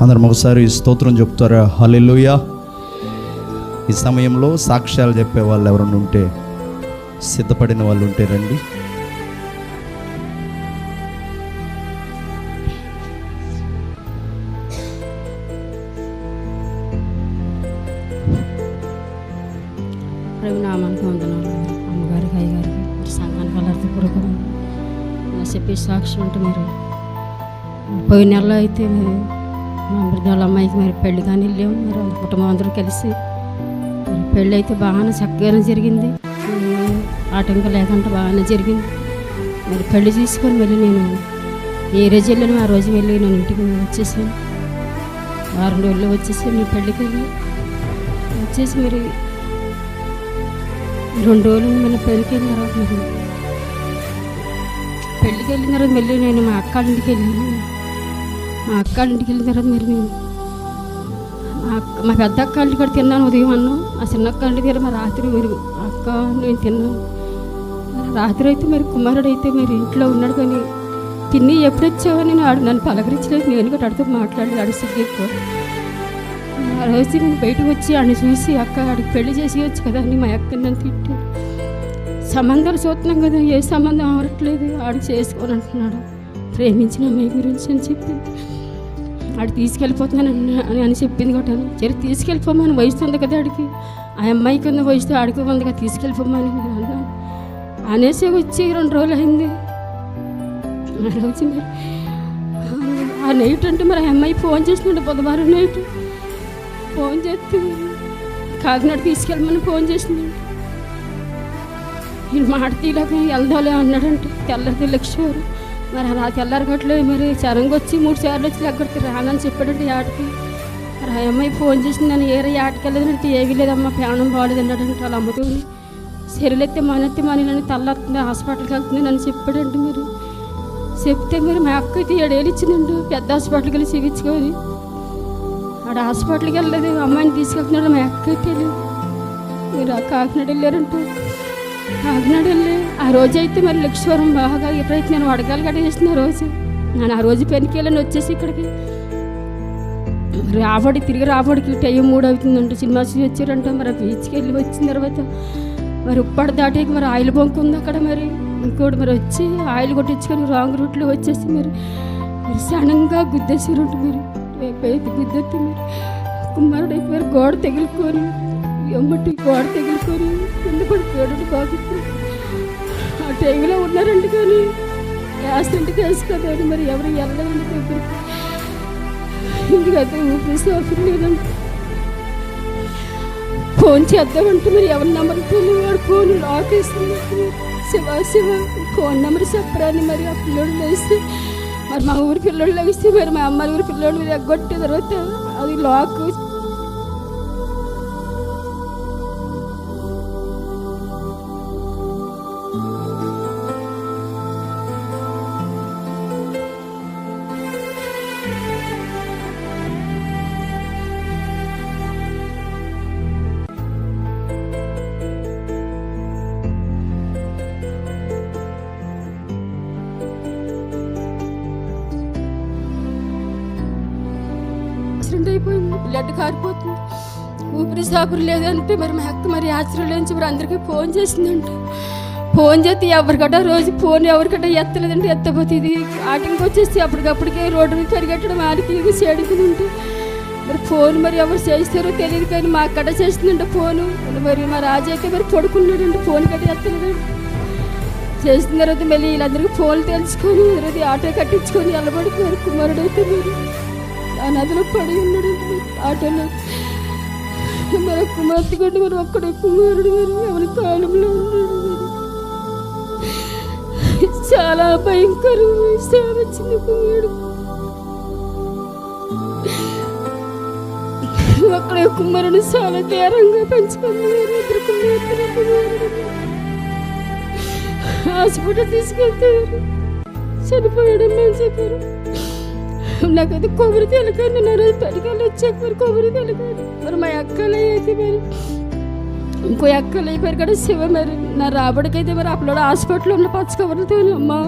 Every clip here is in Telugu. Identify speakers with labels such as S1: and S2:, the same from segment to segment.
S1: అందరం ఒకసారి స్తోత్రం చెప్తారా? హల్లెలూయా. ఈ సమయంలో సాక్ష్యాలు చెప్పే వాళ్ళు ఎవరైనా ఉంటే, సిద్ధపడిన వాళ్ళు ఉంటే రండి.
S2: నామానికి వందనాలు. అమ్మగారికి, అయ్యగారికి, సంఘానికి వెళ్ళారు పురుగురు చెప్పి సాక్ష్యం అంటే మీరు పోయిన నెలలో అయితే మీరు మా వాళ్ళ అమ్మాయికి మరి పెళ్లి కానీ వెళ్ళాము. మరి కుటుంబం అందరూ కలిసి మరి పెళ్ళి అయితే బాగానే చక్కగానే జరిగింది, ఆటంకం లేకుండా బాగానే జరిగింది. మరి పెళ్లి తీసుకొని వెళ్ళి నేను ఏ రోజు వెళ్ళాను ఆ రోజు వెళ్ళి నేను ఇంటికి వచ్చేసాను. వారం రోజుల్లో వచ్చేసి మీ పెళ్ళికి వెళ్ళి వచ్చేసి మరి 2 రోజులు మన పెళ్ళికి వెళ్ళిన తర్వాత మరి పెళ్ళికి వెళ్ళిన తర్వాత మళ్ళీ నేను మా అక్క ఇంటికి వెళ్ళాను. మా అక్క ఇంటికి వెళ్ళిన తర్వాత మరి నేను మా పెద్ద అక్క ఇంటికి కూడా తిన్నాను ఉదయం అన్నం. ఆ చిన్న అక్క ఇంటి దగ్గర మరి రాత్రి మరి అక్క నేను తిన్నాను. రాత్రి అయితే మరి కుమారుడు అయితే మరి ఇంట్లో ఉన్నాడు, కానీ తిని ఎప్పుడు వచ్చావని నన్ను పలకరించలేదు. నేను కూడా అడితో మాట్లాడలేదు, అడిసి ఎక్కువ. ఆ రోజు నేను బయటకు వచ్చి ఆడిని చూసి అక్క ఆడికి పెళ్లి చేసేయచ్చు కదా అని మా అక్క నన్ను తిట్టి, సంబంధాలు చూస్తున్నాం కదా ఏ సంబంధం అవట్లేదు, ఆడికి చేసుకొని అంటున్నాడు ప్రేమించిన అమ్మాయి గురించి అని చెప్పి. ఆడు తీసుకెళ్ళిపోతున్నాను అని చెప్పింది కూడా. సరే తీసుకెళ్ళిపోమని వయసు ఉంది కదా ఆడికి, ఆ అమ్మాయికి ఉన్న వయసుతో ఆడికి ఉంది కదా తీసుకెళ్ళిపోమని నేను అన్నాను. అనేసి వచ్చి 2 రోజులు అయింది. ఆ రోజు మరి ఆ నైట్ అంటే మరి ఆ అమ్మాయి ఫోన్ చేసినాడు, బుధవారం నైట్ ఫోన్ చేస్తే కాకినాడ తీసుకెళ్ళమని ఫోన్ చేసిందండి. నేను మాట తీయలేక వెళ్దాలే అన్నాడంటే తెల్లరికి లక్ష్మీవారు. మరి అలా తెల్లరగట్లో మరి చరంగా వచ్చి 3 సార్లు వచ్చి లెగ్గొడితే రానని చెప్పాడంటే ఆటకి. మరి ఆ అమ్మాయి ఫోన్ చేసింది, నన్ను ఏరే ఆటకి వెళ్ళదంటే ఏమీ లేదమ్మా ప్రాణం బాగాలేదు అన్నాడంటే వాళ్ళ అమ్మతో సెరులెత్తే మానెత్తే మానేనని తల్లొస్తుంది హాస్పిటల్కి వెళ్తుంది నన్ను చెప్పాడంటే. మీరు చెప్తే మరి మా అక్క అయితే 7 ఏళ్ళు ఇచ్చిందండి పెద్ద హాస్పిటల్కి వెళ్ళి చూపించుకొని. ఆడ హాస్పిటల్కి వెళ్ళలేదు, అమ్మాయిని తీసుకెళ్తున్నాడు మా అక్క అయితే తెలియదు. మీరు కాకినాడ వెళ్ళారంటే కాకినాడ వెళ్ళి ఆ రోజు అయితే మరి లక్ష్మీవరం బాగా ఎప్పుడైతే నేను వడగాలు గట్ట చేసిన రోజు నేను ఆ రోజు పెనికి వెళ్ళని వచ్చేసి ఇక్కడికి తిరిగి రాబడికి టైం 3 అవుతుందంటే సినిమా చూసి వచ్చారంట. మరి బీచ్కి వెళ్ళి వచ్చిన తర్వాత మరి ఉప్పాడు దాటేకి మరి ఆయిల్ బంక్ ఉంది అక్కడ. మరి ఇంకోటి మరి వచ్చి ఆయిల్ కొట్టించుకొని రాంగ్ రూట్లో వచ్చేసి మరి సడన్గా గుద్దేసారంట. మరి గుద్దెత్తి మరి కుమారుడు అయితే మరి గోడ తగిలికొని ఎమ్మటి గోడ తగిలికొని కింద పడిపోయాడు. బాబు ఆ టైంలో ఉన్నారండి, కానీ యాక్సిడెంట్ కేసు కదా అని మరి ఎవరు వెళ్ళలేదండి దగ్గరికి. ఎందుకంటే ఊపిరి సోఫర్ లేదంటే ఫోన్ చేద్దామంటే మరి ఎవరి నెంబర్ తెలియదు. వాడు ఫోన్ లాక్ వేస్తుంది. శివ ఫోన్ నెంబర్ చెప్పరాని మరి ఆ పిల్లోడు లేస్తే మరి మా ఊరి పిల్లోడు లేస్తే మరి మా అమ్మ ఊరి పిల్లోడు మీద ఎగ్గొట్టిన తర్వాత అది లాక్. అయిపోయింది, బ్లడ్ కారిపోతుంది, ఊపిరి సాపురు లేదంటే మరి మా అక్క మరి ఆశ్రయం నుంచి మరి అందరికీ ఫోన్ చేసిందంట. ఫోన్ చేస్తే ఎవరికట రోజు ఫోన్ ఎవరికట ఎత్తలేదంటే ఎత్తపోతే ఇది ఆటింగ్ వచ్చేసి అప్పటికప్పటికే రోడ్డు మీద పరిగెట్టడం ఆడికి సేడుకుంటే మరి ఫోన్ మరి ఎవరు చేస్తారో తెలియదు, కానీ మా అక్కడ చేసిందంట ఫోను. మరి మా రాజు అయితే మరి పడుకున్నాడంటే ఫోన్ కట్ట ఎత్తలేదండి. చేసిన తర్వాత మళ్ళీ వీళ్ళందరికీ ఫోన్లు తెలుసుకొని తర్వాత ఆటో కట్టించుకొని వెళ్ళబడిపోయారు. కుమారుడు అయితే మరి ఆ నదిలో పడి ఉన్నాడంటే ఆటోలో. మరి కుమార్తె కంటే మరి ఒక్కడే కుమారుడు మరి ఎవరి కాలంలో ఉన్నాడు. చాలా భయంకరమైన సేవ వచ్చింది కుమారుడు. ఒక్కడే కుమారుడు చాలా తీరంగా పెంచుకున్నారు. 2 కుమార్తెలు కుమారుడు హాస్పిటల్ తీసుకెళ్తారు, చనిపోయాడమ్మా అని చెప్పారు. నాకైతే కొబ్బరి తెలకండి, నా రోజు పెరిగాళ్ళు వచ్చాక మరి కొబ్బరి తెలకండి. మరి మా అక్కలు అయితే మరి ఇంకో అక్కలు అయిపోయారు కదా శివ. మరి నా రాబడికైతే మరి అప్పుడు హాస్పిటల్లో ఉన్న పచ్చ కవర్లతో అమ్మా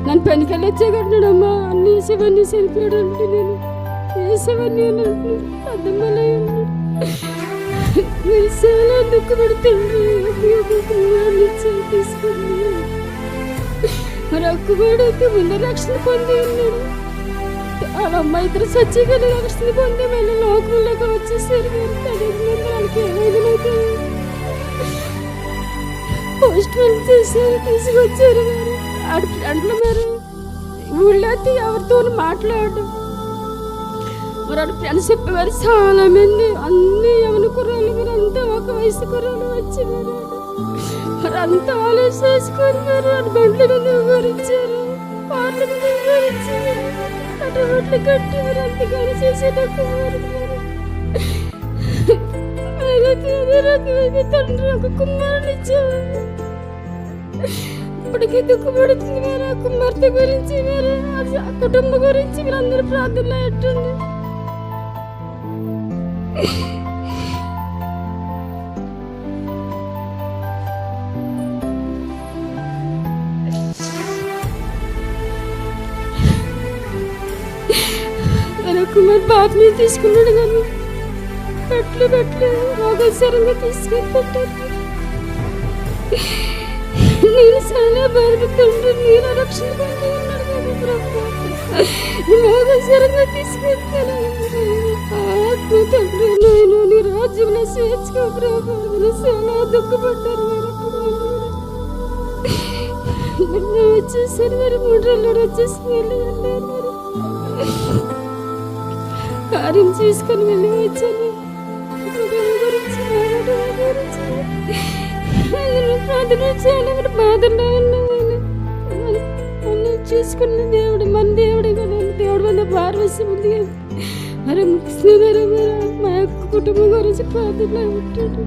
S2: నన్ను పెనికెళ్ళి వచ్చాకన్నాడమ్మా అన్నీ శివన్నీ చనిపోయాడు అంటే నేను కలిసేవని అర్థమలే మీరు చాలా దుఃఖపడుతుంది. తీసుకుంది మరి ఆ కుమారుడు ముందు రక్షణ పొంది ఉన్నాడు. వాళ్ళ అమ్మాయి ఇద్దరు సచ్చిగా రక్షణ పొంది మళ్ళీ లోకంలోకి వచ్చేసారు. వాళ్ళకి ఏమైంది పోస్ట్ మ్యాన్ చేశారు, తీసుకొచ్చారు. మరి ఆడ ఫ్రెండ్లు మరి ఊళ్ళో అయితే ఎవరితో మాట్లాడడం. మరి ఆడ ఫ్రెండ్స్ చెప్పేవారు చాలా మంది, అన్ని ఎవరి కుర్రాళ్ళు మీరు అంతా ఒక వయసు కుర్రాళ్ళు వచ్చి మరి అంతా ఆలోచించుకొని మరి ఆడ బండ్ల మీద వివరించారు, పార్ల మీద వివరించారు, అటు రోడ్లు కట్టి మరి అంతగానే చేసేటట్టు తండ్రి ఒక కుమారుని ఇచ్చారు. ఇప్పటికీ దుఃఖపడుతుంది మరి ఆ కుమార్తె గురించి, మరి ఆ కుటుంబం గురించి మీరు అందరూ ప్రార్థనలో పెట్టండి. కుమార్ బాబు మీద తీసుకున్నాడు కానీ పెట్టలేదు రోగసరంగా తీసుకొని పెట్టారు. నేను చాలా బాధపడుతుంటే నేను రక్షణ పొంది ఉన్నాడు కదా ప్రభు, రోగసరంగా తీసుకెళ్తాను. ఆత్మ తండ్రి నేను నీ రాజ్యంలో స్వేచ్ఛగా ప్రభు చాలా దుఃఖపడ్డారు. మరి వచ్చేసారు మరి 3 రోజులు వచ్చేసి వెళ్ళారు. కార్యం చేసుకొని వెళ్ళి వచ్చాను. ప్రార్థన చాలా మరి బాధల్లో ఉన్నాను. చూసుకున్న దేవుడు మన దేవుడే కదా, దేవుడు మన పార్వశ్యం ఉంది కదా. మరి మా యొక్క కుటుంబం గురించి ప్రార్థనలో ఉంటాడు.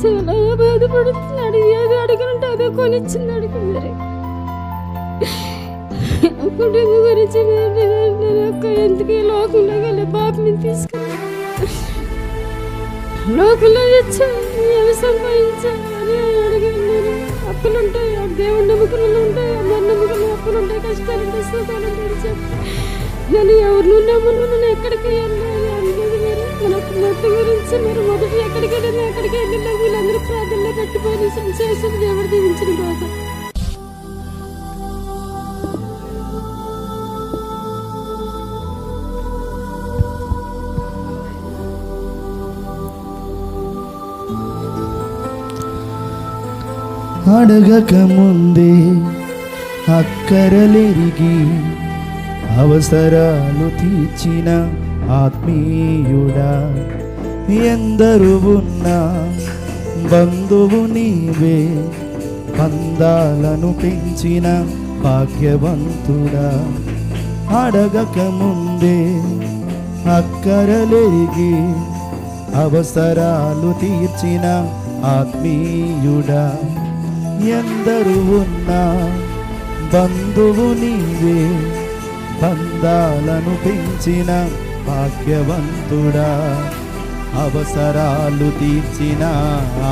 S2: చాలా బాధపడుతున్నాడు. ఏదో అడిగినట్టు అదే కొనిచ్చింది అడిగి మరి కుటుంబం గురించి ఎందుకు లోకంలో వెళ్ళి బాబు మీద తీసుకుని లోకంలో వచ్చాను, ఏమి సంపాదించాలి అడిగినారు. అప్పులు ఉంటాయి, దేవుడి నమ్మకాలు ఉంటాయి, అమ్మ నమ్మకాలు, అప్పులు ఉంటాయి, కష్టాలు ఉంటాయి, సుఖాలు ఉంటాయి. నేను ఎవరిని నమ్మను, నేను ఎక్కడికి వెళ్ళాలి అనేది మీరు మనకు మొత్తం గురించి మీరు మొదటి ఎక్కడికి వెళ్ళినా ఎక్కడికి వెళ్ళినా వీళ్ళందరూ ప్రార్థనలో పెట్టిపోయి చేసి దేవుడు దీవించిన బాధ.
S1: అడగక ముందే అక్కరలెరిగి అవసరాలు తీర్చిన ఆత్మీయుడా, ఎందరు ఉన్నా బంధువు నీవే, బంధాలను పెంచిన భాగ్యవంతుడా. అడగక ముందే అక్కరలెరిగి అవసరాలు తీర్చిన ఆత్మీయుడా, ఎందరు ఉన్నా బంధువు నీవే, బంధాలను పెంచిన భాగ్యవంతుడా. అవసరాలు తీర్చిన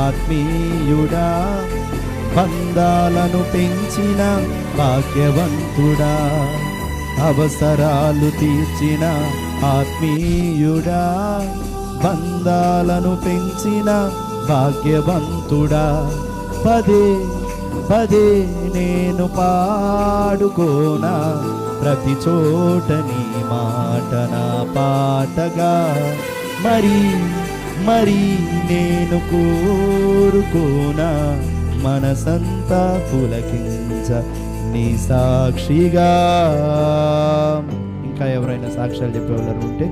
S1: ఆత్మీయుడా, బంధాలను పెంచిన భాగ్యవంతుడా. అవసరాలు తీర్చిన ఆత్మీయుడా, బంధాలను పెంచిన భాగ్యవంతుడా. పదే పదే నేను పాడుకోనా ప్రతి చోట నీ మాట నా పాటగా, మరి మరి నేను కోరుకోనా మనసంతా పులకించ నీ సాక్షిగా. ఇంకా ఎవరైనా సాక్ష్యాలు చెప్పేవాళ్ళు ఉంటే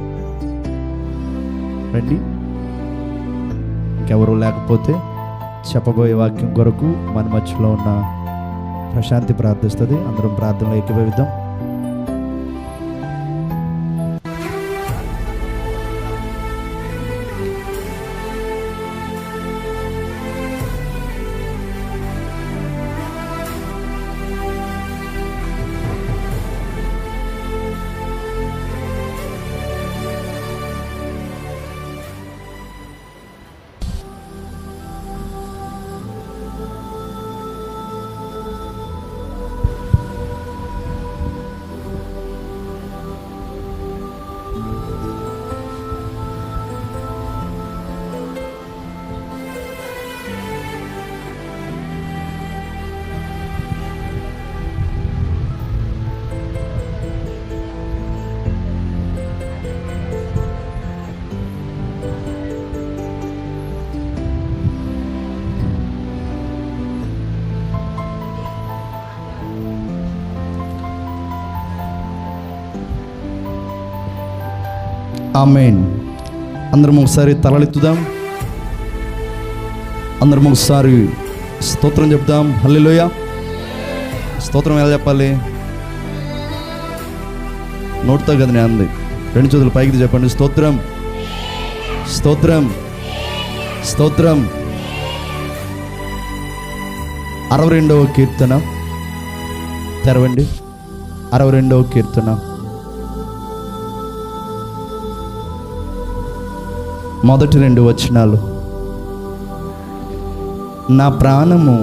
S1: రండి. ఇంకెవరు లేకపోతే చెప్పబోయే వాక్యం కొరకు మన మధ్యలో ఉన్న ప్రశాంతి ప్రార్థిస్తుంది. అందరం ప్రార్థనలో ఏకీభవిద్దాం. ఆమేన్. అందరం ఒకసారి తలలెత్తుదాం. అందరం ఒకసారి స్తోత్రం చెప్దాం. హల్లెలూయా. స్తోత్రం ఎలా చెప్పాలి? నోటితో కదా నేను అంది. రెండు చేతులు పైకి చెప్పండి. స్తోత్రం, స్తోత్రం, స్తోత్రం. 62వ కీర్తన తెరవండి. 62వ కీర్తన మొదటి 2 వచనాలు. నా ప్రాణము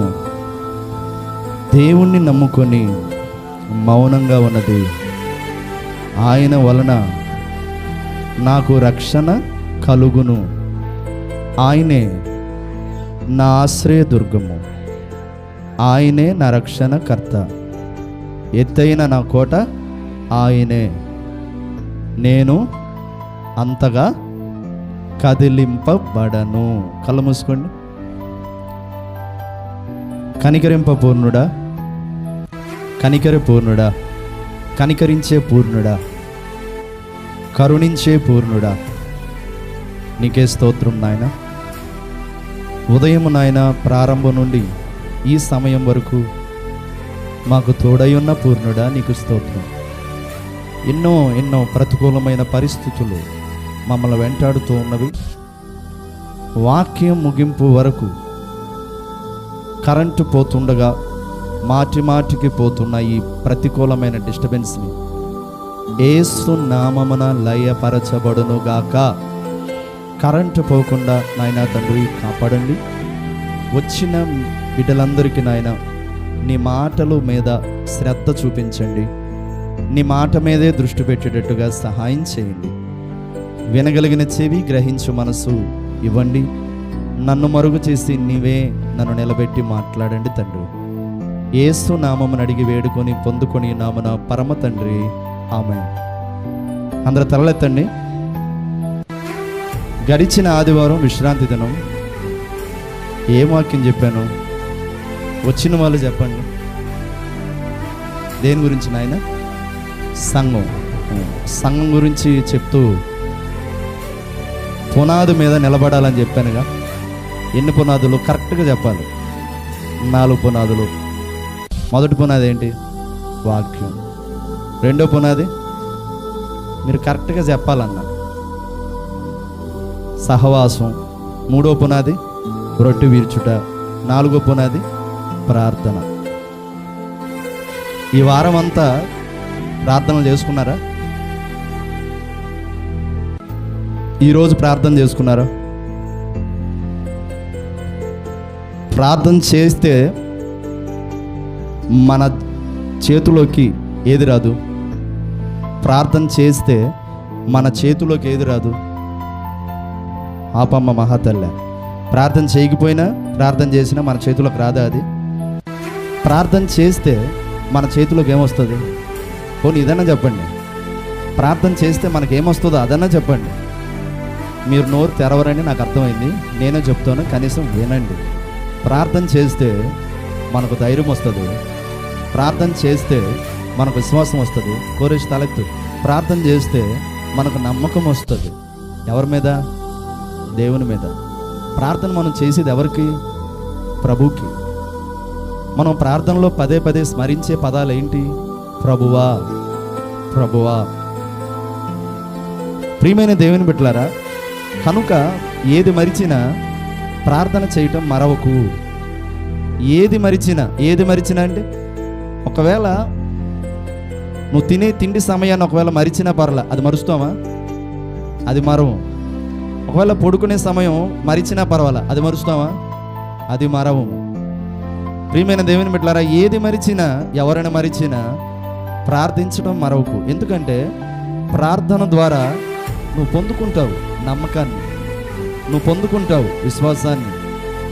S1: దేవుణ్ణి నమ్ముకొని మౌనంగా ఉన్నది, ఆయన వలన నాకు రక్షణ కలుగును. ఆయనే నా ఆశ్రయదుర్గము, ఆయనే నా రక్షణ కర్త, ఎత్తైన నా కోట ఆయనే. నేను అంతగా కదిలింపబడను. కళ్ళు మూసుకోండి. కనికరింపపూర్ణుడా, కనికర పూర్ణుడా, కనికరించే పూర్ణుడా, కరుణించే పూర్ణుడా, నీకే స్తోత్రం నాయన. ఉదయం నాయన ప్రారంభం నుండి ఈ సమయం వరకు మాకు తోడై ఉన్న పూర్ణుడా, నీకు స్తోత్రం. ఎన్నో ఎన్నో ప్రతికూలమైన పరిస్థితులు మమ్మల్ని వెంటాడుతూ ఉన్నవి. వాక్యం ముగింపు వరకు కరెంటు పోతుండగా మాటి మాటికి పోతున్న ఈ ప్రతికూలమైన డిస్టర్బెన్స్ని యేసు నామమున లయపరచబడును గాక. కరెంటు పోకుండా నాయన తండ్రి కాపాడండి. వచ్చిన బిడ్డలందరికీ నాయన నీ మాటల మీద శ్రద్ధ చూపించండి. నీ మాట మీదే దృష్టి పెట్టేటట్టుగా సహాయం చేయండి. వినగలిగిన చెవి, గ్రహించు మనసు ఇవ్వండి. నన్ను మరుగు చేసి నీవే నన్ను నిలబెట్టి మాట్లాడండి తండ్రి. యేసు నామమును అడిగి వేడుకొని పొందుకొని నామన పరమ తండ్రి, ఆమేన్. అందరూ తలలెత్తండి. గడిచిన ఆదివారం విశ్రాంతి దినం. ఏం వాక్యం చెప్పాను? వచ్చిన వాళ్ళు చెప్పండి. దేని గురించి నాయన? సంఘం. సంఘం గురించి చెప్తూ పునాది మీద నిలబడాలని చెప్పానుగా. ఎన్ని పునాదులు కరెక్ట్గా చెప్పాలి? 4 పునాదులు. మొదటి పునాది ఏంటి? వాక్యం. రెండో పునాది మీరు కరెక్ట్గా చెప్పాలన్నా సహవాసం. మూడో పునాది రొట్టె వీర్చుట. 4వ పునాది ప్రార్థన. ఈ వారం అంతా ప్రార్థనలు చేసుకున్నారా? ఈరోజు ప్రార్థన చేసుకున్నారా? ప్రార్థన చేస్తే మన చేతిలోకి ఏది రాదు. ప్రార్థన చేస్తే మన చేతిలోకి ఏది రాదు. ఆపమ్మ మహాతల్లె. ప్రార్థన చేయకపోయినా ప్రార్థన చేసినా మన చేతిలోకి రాదా అది? ప్రార్థన చేస్తే మన చేతిలోకి ఏమొస్తుంది? పోనీ ఇదన్నా చెప్పండి. ప్రార్థన చేస్తే మనకేమొస్తుందో అదన్నా చెప్పండి. మీరు నోరు తెరవరని నాకు అర్థమైంది. నేనే చెప్తాను, కనీసం వినండి. ప్రార్థన చేస్తే మనకు ధైర్యం వస్తుంది. ప్రార్థన చేస్తే మనకు విశ్వాసం వస్తుంది. కోరేసి తలెత్తు. ప్రార్థన చేస్తే మనకు నమ్మకం వస్తుంది. ఎవరి మీద? దేవుని మీద. ప్రార్థన మనం చేసేది ఎవరికి? ప్రభువుకి. మనం ప్రార్థనలో పదే పదే స్మరించే పదాలు ఏంటి? ప్రభువా, ప్రభువా. ప్రియమైన దేవుని బిడ్డలారా, కనుక ఏది మరిచినా ప్రార్థన చేయటం మరవకు. ఏది మరిచినా అంటే ఒకవేళ నువ్వు తినే తిండి సమయాన్ని ఒకవేళ మరిచినా పర్లా, అది మరుస్తావా? అది మరవు. ఒకవేళ పడుకునే సమయం మరిచినా పర్వాలా, అది మరుస్తావా? అది మరవు. ప్రియమైన దేవుని బిడ్డలారా, ఏది మరిచినా, ఎవరైనా మరిచినా ప్రార్థించడం మరవకు. ఎందుకంటే ప్రార్థన ద్వారా నువ్వు పొందుకుంటావు నమ్మకాన్ని, నువ్వు పొందుకుంటావు విశ్వాసాన్ని,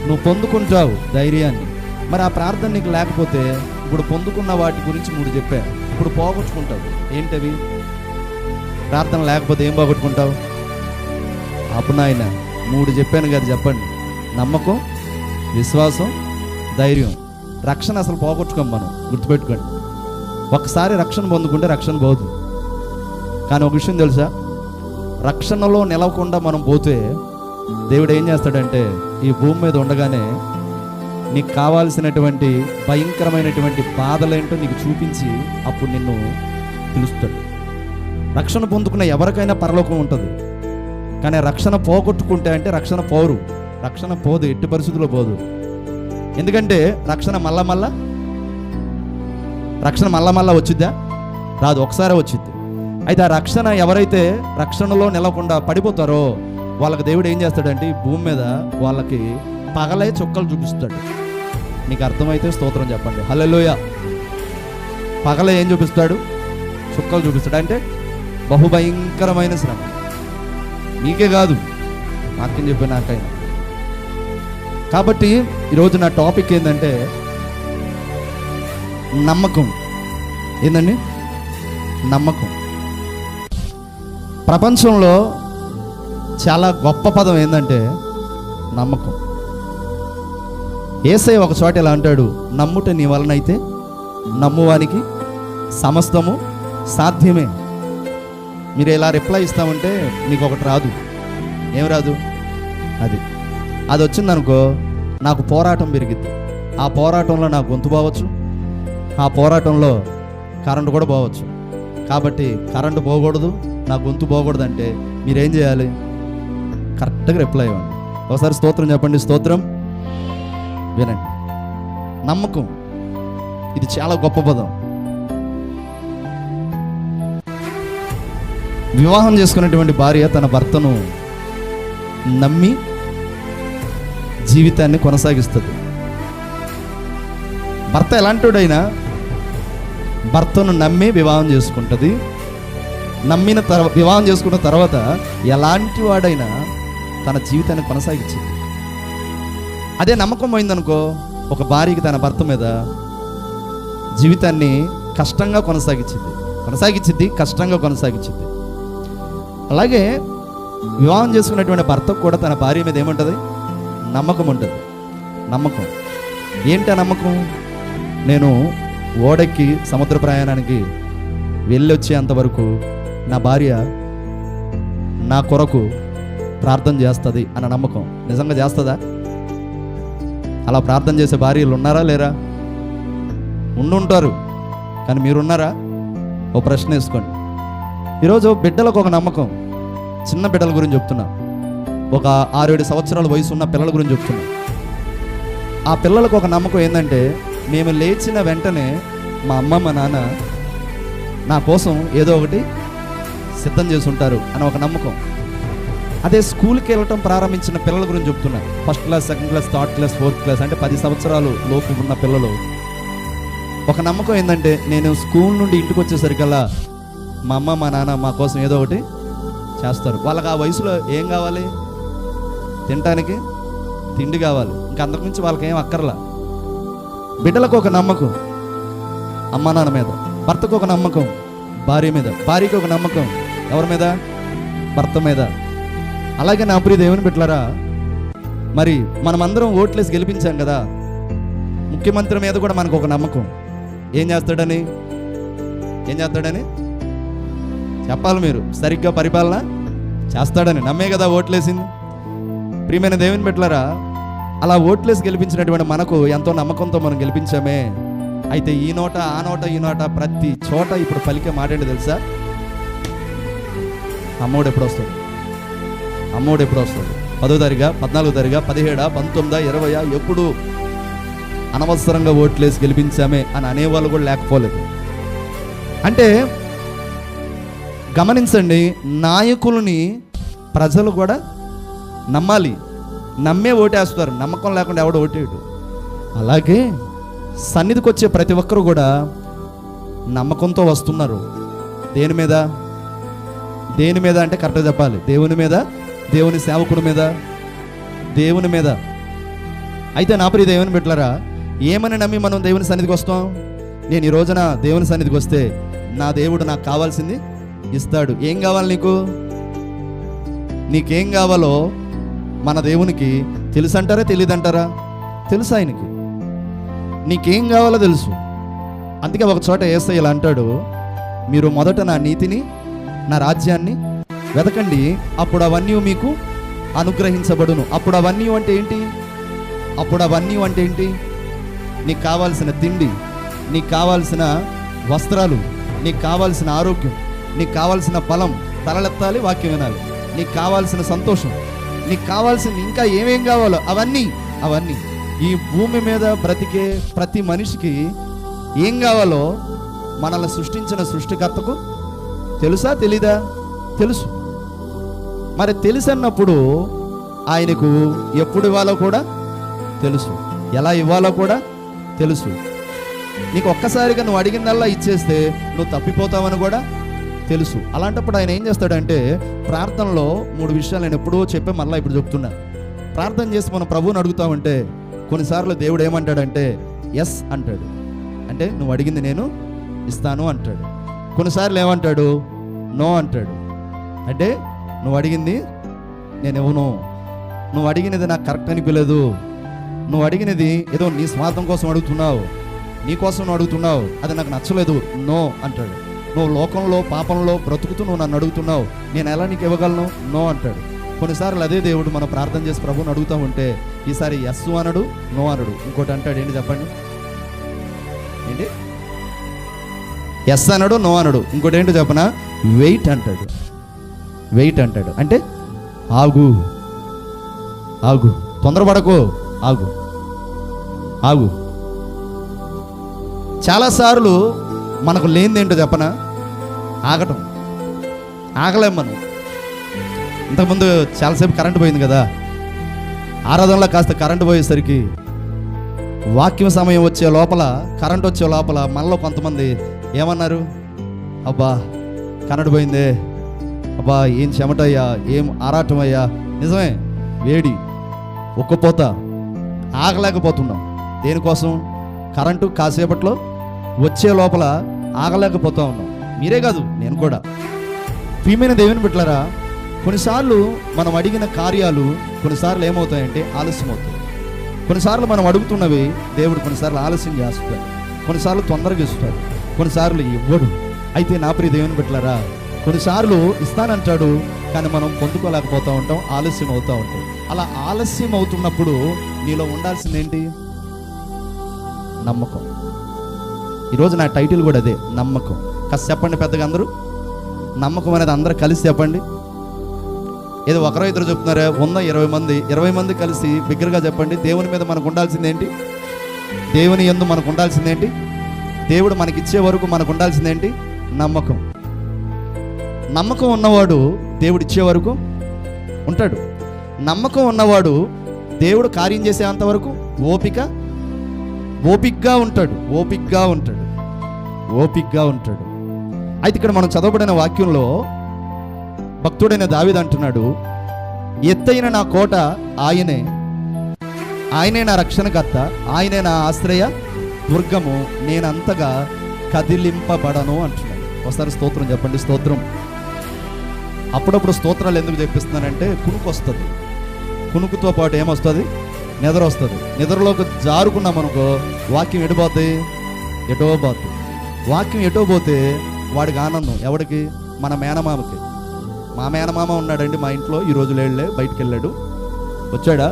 S1: నువ్వు పొందుకుంటావు ధైర్యాన్ని. మరి ఆ ప్రార్థన నీకు లేకపోతే ఇప్పుడు పొందుకున్న వాటి గురించి 3 చెప్పా. ఇప్పుడు పోగొట్టుకుంటావు. ఏంటవి? ప్రార్థన లేకపోతే ఏం పోగొట్టుకుంటావు? అప్పునాయన 3 చెప్పాను కదా, చెప్పండి. నమ్మకం, విశ్వాసం, ధైర్యం. రక్షణ అసలు పోగొట్టుకోం మనం, గుర్తుపెట్టుకోండి. ఒకసారి రక్షణ పొందుకుంటే రక్షణ పోదు. కానీ ఒక విషయం తెలుసా? రక్షణలో నిలవకుండా మనం పోతే దేవుడు ఏం చేస్తాడంటే ఈ భూమి మీద ఉండగానే నీకు కావాల్సినటువంటి భయంకరమైనటువంటి బాధలేంటో నీకు చూపించి అప్పుడు నిన్ను పిలుస్తాడు. రక్షణ పొందుకున్న ఎవరికైనా పరలోకం ఉంటుంది, కానీ రక్షణ పోగొట్టుకుంటే అంటే రక్షణ పోరు, రక్షణ పోదు, ఎట్టి పరిస్థితుల్లో పోదు. ఎందుకంటే రక్షణ మళ్ళా వచ్చిద్దా? రాదు, ఒకసారి వచ్చిద్ది. అయితే ఆ రక్షణ ఎవరైతే రక్షణలో నిలవకుండా పడిపోతారో వాళ్ళకి దేవుడు ఏం చేస్తాడంటే ఈ భూమి మీద వాళ్ళకి పగలే చుక్కలు చూపిస్తాడు. నీకు అర్థమైతే స్తోత్రం చెప్పండి, హల్లెలూయా. పగలే ఏం చూపిస్తాడు? చుక్కలు చూపిస్తాడు. అంటే బహుభయంకరమైన శ్రమ. నీకే కాదు, వాక్యం చెప్పే నాకైనా. కాబట్టి ఈరోజు నా టాపిక్ ఏంటంటే నమ్మకం. ఏందండి? నమ్మకం. ప్రపంచంలో చాలా గొప్ప పదం ఏంటంటే నమ్మకం. యేసయ్య ఒక చోట ఇలా అంటాడు, నమ్ముట నీ వలనైతే నమ్మువానికి సమస్తము సాధ్యమే. మీరు ఇలా రిప్లై ఇస్తామంటే నీకు ఒకటి రాదు. ఏం రాదు? అది వచ్చిందనుకో నాకు పోరాటం పెరిగిద్ది. ఆ పోరాటంలో నా గొంతు పోవచ్చు, ఆ పోరాటంలో కరెంటు కూడా పోవచ్చు. కాబట్టి కరెంటు పోకూడదు, నా గొంతు పోకూడదు అంటే మీరేం చేయాలి? కరెక్ట్గా రిప్లై ఇవ్వండి. ఒకసారి స్తోత్రం చెప్పండి. స్తోత్రం. వినండి, నమ్మకం ఇది చాలా గొప్ప పదం. వివాహం చేసుకున్నటువంటి భార్య తన భర్తను నమ్మి జీవితాన్ని కొనసాగిస్తుంది. భర్త ఎలాంటివాడైనా భర్తను నమ్మి వివాహం చేసుకుంటుంది. వివాహం చేసుకున్న తర్వాత ఎలాంటి వాడైనా తన జీవితాన్ని కొనసాగించింది. అదే నమ్మకం పోయిందనుకో, ఒక భార్యకి తన భర్త మీద జీవితాన్ని కష్టంగా కొనసాగించింది, కష్టంగా కొనసాగించింది. అలాగే వివాహం చేసుకున్నటువంటి భర్తకు కూడా తన భార్య మీద ఏముంటుంది? నమ్మకం ఉంటుంది. నమ్మకం ఏంటి? ఆ నమ్మకం, నేను ఓడెక్కి సముద్ర ప్రయాణానికి వెళ్ళొచ్చేంతవరకు నా భార్య నా కొరకు ప్రార్థన చేస్తుంది అన్న నమ్మకం. నిజంగా చేస్తుందా? అలా ప్రార్థన చేసే భార్యలు ఉన్నారా లేరా? ఉండుంటారు, కానీ మీరున్నారా? ఓ ప్రశ్న వేసుకోండి. ఈరోజు బిడ్డలకు ఒక నమ్మకం. చిన్న బిడ్డల గురించి చెప్తున్నా, ఒక 6-7 సంవత్సరాల వయసు ఉన్న పిల్లల గురించి చెప్తున్నా. ఆ పిల్లలకు ఒక నమ్మకం ఏంటంటే మేము లేచిన వెంటనే మా అమ్మ మా నాన్న నా కోసం ఏదో ఒకటి సిద్ధం చేసి ఉంటారు అని ఒక నమ్మకం. అదే స్కూల్కి వెళ్ళటం ప్రారంభించిన పిల్లల గురించి చెప్తున్నా. 1st class, 2nd class, 3rd class, 4th class అంటే 10 సంవత్సరాలు లోపు ఉన్న పిల్లలు ఒక నమ్మకం ఏంటంటే నేను స్కూల్ నుండి ఇంటికి వచ్చేసరికల్లా మా అమ్మ మా నాన్న మా కోసం ఏదో ఒకటి చేస్తారు. వాళ్ళకి ఆ వయసులో ఏం కావాలి? తినటానికి తిండి కావాలి, ఇంకా అంతకుమించి వాళ్ళకి ఏం అక్కర్లా. బిడ్డలకు ఒక నమ్మకం అమ్మ నాన్న మీద, భర్తకు ఒక నమ్మకం భార్య మీద, భార్యకి ఒక నమ్మకం ఎవరి మీద? భర్త మీద. అలాగే నా ప్రియ దేవుని బిడ్డలారా, మరి మనమందరం ఓట్లేసి గెలిపించాం కదా, ముఖ్యమంత్రి మీద కూడా మనకు ఒక నమ్మకం. ఏం చేస్తాడని చెప్పాలి మీరు. సరిగ్గా పరిపాలన చేస్తాడని నమ్మే కదా ఓట్లేసింది. ప్రియమైన దేవుని బిడ్డలారా, అలా ఓట్లేసి గెలిపించినటువంటి మనకు ఎంతో నమ్మకంతో మనం గెలిపించామే. అయితే ఈ నోట ఆ నోట ఈ నోట ప్రతి చోట ఇప్పుడు పలికే మాట ఏంటో తెలుసా? అమ్మోడు ఎప్పుడు వస్తుంది? 10వ తారీఖా, 14వ తారీఖా, 17, 19, 20 ఎప్పుడు అనవసరంగా ఓట్లేసి గెలిపించామే అని అనేవాళ్ళు కూడా లేకపోలేదు. అంటే గమనించండి, నాయకులని ప్రజలు కూడా నమ్మాలి, నమ్మే ఓటేస్తారు. నమ్మకం లేకుండా ఎవడు ఓటేయడు. అలాగే సన్నిధికి వచ్చే ప్రతి ఒక్కరు కూడా నమ్మకంతో వస్తున్నారు. దేని మీద అంటే కరెక్ట్గా చెప్పాలి. దేవుని మీద, దేవుని సేవకుడి మీద, దేవుని మీద. అయితే నా ప్రియ దేవుని బిడ్డలారా, ఏమని నమ్మి మనం దేవుని సన్నిధికి వస్తాం? నేను ఈ రోజున దేవుని సన్నిధికి వస్తే నా దేవుడు నాకు కావాల్సింది ఇస్తాడు. ఏం కావాలి నీకేం కావాలో మన దేవునికి తెలుసు అంటారా తెలియదంటారా? తెలుసు ఆయనకి. నీకేం కావాలో తెలుసు. అందుకే ఒక చోట యేసయ్య ఇలా అంటాడు, మీరు మొదట నా నీతిని, నా రాజ్యాన్ని వెతకండి, అప్పుడు అవన్నీ మీకు అనుగ్రహించబడును. అప్పుడు అవన్నీ అంటే ఏంటి? అప్పుడు అవన్నీ అంటే ఏంటి? నీకు కావాల్సిన తిండి, నీకు కావాల్సిన వస్త్రాలు, నీకు కావాల్సిన ఆరోగ్యం, నీకు కావాల్సిన బలం, తలలెత్తాలి, వాక్యం వినాలి, నీకు కావాల్సిన సంతోషం, నీకు కావాల్సిన ఇంకా ఏమేం కావాలో అవన్నీ ఈ భూమి మీద బ్రతికే ప్రతి మనిషికి ఏం కావాలో మనల్ని సృష్టించిన సృష్టికర్తకు తెలుసా తెలీదా? తెలుసు. మరి తెలుసన్నప్పుడు ఆయనకు ఎప్పుడు ఇవ్వాలో కూడా తెలుసు, ఎలా ఇవ్వాలో కూడా తెలుసు. నీకు ఒక్కసారిగా నువ్వు అడిగిందల్లా ఇచ్చేస్తే నువ్వు తప్పిపోతావని కూడా తెలుసు. అలాంటప్పుడు ఆయన ఏం చేస్తాడంటే, ప్రార్థనలో 3 విషయాలు నేను ఎప్పుడో చెప్పే మళ్ళీ ఇప్పుడు చెప్తున్నా. ప్రార్థన చేసి మనం ప్రభువుని అడుగుతామంటే కొన్నిసార్లు దేవుడు ఏమంటాడంటే ఎస్ అంటాడు, అంటే నువ్వు అడిగింది నేను ఇస్తాను అంటాడు. కొన్నిసార్లు ఏమంటాడు? నో అంటాడు, అంటే నువ్వు అడిగింది నేను ఇవ్వను, నువ్వు అడిగినది నాకు కరెక్ట్ అనిపించలేదు, నువ్వు అడిగినది ఏదో నీ స్వార్థం కోసం అడుగుతున్నావు, నీ కోసం నువ్వు అడుగుతున్నావు, అది నాకు నచ్చలేదు, నో అంటాడు. నువ్వు లోకంలో పాపంలో బ్రతుకుతూ నువ్వు నన్ను అడుగుతున్నావు, నేను ఎలా నీకు ఇవ్వగలను? నో అంటాడు. కొన్నిసార్లు అదే దేవుడు మనం ప్రార్థన చేసి ప్రభువుని అడుగుతూ ఉంటే ఈసారి ఎస్ అనడు, నో అనడు, ఇంకోటి అంటాడు. ఏంటి చెప్పండి? ఏంటి? ఎస్ అనడు, నో అనడు, ఇంకోటి ఏంటో చెప్పనా? వెయిట్ అంటాడు. వెయిట్ అంటాడు అంటే ఆగు, ఆగు, తొందరపడకు, ఆగు, ఆగు. చాలాసార్లు మనకు లేనిదేంటో చెప్పనా? ఆగటం. ఆగలేం మనం. ఇంతకుముందు చాలాసేపు కరెంటు పోయింది కదా, ఆరాధనలో కాస్త కరెంటు పోయేసరికి వాక్యం సమయం వచ్చే లోపల, కరెంట్ వచ్చే లోపల మనలో కొంతమంది ఏమన్నారు? అబ్బా కరెంటు పోయిందే, అబ్బా ఏం చెమటయ్యా, ఏం ఆరాటం అయ్యా. నిజమే, వేడి, ఒక్కపోత, ఆగలేకపోతున్నాం. దేనికోసం? కరెంటు కాసేపట్లో వచ్చే లోపల ఆగలేకపోతూ ఉన్నాం. మీరే కాదు, నేను కూడా. ప్రియమైన దేవుని బిడ్డలారా, కొన్నిసార్లు మనం అడిగిన కార్యాలు కొన్నిసార్లు ఏమవుతాయంటే ఆలస్యం అవుతాయి. కొన్నిసార్లు మనం అడుగుతున్నవి దేవుడు కొన్నిసార్లు ఆలస్యం చేస్తాడు, కొన్నిసార్లు తొందరగా ఇస్తాడు, కొన్నిసార్లు ఇవ్వడు. అయితే నా ప్రియ దేవుని బిడ్డలారా, కొన్నిసార్లు ఇస్తానంటాడు, కానీ మనం పొందుకోలేకపోతూ ఉంటాం, ఆలస్యం అవుతూ ఉంటాం. అలా ఆలస్యం అవుతున్నప్పుడు నీలో ఉండాల్సింది ఏంటి? నమ్మకం. ఈరోజు నా టైటిల్ కూడా అదే, నమ్మకం. కాస్త చెప్పండి పెద్దగా అందరూ. నమ్మకం అనేది అందరూ కలిసి చెప్పండి. ఏదో ఒకరో ఇద్దరు చెప్తున్నారా? 20 మంది కలిసి బిగ్గరగా చెప్పండి. దేవుని మీద మనకు ఉండాల్సింది ఏంటి? దేవుని యందు మనకు ఉండాల్సింది ఏంటి? దేవుడు మనకిచ్చే వరకు మనకు ఉండాల్సింది ఏంటి? నమ్మకం. నమ్మకం ఉన్నవాడు దేవుడు ఇచ్చే వరకు ఉంటాడు. నమ్మకం ఉన్నవాడు దేవుడు కార్యం చేసేంత వరకు ఓపికగా ఉంటాడు. అయితే ఇక్కడ మనం చదవబడిన వాక్యంలో భక్తుడైన దావీదు అంటున్నాడు, ఎత్తైన నా కోట ఆయనే నా రక్షణకర్త, ఆయనే నా ఆశ్రయ దుర్గము, నేనంతగా కదిలింపబడను అంటున్నాడు. ఒకసారి స్తోత్రం చెప్పండి. స్తోత్రం. అప్పుడప్పుడు స్తోత్రాలు ఎందుకు చెప్పిస్తున్నానంటే కునుకు వస్తుంది. కునుకుతో పాటు ఏమొస్తుంది? నిద్ర వస్తుంది. నిద్రలోకి జారుకున్నాం అనుకో, వాక్యం ఎటుపోతాయి? ఎటో పోతుంది. వాక్యం ఎటో పోతే వాడికి ఆనందం. ఎవడికి? మన మేనమామకి. మా మేనమామ ఉన్నాడండి మా ఇంట్లో, ఈరోజు లేడులే, బయటికి వెళ్ళాడు, వచ్చాడా?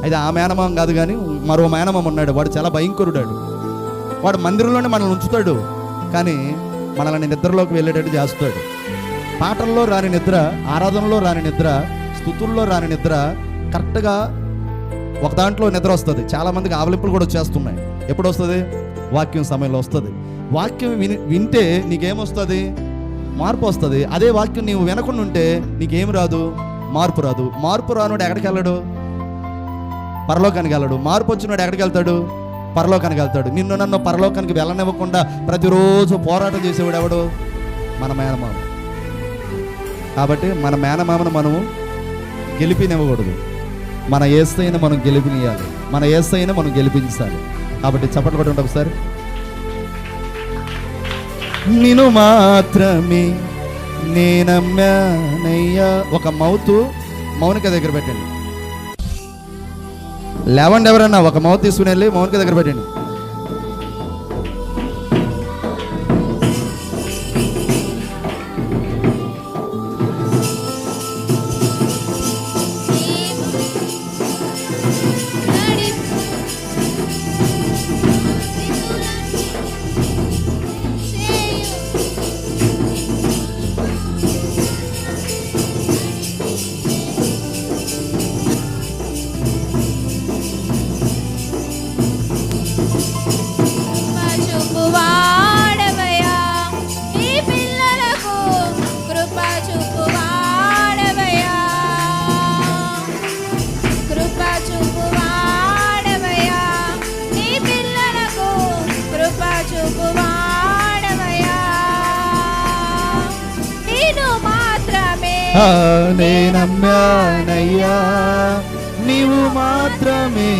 S1: అయితే ఆ మేనమామ కాదు, కానీ మరో మేనమామ ఉన్నాడు, వాడు చాలా భయంకరుడాడు. వాడు మందిరంలోనే మనల్ని ఉంచుతాడు, కానీ మనల్ని నిద్రలోకి వెళ్ళేటట్టు చేస్తాడు. పాటల్లో రాని నిద్ర, ఆరాధనలో రాని నిద్ర, స్తుతుల్లో రాని నిద్ర, కరెక్ట్గా ఒక దాంట్లో నిద్ర వస్తుంది. చాలామందికి ఆవలింపులు కూడా వచ్చేస్తున్నాయి. ఎప్పుడు వస్తుంది? వాక్యం సమయంలో వస్తుంది. వాక్యం వింటే నీకేమొస్తుంది? మార్పు వస్తుంది. అదే వాక్యం నీవు వినకుండా ఉంటే నీకేం రాదు? మార్పు రాదు. మార్పు రానుడు ఎక్కడికి వెళ్ళడు? పరలోకానికి వెళ్ళడు. మార్పు వచ్చినాడు ఎక్కడికి వెళ్తాడు? పరలోకానికి వెళ్తాడు. నిన్ను నన్ను పరలోకానికి వెళ్ళనివ్వకుండా ప్రతిరోజు పోరాటం చేసేవాడు ఎవడు? మన మేనమామ. కాబట్టి మన మేనమామను మనము గెలిపినివ్వకూడదు. మన యేసయ్యను మనం గెలిపినియాలి, మన యేసయ్యను మనం గెలిపించాలి. కాబట్టి చప్పట్లు కొట్టండి ఒకసారి. నిన్ను మాత్రమే నేనమ్మానయ్యా. ఒక మౌనిక దగ్గర పెట్టండి. లేవండి ఎవరన్నా, ఒక మౌత్ తీసుకుని వెళ్ళి మౌనిక దగ్గర పెట్టండి. నే నమ్మానయ్యా, నీవు మాత్రమే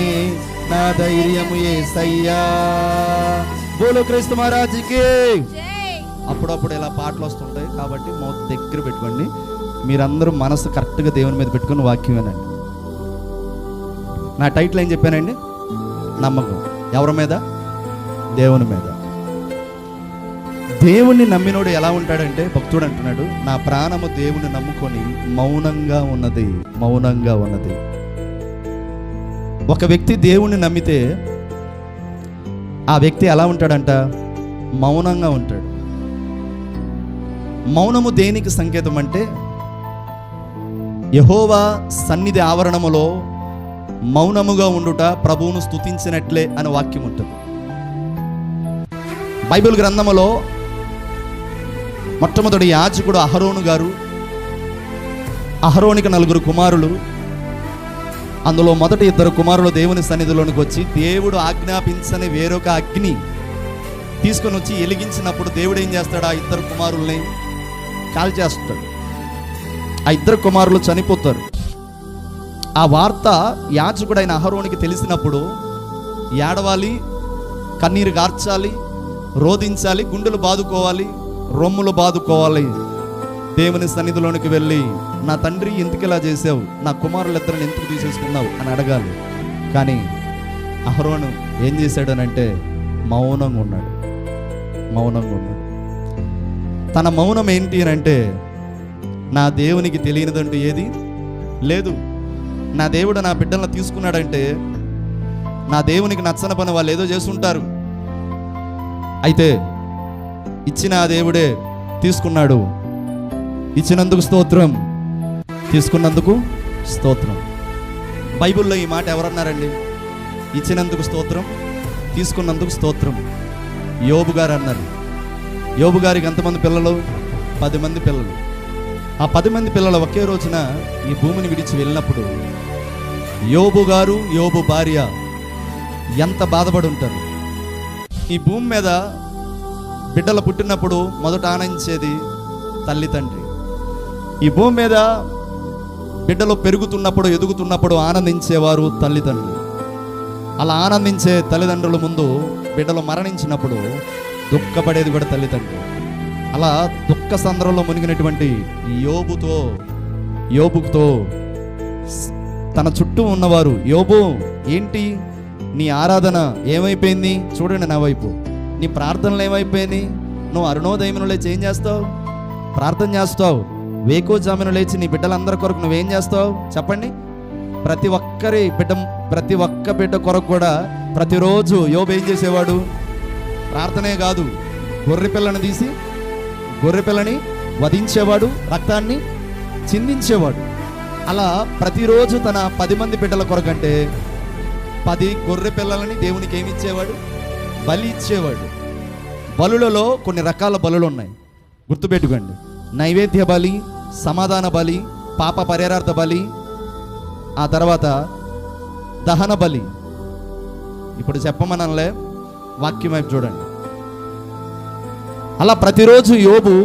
S1: నా ధైర్యము యేసయ్యా. బోలో క్రీస్తు మహారాజుకి. అప్పుడప్పుడు ఇలా పాటలు వస్తుంటాయి కాబట్టి మౌత్ దగ్గర పెట్టుకోండి. మీరందరూ మనసు కరెక్ట్గా దేవుని మీద పెట్టుకుని వాక్యం వినండి. నా టైటిల్ ఏం చెప్పానండి? నమ్మకం. ఎవరి మీద? దేవుని మీద. దేవుణ్ణి నమ్మినోడు ఎలా ఉంటాడంటే, భక్తుడు అంటున్నాడు, నా ప్రాణము దేవుని నమ్ముకొని మౌనంగా ఉన్నది, మౌనంగా ఉన్నది. ఒక వ్యక్తి దేవుణ్ణి నమ్మితే ఆ వ్యక్తి ఎలా ఉంటాడంట? మౌనంగా ఉంటాడు. మౌనము దేనికి సంకేతం అంటే, యెహోవా సన్నిధి ఆవరణములో మౌనముగా ఉండుట ప్రభువును స్తుతించినట్లే అని వాక్యం ఉంటుంది. బైబిల్ గ్రంథములో మొట్టమొదటి యాజకుడు అహరోను గారు. అహరోనికి 4 కుమారులు. అందులో మొదటి 2 కుమారులు దేవుని సన్నిధిలోనికి వచ్చి దేవుడు ఆజ్ఞాపించని వేరొక అగ్ని తీసుకొని వచ్చి వెలిగించినప్పుడు దేవుడు ఏం చేస్తాడు? ఆ 2 కుమారుల్ని కాల్చేస్తాడు. ఆ 2 కుమారులు చనిపోతారు. ఆ వార్త యాజకుడైన అహరోనికి తెలిసినప్పుడు ఏడవాలి, కన్నీరు గార్చాలి, రోధించాలి, గుండెలు బాదుకోవాలి, రొమ్ములు బాదుకోవాలి. దేవుని సన్నిధిలోనికి వెళ్ళి, నా తండ్రి ఎందుకు ఇలా చేసావు, నా కుమారులిద్దరిని ఎందుకు తీసేసుకున్నావు అని అడగాలి. కానీ అహరోను ఏం చేశాడనంటే మౌనంగా ఉన్నాడు. మౌనంగా ఉన్నాడు. తన మౌనం ఏంటి అని అంటే, నా దేవునికి తెలియనిదంటూ ఏది లేదు. నా దేవుడు నా బిడ్డలను తీసుకున్నాడంటే నా దేవునికి నచ్చని పని వాళ్ళు ఏదో చేస్తుంటారు. అయితే ఇచ్చిన ఆ దేవుడే తీసుకున్నాడు. ఇచ్చినందుకు స్తోత్రం, తీసుకున్నందుకు స్తోత్రం. బైబిల్లో ఈ మాట ఎవరన్నారండి? ఇచ్చినందుకు స్తోత్రం, తీసుకున్నందుకు స్తోత్రం. యోబు గారు అన్నారు. యోబు గారికి ఎంతమంది పిల్లలు? 10 మంది పిల్లలు. ఆ 10 మంది పిల్లలు ఒకే రోజున ఈ భూమిని విడిచి వెళ్ళినప్పుడు యోబు గారు, యోబు భార్య ఎంత బాధపడి ఉంటారు. ఈ భూమి మీద బిడ్డలు పుట్టినప్పుడు మొదట ఆనందించేది తల్లి తండ్రి. ఈ భూమి మీద బిడ్డలు పెరుగుతున్నప్పుడు, ఎదుగుతున్నప్పుడు ఆనందించేవారు తల్లిదండ్రులు. అలా ఆనందించే తల్లిదండ్రుల ముందు బిడ్డలు మరణించినప్పుడు దుఃఖపడేది కూడా తల్లిదండ్రులు. అలా దుఃఖ సంద్రంలో మునిగినటువంటి యోబుతో తన చుట్టూ ఉన్నవారు, యోబు ఏంటి నీ ఆరాధన ఏమైపోయింది? చూడండి నా వైపు. నీ ప్రార్థనలు ఏమైపోయింది? నువ్వు అరుణోదయమును లేచి ఏం చేస్తావు? ప్రార్థన చేస్తావు. వేకోజామును లేచి నీ బిడ్డలందరి కొరకు నువ్వేం చేస్తావు చెప్పండి? ప్రతి ఒక్క బిడ్డ కొరకు కూడా ప్రతిరోజు యోబు ఏం చేసేవాడు? ప్రార్థనే కాదు, గొర్రెపిల్లని వధించేవాడు, రక్తాన్ని చిందించేవాడు. అలా ప్రతిరోజు తన 10 మంది బిడ్డల కొరకంటే 10 గొర్రె పిల్లలని దేవునికి ఏమి ఇచ్చేవాడు? బలి ఇచ్చేవాడు. బలులలో కొన్ని రకాల బలులు ఉన్నాయి, గుర్తుపెట్టుకోండి. నైవేద్య బలి, సమాధాన బలి, పాప పరిహారార్థ బలి, ఆ తర్వాత దహన బలి. ఇప్పుడు చెప్పమనలే, వాక్యం వైపు చూడండి. అలా ప్రతిరోజు యోబు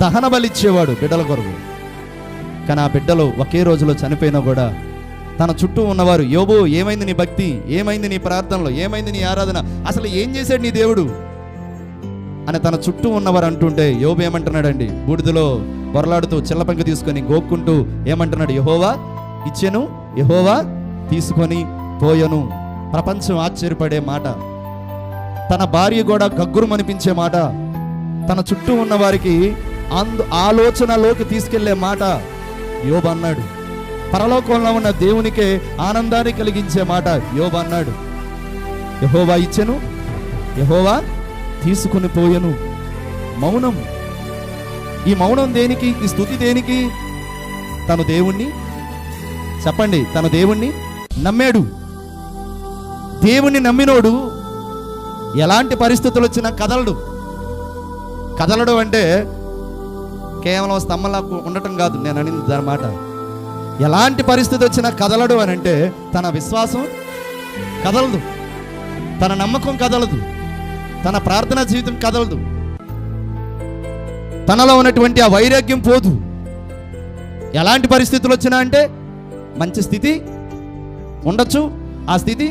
S1: దహన బలి ఇచ్చేవాడు బిడ్డల కొరకు. కానీ ఆ బిడ్డలు ఒకే రోజులో చనిపోయినా కూడా తన చుట్టూ ఉన్నవారు, యోబు ఏమైంది నీ భక్తి, ఏమైంది నీ ప్రార్థనలో, ఏమైంది నీ ఆరాధన, అసలు ఏం చేశాడు నీ దేవుడు అని తన చుట్టూ ఉన్నవారు అంటుంటే యోబు ఏమంటున్నాడండి? బూడిదలో బొరలాడుతూ చిల్లపంక తీసుకొని గోక్కుంటూ ఏమంటున్నాడు? యెహోవా ఇచ్చెను, యెహోవా తీసుకొని పోయెను. ప్రపంచం ఆశ్చర్యపడే మాట, తన భార్య కూడా గగ్గురుమనిపించే మాట, తన చుట్టూ ఉన్న వారికి ఆలోచనలోకి తీసుకెళ్లే మాట యోబు అన్నాడు. పరలోకంలో ఉన్న దేవునికే ఆనందాన్ని కలిగించే మాట యోబు అన్నాడు. యెహోవా ఇచ్చెను, యెహోవా తీసుకుని పోయెను. మౌనం. ఈ మౌనం దేనికి? ఈ స్తుతి దేనికి? తను దేవుణ్ణి చెప్పండి, తన దేవుణ్ణి నమ్మాడు. దేవుణ్ణి నమ్మినోడు ఎలాంటి పరిస్థితులు వచ్చినా కదలడు అంటే కేవలం స్తంభంలా ఉండటం కాదు నేను అనింది దాని మాట. ఎలాంటి పరిస్థితి వచ్చినా కదలడు అని అంటే తన విశ్వాసం కదలదు, తన నమ్మకం కదలదు, తన ప్రార్థనా జీవితం కదలదు, తనలో ఉన్నటువంటి ఆ వైరాగ్యం పోదు. ఎలాంటి పరిస్థితులు వచ్చినా అంటే మంచి స్థితి ఉండొచ్చు, ఆ స్థితి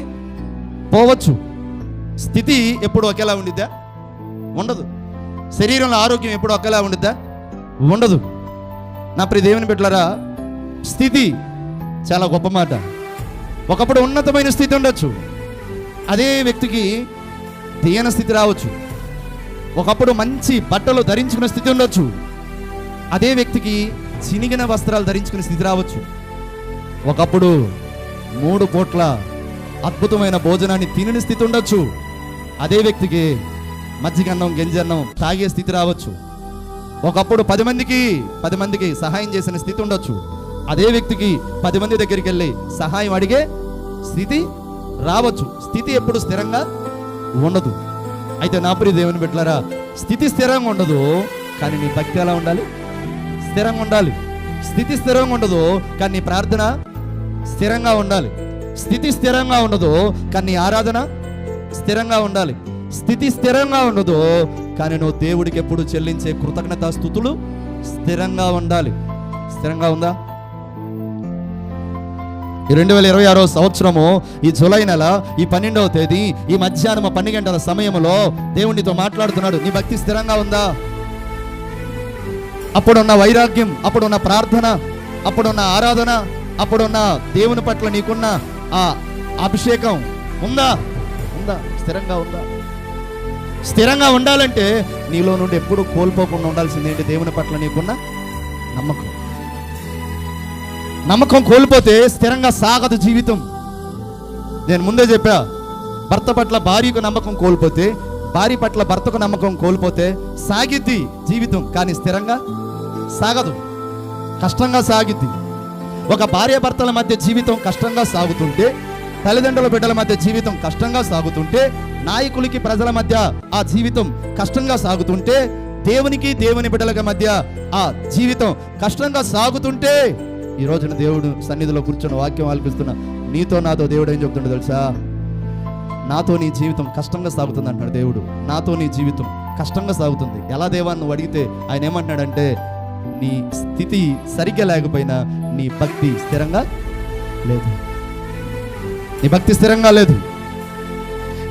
S1: పోవచ్చు. స్థితి ఎప్పుడు ఒకేలా ఉండిద్దా? ఉండదు. శరీరంలో ఆరోగ్యం ఎప్పుడు ఒకేలా ఉండిద్దా? ఉండదు. నా ప్రియ దేవుని బిడ్డలారా, స్థితి చాలా గొప్ప మాట. ఒకప్పుడు ఉన్నతమైన స్థితి ఉండొచ్చు, అదే వ్యక్తికి దీన స్థితి రావచ్చు. ఒకప్పుడు మంచి బట్టలు ధరించుకునే స్థితి ఉండొచ్చు, అదే వ్యక్తికి చినిగిన వస్త్రాలు ధరించుకునే స్థితి రావచ్చు. ఒకప్పుడు 3 పూట్ల అద్భుతమైన భోజనాన్ని తినని స్థితి ఉండొచ్చు, అదే వ్యక్తికి మజ్జిగన్నం గంజన్నం తాగే స్థితి రావచ్చు. ఒకప్పుడు 10 మందికి సహాయం చేసిన స్థితి ఉండొచ్చు, అదే వ్యక్తికి 10 మంది దగ్గరికి వెళ్ళి సహాయం అడిగే స్థితి రావచ్చు. స్థితి ఎప్పుడు స్థిరంగా ఉండదు. అయితే నా ప్రియ దేవుని బిడ్డలారా, స్థితి స్థిరంగా ఉండదు, కానీ నీ భక్తి ఎలా ఉండాలి? స్థిరంగా ఉండాలి. స్థితి స్థిరంగా ఉండదు, కానీ నీ ప్రార్థన స్థిరంగా ఉండాలి. స్థితి స్థిరంగా ఉండదు, కానీ నీ ఆరాధన స్థిరంగా ఉండాలి. స్థితి స్థిరంగా ఉండదు, కానీ నువ్వు దేవుడికి ఎప్పుడు చెల్లించే కృతజ్ఞతా స్తుతులు స్థిరంగా ఉండాలి. స్థిరంగా ఉందా? ఈ 2026 సంవత్సరము ఈ జూలై నెల ఈ 12వ తేదీ ఈ మధ్యాహ్నం 12 గంటల సమయంలో దేవునితో మాట్లాడుతున్నాడు. నీ భక్తి స్థిరంగా ఉందా? అప్పుడున్న వైరాగ్యం, అప్పుడున్న ప్రార్థన, అప్పుడున్న ఆరాధన, అప్పుడున్న దేవుని పట్ల నీకున్న ఆ అభిషేకం ఉందా? స్థిరంగా ఉందా? స్థిరంగా ఉండాలంటే నీలో నుండి ఎప్పుడు కోల్పోకుండా ఉండాల్సింది ఏంటి? దేవుని పట్ల నీకున్న నమ్మకం కోల్పోతే స్థిరంగా సాగదు జీవితం. నేను ముందే చెప్పా, భర్త పట్ల భార్యకు నమ్మకం కోల్పోతే, భార్య పట్ల భర్తకు నమ్మకం కోల్పోతే సాగిద్ది జీవితం, కానీ స్థిరంగా సాగదు, కష్టంగా సాగిద్ది. ఒక భార్య భర్తల మధ్య జీవితం కష్టంగా సాగుతుంటే, తల్లిదండ్రుల బిడ్డల మధ్య జీవితం కష్టంగా సాగుతుంటే, నాయకులకి ప్రజల మధ్య ఆ జీవితం కష్టంగా సాగుతుంటే, దేవునికి దేవుని బిడ్డల మధ్య ఆ జీవితం కష్టంగా సాగుతుంటే, ఈ రోజున దేవుడు సన్నిధిలో కూర్చొని వాక్యం ఆలపిస్తున్నా నీతో నాతో దేవుడు ఏం చెప్తుండో తెలుసా? నాతో నీ జీవితం కష్టంగా సాగుతుంది అంటున్నాడు దేవుడు. నాతో నీ జీవితం కష్టంగా సాగుతుంది. ఎలా దేవాన్ని నువ్వు అడిగితే ఆయన ఏమంటున్నాడంటే, నీ స్థితి సరిగ్గా లేకపోయినా నీ భక్తి స్థిరంగా లేదు. నీ భక్తి స్థిరంగా లేదు.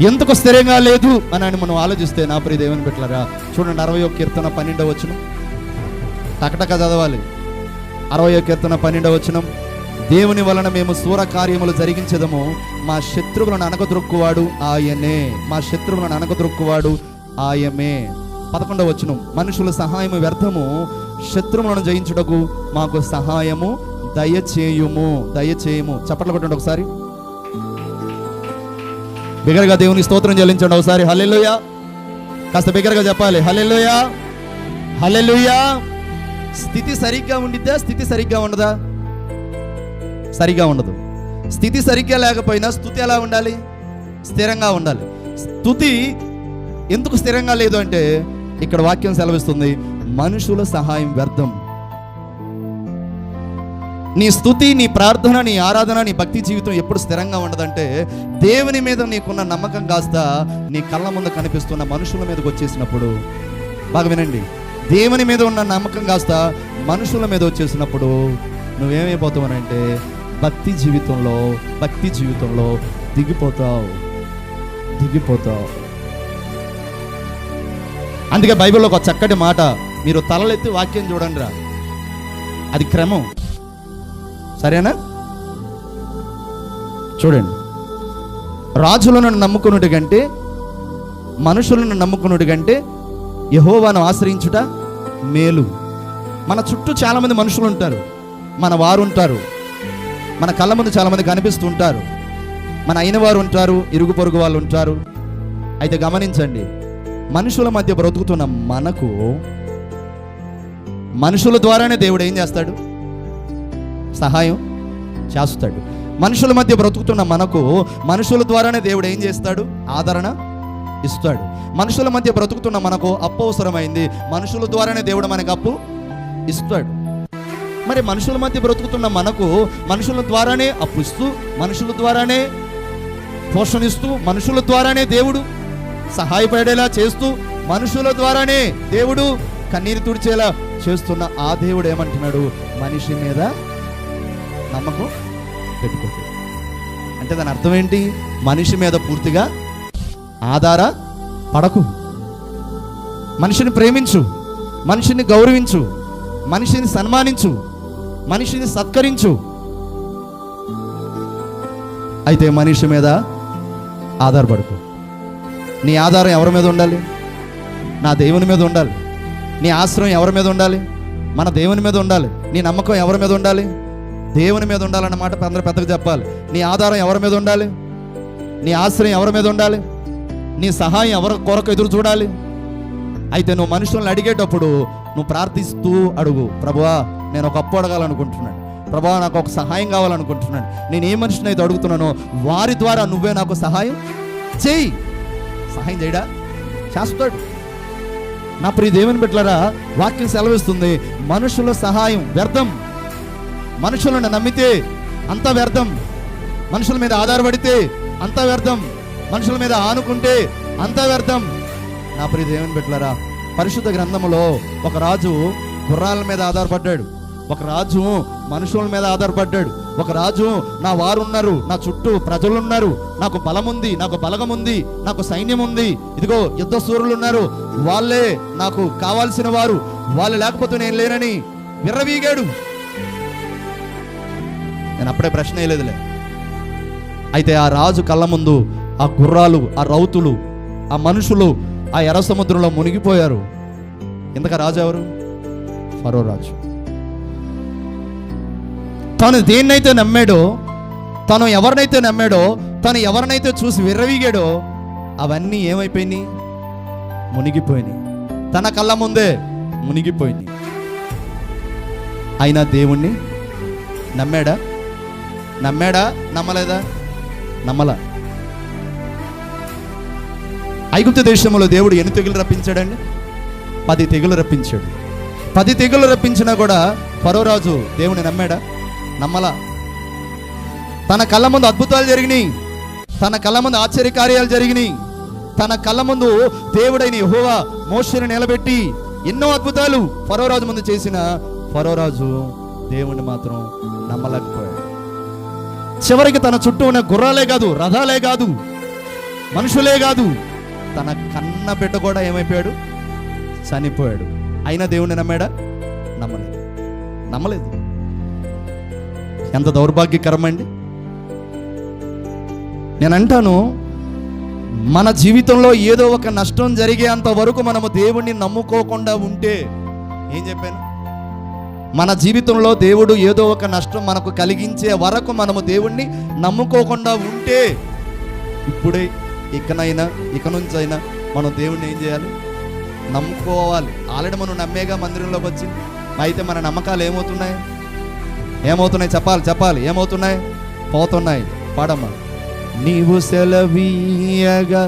S1: ఎందుకు స్థిరంగా లేదు అని మనం ఆలోచిస్తే, నా ప్రియ దేవుని బిడ్డలారా, చూడండి 61 కీర్తన 12వ వచనం టకటక చదవాలి. 60వ కీర్తన 12వ వచనం, దేవుని వలన మేము శూర కార్యములు జరిగించదము, మా శత్రువులను అనగదొక్కువాడు ఆయనే. మా శత్రువులను అనగదొక్కువాడు ఆయమే. 11వ వచనం, మనుషుల సహాయము వ్యర్థము, శత్రువులను జయించుటకు మాకు సహాయము దయచేయుము. చప్పట్లు కొట్టండి ఒకసారి, బిగ్గరగా దేవుని స్తోత్రం చెల్లించండి ఒకసారి. హల్లెలూయా. కాస్త బిగ్గరగా చెప్పాలి, హల్లెలూయా, హల్లెలూయా. స్థితి సరిగ్గా ఉండిద్దా? స్థితి సరిగ్గా ఉండదా? సరిగ్గా ఉండదు. స్థితి సరిగ్గా లేకపోయినా స్తుతి ఎలా ఉండాలి? స్థిరంగా ఉండాలి. స్తుతి ఎందుకు స్థిరంగా లేదు అంటే, ఇక్కడ వాక్యం సెలవిస్తుంది, మనుషుల సహాయం వ్యర్థం. నీ స్తుతి, నీ ప్రార్థన, నీ ఆరాధన, నీ భక్తి జీవితం ఎప్పుడు స్థిరంగా ఉండదంటే, దేవుని మీద నీకున్న నమ్మకం కాస్త నీ కళ్ళ ముందు కనిపిస్తున్న మనుషుల మీదకి వచ్చేసినప్పుడు, బాగా వినండి, దేవుని మీద ఉన్న నమ్మకం కాస్త మనుషుల మీద వచ్చేసినప్పుడు నువ్వేమైపోతావనంటే భక్తి జీవితంలో దిగిపోతావు. అందుకే బైబిల్లో ఒక చక్కటి మాట, మీరు తలలెత్తి వాక్యం చూడండి రా, అది క్రమం, సరేనా? చూడండి, రాజులను నమ్ముకున్నటి కంటే, మనుషులను నమ్ముకున్నటి కంటే యెహోవాను ఆశ్రయించుట మేలు. మన చుట్టూ చాలామంది మనుషులు ఉంటారు, మన వారు ఉంటారు, మన కళ్ళ ముందు చాలామంది కనిపిస్తూ ఉంటారు, మన అయిన వారు ఉంటారు, ఇరుగు పొరుగు వాళ్ళు ఉంటారు. అయితే గమనించండి, మనుషుల మధ్య బ్రతుకుతున్న మనకు మనుషుల ద్వారానే దేవుడు ఏం చేస్తాడు? సహాయం చేస్తాడు. మనుషుల మధ్య బ్రతుకుతున్న మనకు మనుషుల ద్వారానే దేవుడు ఏం చేస్తాడు? ఆదరణ ఇస్తాడు. మనుషుల మధ్య బ్రతుకుతున్న మనకు అప్పు అవసరమైంది, మనుషుల ద్వారానే దేవుడు మనకు అప్పు ఇస్తాడు. మరి మనుషుల మధ్య బ్రతుకుతున్న మనకు మనుషుల ద్వారానే అప్పు ఇస్తూ, మనుషుల ద్వారానే పోషణిస్తూ, మనుషుల ద్వారానే దేవుడు సహాయపడేలా చేస్తూ, మనుషుల ద్వారానే దేవుడు కన్నీరు తుడిచేలా చేస్తున్న ఆ దేవుడు ఏమంటున్నాడు? మనిషి మీద నమ్మకం పెట్టుకోకు. అంటే దాని అర్థం ఏంటి? మనిషి మీద పూర్తిగా ఆధార పడకు. మనిషిని ప్రేమించు, మనిషిని గౌరవించు, మనిషిని సన్మానించు, మనిషిని సత్కరించు. అయితే మనిషి మీద ఆధారపడకు. నీ ఆధారం ఎవరి మీద ఉండాలి? నా దేవుని మీద ఉండాలి. నీ ఆశ్రయం ఎవరి మీద ఉండాలి? మన దేవుని మీద ఉండాలి. నీ నమ్మకం ఎవరి మీద ఉండాలి? దేవుని మీద ఉండాలన్నమాట అందరూ పెద్దగా చెప్పాలి. నీ ఆధారం ఎవరి మీద ఉండాలి? నీ ఆశ్రయం ఎవరి మీద ఉండాలి? నీ సహాయం ఎవరి కొరకు ఎదురు చూడాలి? అయితే నువ్వు మనుషులను అడిగేటప్పుడు నువ్వు ప్రార్థిస్తూ అడుగు, ప్రభువా నేను ఒక అప్పు అడగాలనుకుంటున్నాను, ప్రభువా నాకు ఒక సహాయం కావాలనుకుంటున్నాను, నేను ఏ మనిషిని అయితే అడుగుతున్నానో వారి ద్వారా నువ్వే నాకు సహాయం చేయి. సహాయం చేయడా? చేస్తాడు. నా ప్రియ దేవుని బిడ్డలారా, వాక్యం సెలవిస్తుంది, మనుషుల సహాయం వ్యర్థం. మనుషులను నమ్మితే అంత వ్యర్థం. మనుషుల మీద ఆధారపడితే అంత వ్యర్థం. మనుషుల మీద ఆనుకుంటే అంత వ్యర్థం. నా ప్రియ దేవుని బిడ్డలారా, పరిశుద్ధ గ్రంథములో ఒక రాజు గుర్రాల మీద ఆధారపడ్డాడు, ఒక రాజు మనుషుల మీద ఆధారపడ్డాడు, ఒక రాజు నా వారు ఉన్నారు, నా చుట్టూ ప్రజలు ఉన్నారు, నాకు బలం ఉంది, నాకు బలగం ఉంది, నాకు సైన్యం ఉంది, ఇదిగో యుద్ధ సూరులు ఉన్నారు, వాళ్ళే నాకు కావాల్సిన వారు, వాళ్ళు లేకపోతే నేను లేనని విర్రవీగాడు. నేను అప్పుడే ప్రశ్న వేయలేదులే. అయితే ఆ రాజు కళ్ళ ముందు ఆ గుర్రాలు, ఆ రౌతులు, ఆ మనుషులు ఆ ఎర్ర సముద్రంలో మునిగిపోయారు. ఇంతక రాజు ఎవరు? ఫరో రాజు. తను దేన్నైతే నమ్మాడో, తను ఎవరినైతే నమ్మాడో, తను ఎవరినైతే చూసి విర్రవీగాడో అవన్నీ ఏమైపోయినాయి? మునిగిపోయినాయి. తన కళ్ళ ముందే మునిగిపోయినాయి. అయినా దేవుణ్ణి నమ్మాడా? నమ్మలేదా? నమ్మలా. ఐగుప్తు దేశంలో దేవుడు ఎన్ని తెగులు రప్పించాడండి? 10 తెగులు రప్పించాడు. 10 తెగులు రప్పించినా కూడా ఫరో రాజు దేవుని నమ్మాడా? నమ్మలా. తన కళ్ళ ముందు అద్భుతాలు జరిగినాయి, తన కళ్ళ ముందు ఆశ్చర్యకార్యాలు జరిగినాయి, తన కళ్ళ ముందు దేవుడైన యెహోవా మోషేను నిలబెట్టి ఎన్నో అద్భుతాలు ఫరో రాజు ముందు చేసిన ఫరో రాజు దేవుణ్ణి మాత్రం నమ్మలేకపోయాడు. చివరికి తన చుట్టూ ఉన్న గుర్రాలే కాదు, రథాలే కాదు, మనుషులే కాదు, తన కన్న బిడ్డ కూడా ఏమైపోయాడు? చనిపోయాడు. అయినా దేవుణ్ణి నమ్మాడా? నమ్మలేదు. ఎంత దౌర్భాగ్యకరమండి. నేనంటాను, మన జీవితంలో ఏదో ఒక నష్టం జరిగేంత వరకు మనము దేవుణ్ణి నమ్ముకోకుండా ఉంటే, ఏం చెప్పాను? మన జీవితంలో దేవుడు ఏదో ఒక నష్టం మనకు కలిగించే వరకు మనము దేవుణ్ణి నమ్ముకోకుండా ఉంటే, ఇప్పుడే ఇక నుంచి అయినా మనం దేవుణ్ణి ఏం చేయాలి? నమ్ముకోవాలి. ఆల్రెడీ మనం నమ్మేగా మందిరంలోకి వచ్చింది. అయితే మన నమ్మకాలు ఏమవుతున్నాయి? చెప్పాలి. ఏమవుతున్నాయి? పోతున్నాయి. పాడమ్మా. నీవు సెలవీయగా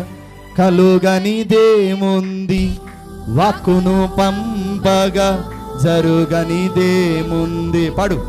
S1: కలుగనిదేముంది, వాక్కును పంపగా జరుగనిదేముంది. పాడు.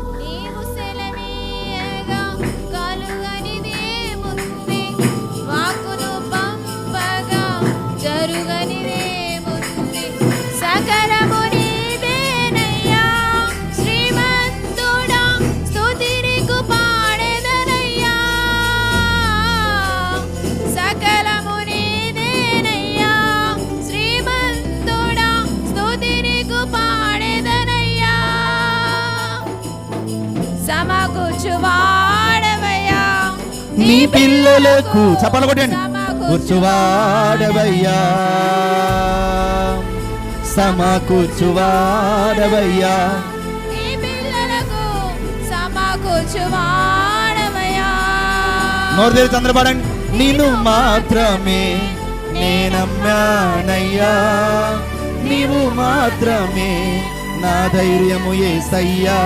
S1: నీ పిల్లలకు చప్పట్లు కొట్టండి. కూర్చువాడవయ్యా, సమకూర్చువాడవయ్యా, నోరు తెరిచి అందరూ పాడండి. నిన్ను మాత్రమే నేనమ్మానయ్యా, నీవు మాత్రమే నా ధైర్యము యేసయ్యా.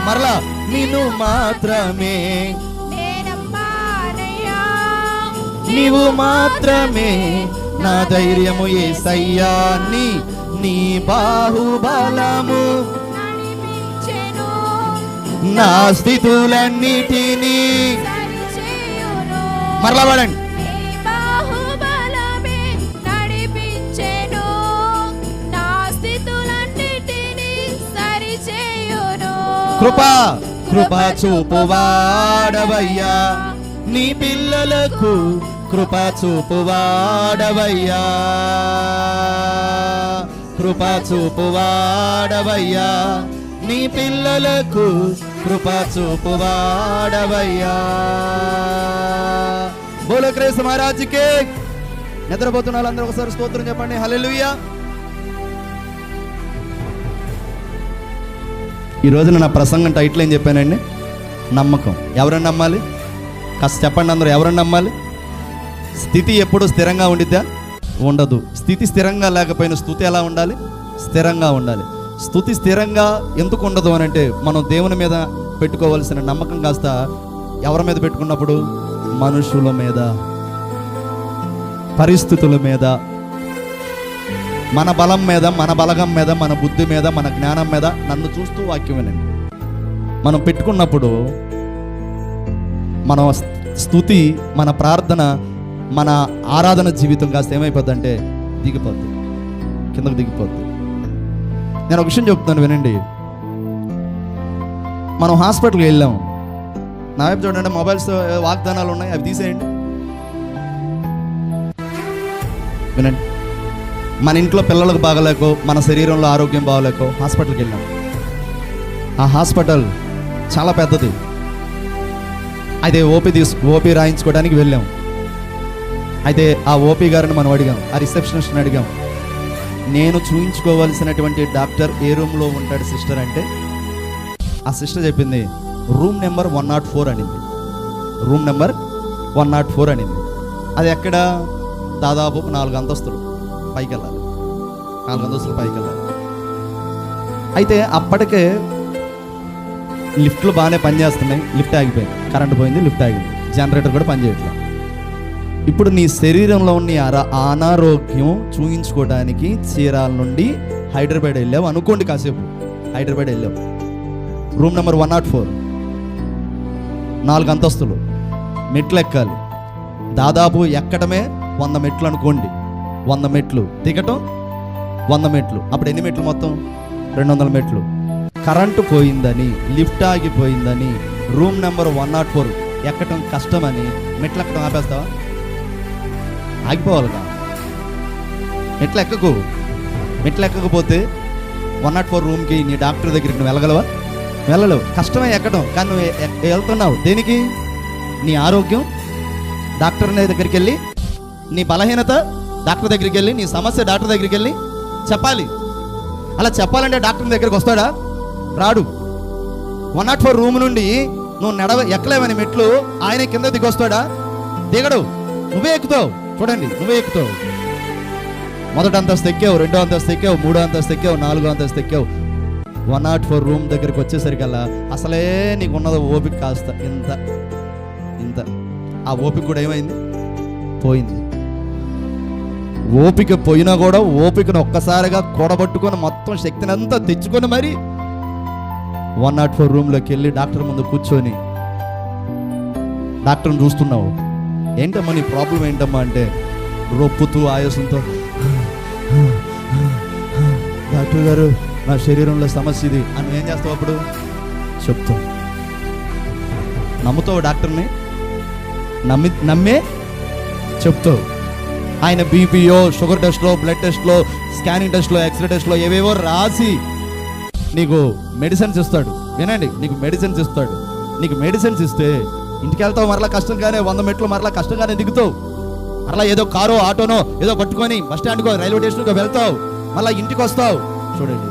S1: మరలా, నిన్ను మాత్రమే, నీవు మాత్రమే నా ధైర్యము యేసయ్యా. నీ బాహుబలము నా స్థితులన్నిటినీ. మరలా వాడండి. కృప చూపువాడవయ్యా, నీ పిల్లలకు కృప చూపువాడవయ్యా, కృప చూపువాడవయ్యా, నీ పిల్లలకు కృప చూపువాడవయ్యా. బోలో క్రీస్తు మహారాజుకి. నిద్రపోతున్న వాళ్ళందరూ ఒకసారి స్తోత్రం చెప్పండి. హల్లెలూయా. ఈ రోజున నా ప్రసంగం టైటిల్ ఏం చెప్పానండి? నమ్మకం. ఎవరన్నా నమ్మాలి? కాస్త చెప్పండి అందరూ, ఎవరన్నా నమ్మాలి? స్థితి ఎప్పుడు స్థిరంగా ఉండిద్దా? ఉండదు. స్థితి స్థిరంగా లేకపోయిన స్తుతి ఎలా ఉండాలి? స్థిరంగా ఉండాలి. స్తుతి స్థిరంగా ఎందుకు ఉండదు అని అంటే, మనం దేవుని మీద పెట్టుకోవాల్సిన నమ్మకం కాస్త ఎవరి మీద పెట్టుకున్నప్పుడు? మనుషుల మీద, పరిస్థితుల మీద, మన బలం మీద, మన బలగం మీద, మన బుద్ధి మీద, మన జ్ఞానం మీద. నన్ను చూస్తూ వాక్యం వినండి. మనం పెట్టుకున్నప్పుడు మన స్తుతి, మన ప్రార్థన, మన ఆరాధన జీవితం కాస్త ఏమైపోద్ది అంటే దిగిపోద్ది, కిందకు దిగిపోద్ది. నేను ఒక విషయం చెప్తాను వినండి. మనం హాస్పిటల్కి వెళ్ళాం. నా వైపు చూడండి, మొబైల్స్ వాగ్దానాలు ఉన్నాయి, అవి తీసేయండి. వినండి. మన ఇంట్లో పిల్లలకు బాగలేకో, మన శరీరంలో ఆరోగ్యం బాగలేకో హాస్పిటల్కి వెళ్ళాం. ఆ హాస్పిటల్ చాలా పెద్దది. అయితే ఓపీ రాయించుకోవడానికి వెళ్ళాం. అయితే ఆ ఓపీ గారిని మనం అడిగాం, ఆ రిసెప్షనిస్ట్ని అడిగాం, నేను చూయించుకోవాల్సినటువంటి డాక్టర్ ఏ రూమ్లో ఉంటాడు సిస్టర్ అంటే, ఆ సిస్టర్ చెప్పింది రూమ్ నెంబర్ 104 అనింది. రూమ్ నెంబర్ 104 అనింది. అది ఎక్కడ? దాదాపు 4 అంతస్తులు పైకి వెళ్ళాలి, 4 అంతస్తులు పైకి వెళ్ళాలి. అయితే అప్పటికే లిఫ్ట్లు బాగానే పనిచేస్తున్నాయి, లిఫ్ట్ ఆగిపోయింది, కరెంట్ పోయింది, లిఫ్ట్ ఆగింది, జనరేటర్ కూడా పనిచేయట్లేదు. ఇప్పుడు నీ శరీరంలో ఉన్న అనారోగ్యం చూయించుకోవడానికి చీరాల నుండి హైదరాబాద్ వెళ్ళావు అనుకోండి. కాసేపు హైదరాబాద్ వెళ్ళావు. రూమ్ నెంబర్ 104, 4 అంతస్తులు, మెట్లు ఎక్కాలి. దాదాపు ఎక్కడమే 100 మెట్లు అనుకోండి. 100 మెట్లు దిగటం, 100 మెట్లు. అప్పుడు ఎన్ని మెట్లు మొత్తం? 200 మెట్లు. కరెంటు పోయిందని, లిఫ్ట్ ఆగిపోయిందని, రూమ్ నెంబర్ 104 ఎక్కటం కష్టమని మెట్లు ఎక్కడం ఆపేస్తావా? ఆగిపోవాలిగా. మెట్లు ఎక్కకు. మెట్లు ఎక్కకపోతే 104 రూమ్కి, నీ డాక్టర్ దగ్గరికి నువ్వు వెళ్ళగలవా? వెళ్ళలేవు. కష్టమే ఎక్కడం. కానీ నువ్వు వెళ్తున్నావు దేనికి? నీ ఆరోగ్యం డాక్టర్ దగ్గరికి వెళ్ళి, నీ బలహీనత డాక్టర్ దగ్గరికి వెళ్ళి, నీ సమస్య డాక్టర్ దగ్గరికి వెళ్ళి చెప్పాలి. అలా చెప్పాలంటే డాక్టర్ దగ్గరికి వస్తాడా? రాడు. 104 రూమ్ నుండి నువ్వు ఎక్కలేవని మెట్లు ఆయన కింద దిగొస్తాడా? దిగడు. నువ్వే ఎక్కుతావు. చూడండి, నువ్వే ఎక్కుతావు. మొదటి అంతస్తు ఎక్కావు, 2వ అంతస్తు ఎక్కావు, 3వ అంతస్తు ఎక్కావు, 4వ అంతస్తు ఎక్కావు. 104 రూమ్ దగ్గరికి వచ్చేసరికల్లా అసలే నీకు ఉన్నది ఓపిక కాస్త ఇంత. ఆ ఓపిక కూడా ఏమైంది? పోయింది. ఓపిక పోయినా కూడా ఓపికను ఒక్కసారిగా కూడబట్టుకొని మొత్తం శక్తిని అంతా తెచ్చుకొని మరి 104 రూమ్లోకి వెళ్ళి డాక్టర్ ముందు కూర్చొని డాక్టర్ని చూస్తున్నావు. ఏంటమ్మా నీ ప్రాబ్లం ఏంటమ్మా అంటే, రొప్పుతూ ఆయాసంతో, డాక్టర్ గారు నా శరీరంలో సమస్య ఇది అని. ఏం చేస్తావు అప్పుడు? చెప్తావు. నమ్ముతావు డాక్టర్ని? నమ్మే చెప్తావు. ఆయన బీపీయో, షుగర్ టెస్ట్లో, బ్లడ్ టెస్ట్లో, స్కానింగ్ టెస్ట్లో, ఎక్స్రే టెస్ట్లో ఏవేవో రాసి నీకు మెడిసిన్స్ ఇస్తాడు. వినండి, నీకు మెడిసిన్స్ ఇస్తాడు. నీకు మెడిసిన్స్ ఇస్తే ఇంటికి వెళ్తావు, మరలా కష్టంగానే 100 మెట్లు మరలా కష్టంగానే దిగుతావు. మరలా ఏదో కారో ఆటోనో ఏదో పట్టుకొని బస్ స్టాండ్కో, రైల్వే స్టేషన్కో వెళ్తావు, మళ్ళీ ఇంటికి వస్తావు. చూడండి,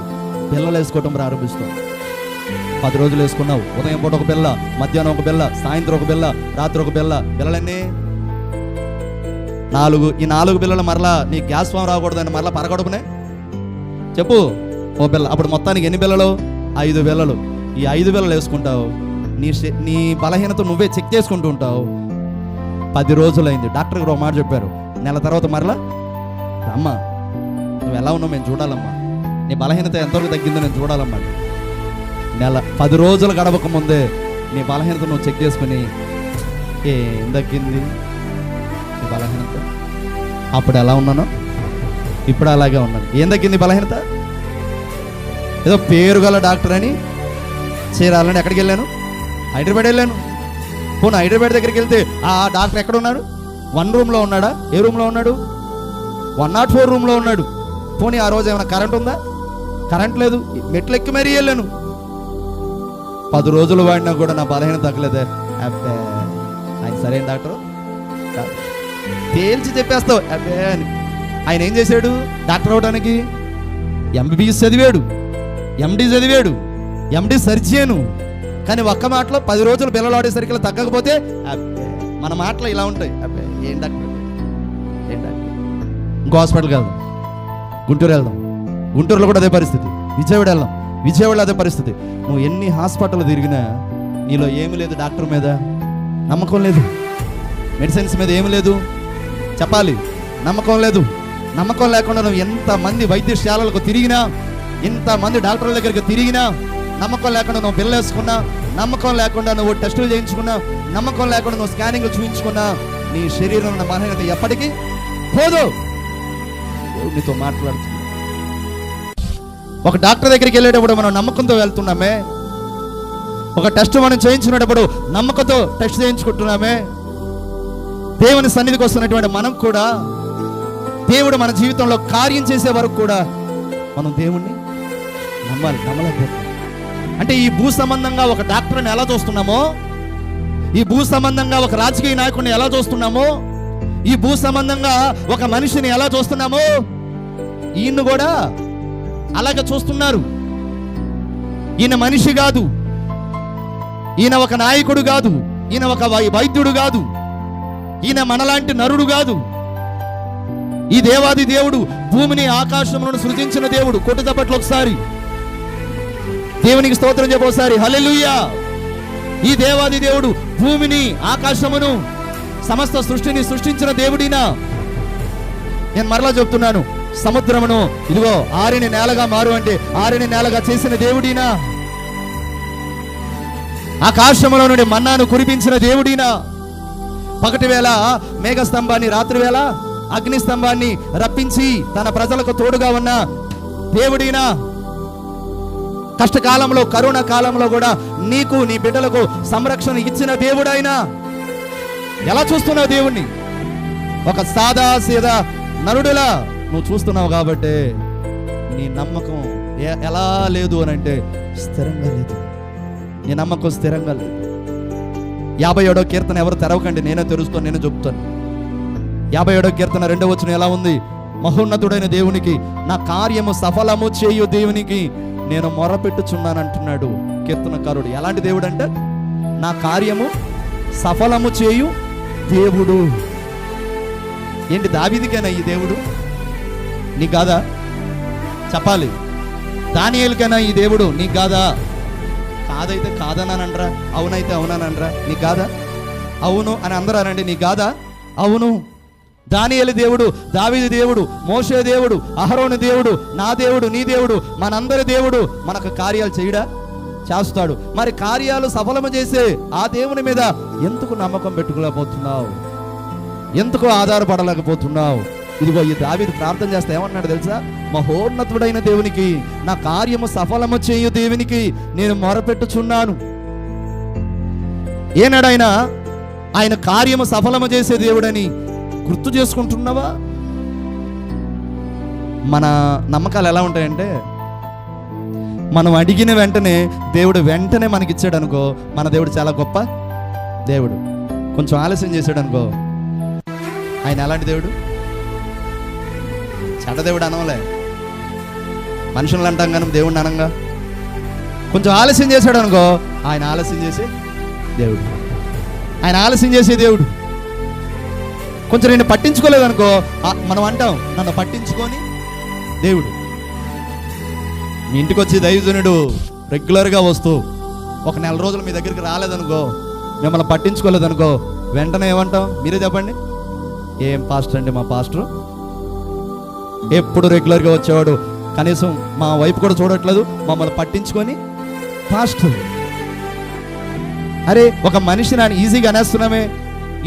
S1: పిల్లలు వేసుకోవటం ప్రారంభిస్తావు. 10 రోజులు వేసుకున్నావు. ఉదయం పూట ఒక పిల్ల, మధ్యాహ్నం ఒక పిల్ల, సాయంత్రం ఒక పిల్ల, రాత్రి ఒక పిల్ల. పిల్లలన్నీ 4. ఈ 4 పిల్లలు మరలా నీ గ్యాస్ ఫామ్ రాకూడదని మరలా పరగడుపునే చెప్పు ఓ పిల్ల. అప్పుడు మొత్తానికి ఎన్ని పిల్లలు? 5 పిల్లలు. ఈ 5 పిల్లలు వేసుకుంటావు. నీ బలహీనత నువ్వే చెక్ చేసుకుంటూ ఉంటావు. 10 రోజులైంది. డాక్టర్ గారు ఒక మాట చెప్పారు, నెల తర్వాత మరలా అమ్మా నువ్వు ఎలా ఉన్నావు మేము చూడాలమ్మా, నీ బలహీనత ఎంతవరకు తగ్గిందో నేను చూడాలమ్మా. 10 రోజులు గడవక ముందే నీ బలహీనత నువ్వు చెక్ చేసుకుని ఏం తగ్గింది నీ బలహీనత? అప్పుడు ఎలా ఉన్నానో ఇప్పుడు అలాగే ఉన్నాను. ఏం తగ్గింది బలహీనత? ఏదో పేరు గల డాక్టర్ అని చీరాలని ఎక్కడికి వెళ్ళాను? హైదరాబాద్ వెళ్ళాను. పోను హైదరాబాద్ దగ్గరికి వెళ్తే ఆ డాక్టర్ ఎక్కడ ఉన్నాడు? 1 రూమ్లో ఉన్నాడా? ఏ రూమ్లో ఉన్నాడు? 104 రూమ్లో ఉన్నాడు. పోనీ ఆ రోజు ఏమైనా కరెంట్ ఉందా? కరెంట్ లేదు. మెట్లు ఎక్కి మరీ వెళ్ళాను. 10 రోజులు వాడినా కూడా నా బలహీనత తగ్గలేదే. అబ్బే ఆయన సరైన డాక్టర్ కాదు. తేల్చి చెప్పేస్తావు అబ్బే అని. ఆయన ఏం చేశాడు? డాక్టర్ అవడానికి ఎంబీబీఎస్ చదివాడు, ఎండి చదివాడు, ఎండి సర్జను. కానీ ఒక్క మాటలో 10 రోజులు పిల్లలు ఆడేసరికి తగ్గకపోతే అబ్బే మన మాటలు ఇలా ఉంటాయి. అబ్బే ఏం డాక్టర్, ఏం డాక్టర్. ఇంకో హాస్పిటల్కి వెళ్దాం, గుంటూరు వెళ్దాం, గుంటూరులో కూడా అదే పరిస్థితి. విజయవాడ వెళ్దాం, విజయవాడలో అదే పరిస్థితి. నువ్వు ఎన్ని హాస్పిటల్ తిరిగినా నీలో ఏమి లేదు. డాక్టర్ మీద నమ్మకం లేదు, మెడిసిన్స్ మీద ఏమి లేదు. చెప్పాలి, నమ్మకం లేదు. నమ్మకం లేకుండా నువ్వు ఎంతమంది వైద్యశాలలకు తిరిగినా, ఎంతమంది డాక్టర్ల దగ్గరికి తిరిగినా, నమ్మకం లేకుండా నువ్వు బిల్లు వేసుకున్నా, నమ్మకం లేకుండా నువ్వు టెస్టులు చేయించుకున్నా, నమ్మకం లేకుండా నువ్వు స్కానింగ్ చూపించుకున్నా, నీ శరీరంలో ఉన్న బలహీనత ఎప్పటికీ పోదు. దేవుడు నీతో మాట్లాడుతున్నా. ఒక డాక్టర్ దగ్గరికి వెళ్ళేటప్పుడు మనం నమ్మకంతో వెళ్తున్నామే, ఒక టెస్ట్ మనం చేయించుకునేటప్పుడు నమ్మకంతో టెస్ట్ చేయించుకుంటున్నామే. దేవుని సన్నిధికి వస్తున్నటువంటి మనం కూడా దేవుడు మన జీవితంలో కార్యం చేసే వరకు కూడా మనం దేవుణ్ణి నమ్మాలి. నమ్మలేకపోతున్నాం అంటే ఈ భూ సంబంధంగా ఒక డాక్టర్ని ఎలా చూస్తున్నామో, ఈ భూ సంబంధంగా ఒక రాజకీయ నాయకుడిని ఎలా చూస్తున్నామో, ఈ భూ సంబంధంగా ఒక మనిషిని ఎలా చూస్తున్నామో, ఈయన్ని కూడా అలాగే చూస్తున్నారు. ఈయన మనిషి కాదు, ఈయన ఒక నాయకుడు కాదు, ఈయన ఒక వైద్యుడు కాదు, ఈయన మనలాంటి నరుడు కాదు. ఈ దేవాది దేవుడు భూమిని ఆకాశములను సృజించిన దేవుడు. కొట్టు తప్పట్లు ఒకసారి దేవునికి స్తోత్రం చెప్పోసారి. హల్లెలూయా. ఈ దేవాది దేవుడు భూమిని ఆకాశమును సమస్త సృష్టిని సృష్టించిన దేవుడినా. నేను మరలా చెప్తున్నాను, సముద్రమును ఇదిగో ఆరిన నేలగా మారు అంటే ఆరిన నేలగా చేసిన దేవుడినా. ఆకాశములో నుండి మన్నాను కురిపించిన దేవుడినా. పగటి వేళ మేఘస్తంభాన్ని, రాత్రి వేళ అగ్నిస్తంభాన్ని రప్పించి తన ప్రజలకు తోడుగా ఉన్న దేవుడినా. కష్టకాలంలో, కరోనా కాలంలో కూడా నీకు నీ బిడ్డలకు సంరక్షణ ఇచ్చిన దేవుడైనా. ఎలా చూస్తున్నావు దేవుణ్ణి? ఒక సాదా సీదా నరుడులా నువ్వు చూస్తున్నావు కాబట్టి నీ నమ్మకం ఎలా లేదు అని అంటే స్థిరంగా లేదు. నీ నమ్మకం స్థిరంగా లేదు. 57వ కీర్తన ఎవరు తెరవకండి, నేనే తెరుస్తాను, నేను చెప్తాను. 57వ కీర్తన 2వ వచనం ఎలా ఉంది? మహోన్నతుడైన దేవునికి, నా కార్యము సఫలము చేయు దేవునికి నేను మొరపెట్టుచున్నాను అంటున్నాడు కీర్తనకారుడు. ఎలాంటి దేవుడు అంటే నా కార్యము సఫలము చేయు దేవుడు. ఏంటి దావీదుకైనా ఈ దేవుడు? నీకు కాదా? చెప్పాలి. దానియేలుకైనా ఈ దేవుడు నీకు కాదా? కాదైతే కాదనానండ్రా, అవునైతే అవునానండ్రా. నీకు కాదా? అవును అని అందరూ అనండి. నీకు కాదా? అవును. దానియేలు దేవుడు, దావీదు దేవుడు, మోషే దేవుడు, అహరోను దేవుడు, నా దేవుడు, నీ దేవుడు, మనందరి దేవుడు మనకు కార్యాలు చేయడా? చేస్తాడు. మరి కార్యాలు సఫలము చేసే ఆ దేవుని మీద ఎందుకు నమ్మకం పెట్టుకోలేకపోతున్నావు? ఎందుకు ఆధారపడలేకపోతున్నావు? ఇదిగో ఈ దావీదు ప్రార్థన చేస్తే ఏమన్నాడు తెలుసా? మహోన్నతుడైన దేవునికి, నా కార్యము సఫలము చేయు దేవునికి నేను మొరపెట్టుచున్నాను. ఏనాడైనా ఆయన కార్యము సఫలము చేసే దేవుడని గుర్తు చేసుకుంటున్నావా? మన నమ్మకాలు ఎలా ఉంటాయంటే, మనం అడిగిన వెంటనే దేవుడు వెంటనే మనకిచ్చాడు అనుకో, మన దేవుడు చాలా గొప్ప దేవుడు. కొంచెం ఆలస్యం చేశాడు అనుకో, ఆయన ఎలాంటి దేవుడు? చెడ్డదేవుడు అనవలే, మనుషులు అంటాం కానీ దేవుడిని అనంగా. కొంచెం ఆలస్యం చేశాడు అనుకో, ఆయన ఆలస్యం చేసే దేవుడు. ఆయన ఆలస్యం చేసే దేవుడు. కొంచెం నేను పట్టించుకోలేదు అనుకో, మనం అంటాం నన్ను పట్టించుకొని దేవుడు. మీ ఇంటికి వచ్చి దైవజనుడు రెగ్యులర్గా వస్తూ ఒక 4 రోజులు మీ దగ్గరికి రాలేదనుకో, మిమ్మల్ని పట్టించుకోలేదనుకో, వెంటనే ఏమంటాం? మీరే చెప్పండి. ఏం పాస్టర్ అండి మా పాస్టర్, ఎప్పుడు రెగ్యులర్గా వచ్చేవాడు, కనీసం మా వైపు కూడా చూడట్లేదు, మమ్మల్ని పట్టించుకొని పాస్టర్. అరే ఒక మనిషిని ఆయన ఈజీగా అనేస్తున్నామే,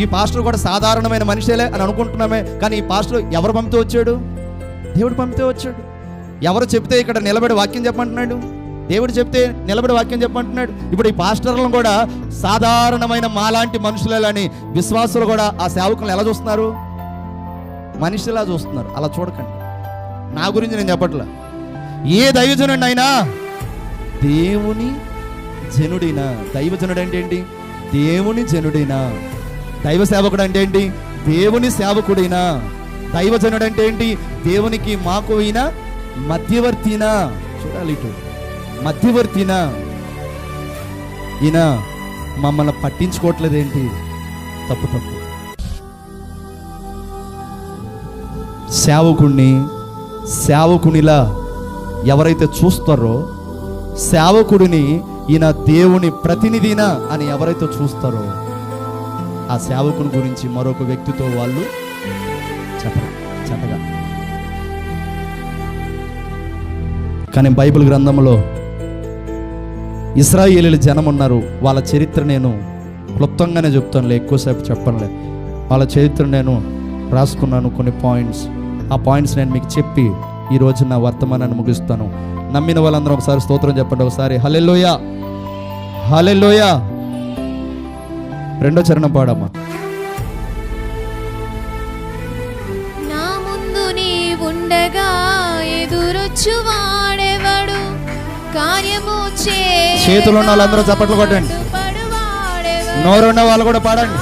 S1: ఈ పాస్టర్ కూడా సాధారణమైన మనిషేలే అని అనుకుంటున్నామే. కానీ ఈ పాస్టర్ ఎవరు పంపితే వచ్చాడు? దేవుడు పంపితే వచ్చాడు. ఎవరు చెప్తే ఇక్కడ నిలబడి వాక్యం చెప్పమంటున్నాడు? దేవుడు చెప్తే నిలబడి వాక్యం చెప్పంటున్నాడు. ఇప్పుడు ఈ పాస్టర్లను కూడా సాధారణమైన మాలాంటి మనుషులని విశ్వాసులు కూడా ఆ సేవకులను ఎలా చూస్తున్నారు? మనిషిలా చూస్తున్నారు. అలా చూడకండి. నా గురించి నేను చెప్పట్లా. ఏ దైవజనుడు అయినా దేవుని జనుడినా. దైవజనుడు అంటే ఏంటి? దేవుని జనుడినా. దైవ సేవకుడు అంటే ఏంటి? దేవుని సేవకుడినా. దైవజనుడు అంటే ఏంటి? దేవునికి మాకు ఈయన మధ్యవర్తినా. చూడాలి, ఇటు మధ్యవర్తినా. ఈయన మమ్మల్ని పట్టించుకోవట్లేదేంటి? తప్పు. సేవకునిలా ఎవరైతే చూస్తారో, సేవకుడిని ఈయన దేవుని ప్రతినిధినా అని ఎవరైతే చూస్తారో, ఆ సేవకుని గురించి మరొక వ్యక్తితో వాళ్ళు చెప్పగా. కానీ బైబిల్ గ్రంథంలో ఇశ్రాయేలీల జనం ఉన్నారు. వాళ్ళ చరిత్ర నేను క్లుప్తంగానే చెప్తానులే, ఎక్కువసేపు చెప్పనులే. వాళ్ళ చరిత్ర నేను రాసుకున్నాను, కొన్ని పాయింట్స్. ఆ పాయింట్స్ నేను మీకు చెప్పి ఈరోజు నా వర్తమానాన్ని ముగిస్తాను. నమ్మిన వాళ్ళందరూ ఒకసారి స్తోత్రం చెప్పండి. ఒకసారి హల్లెలూయా, హల్లెలూయా. 2వ చరణం పాడమ్మా.
S3: నా ముందు నీ ఉండగా ఎదురొచ్చు వాడెవడు, కార్యము
S1: చేతులు ఉన్న వాళ్ళందరూ చప్పట్లు కొట్టండి. నోరున్న వాళ్ళు కూడా పాడండి.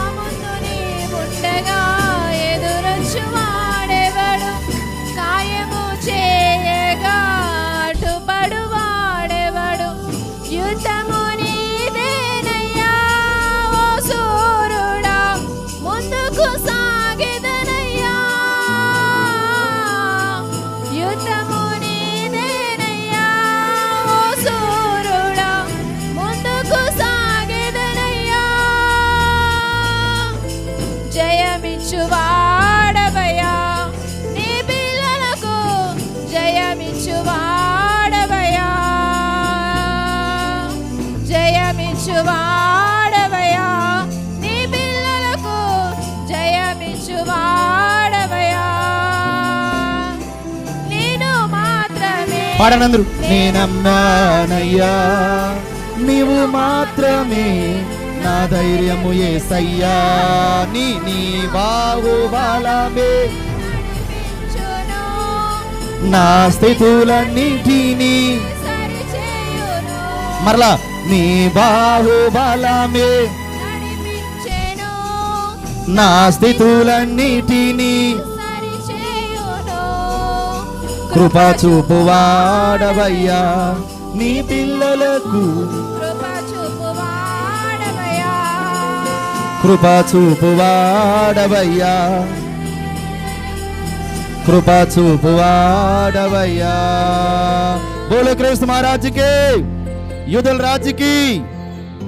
S3: జయమిచ్చువాడవయ్యా, నీ పిల్లలకు జయమిచ్చువాడవయ్యా, జయమిచ్చువాడవయ్యా, నీ పిల్లలకు జయమిచ్చువాడవయ్యా. నేను మాత్రమే
S1: పాడనందరూ. నేనమ్మానయ్యా, నీవు మాత్రమే నా ధైర్యము యేసయ్యా, నీ బాహుబలమే నా స్థితులన్నిటినీ మరలా నీ బాహుబలమే నా స్థితులన్నిటినీ కృప చూపువాడవయ్యా, నీ పిల్లలకు కృప చూపువాడవయ్యా, కృప చూపువాడవయ్యా. బోలో క్రీస్తు మహారాజుకి, యూదుల రాజుకి.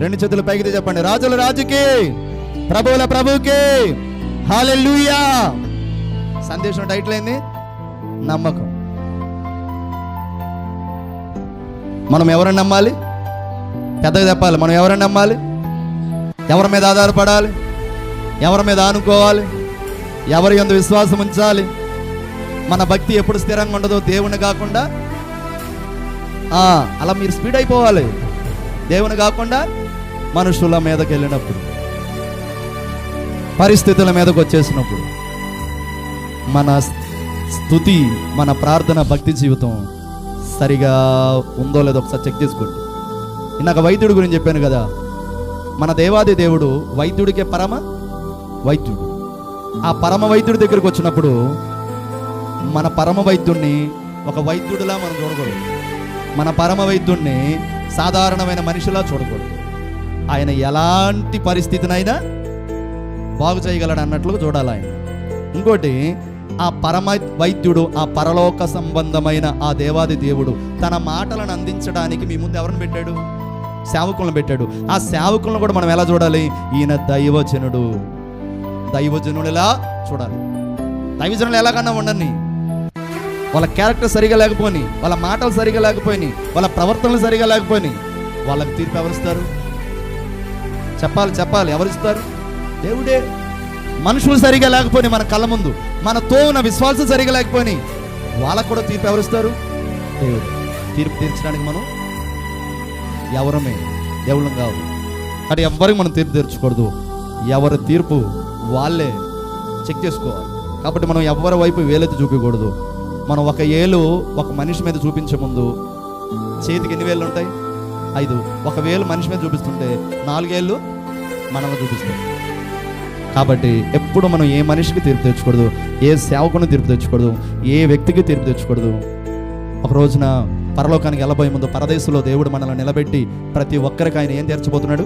S1: 2 చేతులు పైకి చెప్పండి. రాజుల రాజుకి, ప్రభువుల ప్రభువుకి. హల్లెలూయా. సందేశం టైటిల్ ఏంది? నమ్మకం. మనం ఎవరిని నమ్మాలి? పెద్దగా చెప్పాలి. మనం ఎవరిని నమ్మాలి? ఎవరి మీద ఆధారపడాలి? ఎవరి మీద ఆనుకోవాలి? ఎవరి యందు విశ్వాసం ఉంచాలి? మన భక్తి ఎప్పుడు స్థిరంగా ఉండదో దేవుని కాకుండా. అలా మీరు స్పీడ్ అయిపోవాలి. దేవుని కాకుండా మనుషుల మీదకి వెళ్ళినప్పుడు, పరిస్థితుల మీదకి వచ్చేసినప్పుడు మన స్తుతి, మన ప్రార్థన, భక్తి జీవితం సరిగా ఉందో లేదో ఒకసారి చెక్ చేసుకోండి. ఇందాక వైద్యుడి గురించి చెప్పాను కదా. మన దేవాది దేవుడు వైద్యుడికే పరమ వైద్యుడు. ఆ పరమ వైద్యుడి దగ్గరికి వచ్చినప్పుడు మన పరమ వైద్యుడిని ఒక వైద్యుడిలా మనం చూడకూడదు. మన పరమ వైద్యుడిని సాధారణమైన మనిషిలా చూడకూడదు. ఆయన ఎలాంటి పరిస్థితినైనా బాగు చేయగలడు అన్నట్లుగా చూడాలి ఆయన. ఇంకోటి, ఆ పరమ వైద్యుడు, ఆ పరలోక సంబంధమైన ఆ దేవాది దేవుడు తన మాటలను అందించడానికి మీ ముందు ఎవరిని పెట్టాడు? సేవకులను పెట్టాడు. ఆ సేవకులను కూడా మనం ఎలా చూడాలి? ఈయన దైవజనుడు. దైవజనుడిలా చూడాలి. దైవజనులు ఎలాగన్నా ఉండని, వాళ్ళ క్యారెక్టర్ సరిగా లేకపోయి, వాళ్ళ మాటలు సరిగా లేకపోయి, వాళ్ళ ప్రవర్తనలు సరిగా లేకపోయి, వాళ్ళకి తీర్పు ఎవరిస్తారు? చెప్పాలి. ఎవరిస్తారు? దేవుడే. మనుషులు సరిగా లేకపోయి, మన కళ్ళ ముందు మనతో ఉన్న విశ్వాసం సరిగా లేకపోయి, వాళ్ళకు కూడా తీర్పు ఎవరిస్తారు? దేవుడు. తీర్పు తీర్చడానికి మనం ఎవరమే, దేవుళ్ళం కావు. కానీ ఎవరికి మనం తీర్పు తీర్చకూడదు. ఎవరి తీర్పు వాళ్ళే చెక్ చేసుకోవాలి. కాబట్టి మనం ఎవరి వైపు వేలెత్తి చూపించకూడదు. మనం ఒక ఏలు ఒక మనిషి మీద చూపించే ముందు చేతికి ఎన్ని వేళ్ళు ఉంటాయి? 5. ఒక వేలు మనిషి మీద చూపిస్తుంటే 4 ఏళ్ళు మనల్ని చూపిస్తాయి. కాబట్టి ఎప్పుడు మనం ఏ మనిషికి తీర్పు తెచ్చకూడదు, ఏ సేవకుని తీర్పు తెచ్చకూడదు, ఏ వ్యక్తికి తీర్పు తెచ్చకూడదు. ఒక రోజున పరలోకానికి వెళ్ళబోయే ముందు పరదేశంలో దేవుడు మనల్ని నిలబెట్టి ప్రతి ఒక్కరికి ఆయన ఏం తీర్చబోతున్నాడు?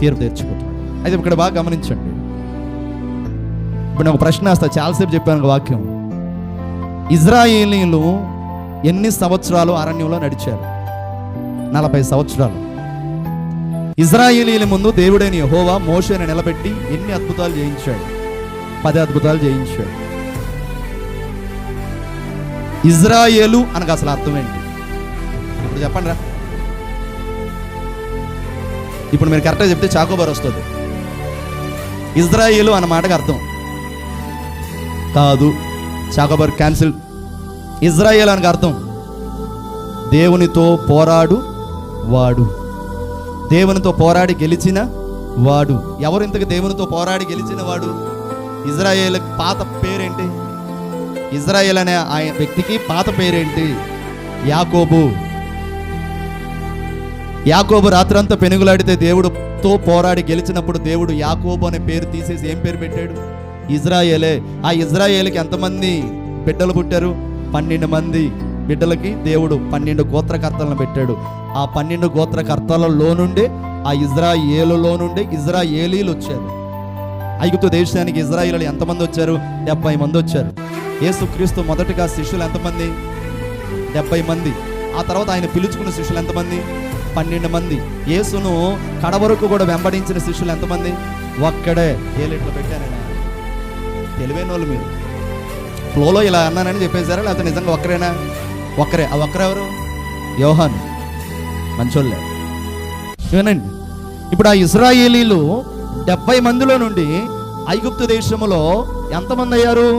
S1: తీర్పు తీర్చబోతున్నాడు. అయితే ఇక్కడ బాగా గమనించండి. ఇప్పుడు నేను ఒక ప్రశ్న వేస్తా, చాలాసేపు చెప్పాను ఒక వాక్యం. ఇజ్రాయేలీలు ఎన్ని సంవత్సరాలు అరణ్యంలో నడిచారు? 40 సంవత్సరాలు. ఇజ్రాయేలీల ముందు దేవుడైన యెహోవా మోషేని నిలబెట్టి ఎన్ని అద్భుతాలు చేయించాడు? 10 అద్భుతాలు చేయించాడు. ఇజ్రాయేలు అనగా అసలు అర్థం ఏంటి? ఇప్పుడు చెప్పండి రా. ఇప్పుడు మీరు కరెక్ట్గా చెప్తే చాకోబార్ వస్తుంది. ఇజ్రాయేలు అన్న మాటకు అర్థం కాదు, చాకోబార్ క్యాన్సిల్. ఇజ్రాయేల్ అనగా అర్థం దేవునితో పోరాడు వాడు, దేవునితో పోరాడి గెలిచిన వాడు. ఎవరు ఇంతకు దేవునితో పోరాడి గెలిచిన వాడు? ఇజ్రాయేల్ పాత పేరేంటి? ఇజ్రాయేల్ అనే ఆ వ్యక్తికి పాత పేరేంటి? యాకోబు. యాకోబు రాత్రంతా పెనుగులాడితే దేవుడుతో పోరాడి గెలిచినప్పుడు దేవుడు యాకోబు అనే పేరు తీసేసి ఏం పేరు పెట్టాడు? ఇజ్రాయేలే. ఆ ఇజ్రాయేల్కి ఎంతమంది బిడ్డలు పుట్టారు? 12 మంది బిడ్డలకి దేవుడు 12 గోత్రకర్తలను పెట్టాడు. ఆ 12 గోత్రకర్తలలో నుండి, ఆ ఇజ్రాయేలులో నుండి ఇజ్రాయేలీలు వచ్చారు. ఐగుప్తు దేశానికి ఇజ్రాయేలీలు ఎంతమంది వచ్చారు? 70 మంది వచ్చారు. యేసుక్రీస్తు మొదటిగా శిష్యులు ఎంతమంది? 70 మంది. ఆ తర్వాత ఆయన పిలుచుకున్న శిష్యులు ఎంతమంది? 12 మంది. యేసును కడవరకు కూడా వెంబడించిన శిష్యులు ఎంతమంది? ఒక్కడే. ఏలిట్లో పెట్టానని తెలివైన వాళ్ళు మీరు. ఫ్లోలో ఇలా అన్నానని చెప్పేశారా, లేకపోతే నిజంగా ఒక్కరేనా? ఒక్కరే. ఆ ఒక్కరెవరు? యోహాను. మంచోళ్ళే. వినండి, ఇప్పుడు ఆ ఇజ్రాయేలీలు 70 మందిలో నుండి ఐగుప్తు దేశంలో ఎంతమంది అయ్యారు?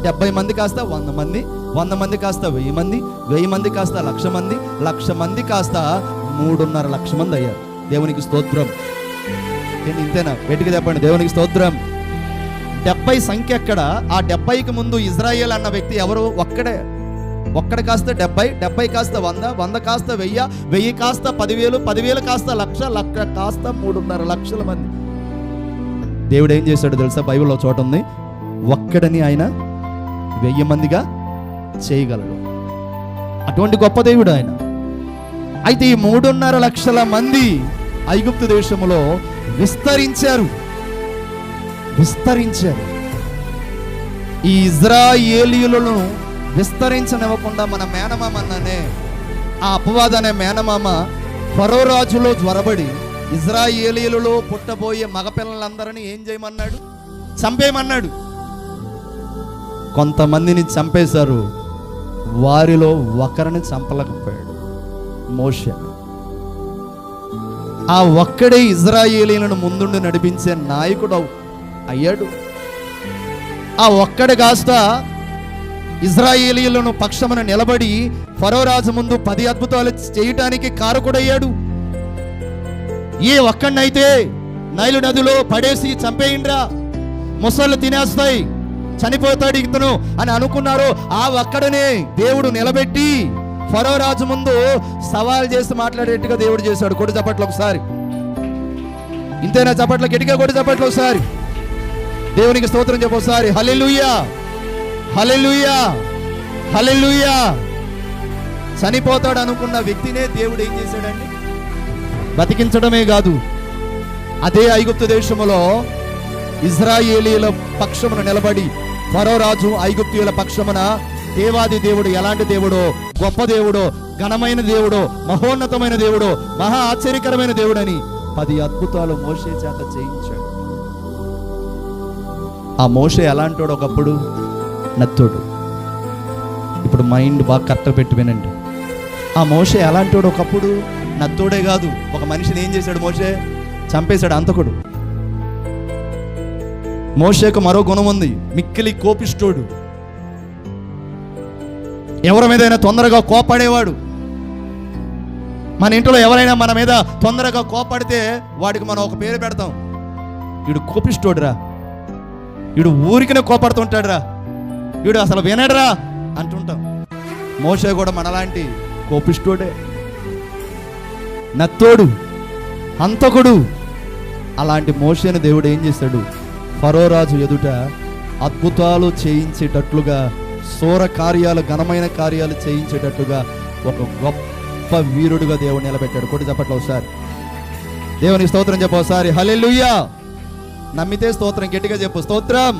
S1: 70 మంది కాస్త 100 మంది, 100 మంది కాస్త 1000 మంది, 1000 మంది కాస్త 1,00,000 మంది, 1,00,000 మంది కాస్త 3.5 లక్షల మంది అయ్యారు. దేవునికి స్తోత్రం. ఇంతేనా? గట్టిగా చెప్పండి, దేవునికి స్తోత్రం. 70 సంఖ్య ఎక్కడ? ఆ 70కి ముందు ఇజ్రాయేల్ అన్న వ్యక్తి ఎవరు? ఒక్కడే. ఒక్కడి కాస్త 70, 70 కాస్త 100, 100 కాస్త 1000, 1000 కాస్త 10,000, 10,000 కాస్త 1,00,000, 1,00,000 కాస్త 3.5 లక్షల మంది. దేవుడు ఏం చేశాడు తెలుసా? బైబిల్లో చోట ఉంది, ఒక్కడని ఆయన 1000 మందిగా చేయగలడు. అటువంటి గొప్ప దేవుడు ఆయన. అయితే ఈ 3.5 లక్షల మంది ఐగుప్తు దేశంలో విస్తరించారు. ఈ ఇజ్రాయేలీయులను విస్తరించనివ్వకుండా మన మేనమామ అన్ననే ఆ అపవాద అనే మేనమామ ఫరో రాజులో జ్వరబడి ఇజ్రాయేలీయులలో పుట్టబోయే మగపిల్లలందరినీ ఏం చేయమన్నాడు? చంపేయమన్నాడు. కొంతమందిని చంపేశారు, వారిలో ఒకరిని చంపలేకపోయాడు, మోషే. ఆ ఒక్కడే ఇజ్రాయేలీయులను ముందుండి నడిపించే నాయకుడు అయ్యాడు. ఆ ఒక్కడే కాస్త ఇజ్రాయేలీయులను పక్షమున నిలబడి ఫరో రాజు ముందు 10 అద్భుతాలు చేయటానికి కారకుడయ్యాడు. ఏ ఒక్కడినైతే నైలు నదిలో పడేసి చంపేయండ్రా, ముసళ్ళు తినేస్తాయి, చనిపోతాడు ఇతను అని అనుకున్నారు. ఆ ఒక్కడనే దేవుడు నిలబెట్టి ఫరో రాజు ముందు సవాల్ చేసి మాట్లాడేట్టుగా దేవుడు చేశాడు. కొడు చప్పట్లు ఒకసారి. ఇంతేనా? చప్పట్లు గట్టిగా కొడు చప్పట్లు ఒకసారి. దేవునికి స్తోత్రం చెప్పు ఒకసారి. హల్లెలూయా, హల్లెలూయా, హల్లెలూయా. చనిపోతాడు అనుకున్న వ్యక్తినే దేవుడు ఏం చేశాడండి? బతికించడమే కాదు, అదే ఐగుప్తు దేశములో ఇజ్రాయేలీల పక్షమున నిలబడి ఫరో రాజు ఐగుప్తీయుల పక్షమున దేవాది దేవుడు ఎలాంటి దేవుడో, గొప్ప దేవుడో, ఘనమైన దేవుడో, మహోన్నతమైన దేవుడో, మహా ఆశ్చర్యకరమైన దేవుడని 10 అద్భుతాలు మోషే చేత చేయించాడు. ఆ మోషే ఎలాంటోడు? ఒకప్పుడు నత్తోడు. ఇప్పుడు మైండ్ బాగా కరెక్ట్గా పెట్టి వినండి. ఆ మోషే ఎలాంటోడు? ఒకప్పుడు నత్తోడే కాదు, ఒక మనిషిని ఏం చేశాడు? మోషే చంపేశాడు, అంతకుడు. మోషేకు మరో గుణం ఉంది, మిక్కిలి కోపిష్టోడు. ఎవరి మీదైనా తొందరగా కోపడేవాడు. మన ఇంట్లో ఎవరైనా మన మీద తొందరగా కోపడితే వాడికి మనం ఒక పేరు పెడతాం, వీడు కోపిష్టోడురా, వీడు ఊరికినే కోపడుతుంటాడురా, వీడు అసలు వినడురా అంటుంటాం. మోషే కూడా మనలాంటి కోపిష్టోడే, నత్తోడు, హంతకుడు. అలాంటి మోషేని దేవుడు ఏం చేశాడు? ఫరో రాజు ఎదుట అద్భుతాలు చేయించేటట్లుగా, శూర కార్యాలు, ఘనమైన కార్యాలు చేయించేటట్లుగా ఒక గొప్ప వీరుడుగా దేవుడు నిలబెట్టాడు. కొట్టి చెప్పట్లు ఒకసారి దేవునికి స్తోత్రం చెప్పు ఒకసారి. హల్లెలూయా. నమ్మితే స్తోత్రం గట్టిగా చెప్పు, స్తోత్రం.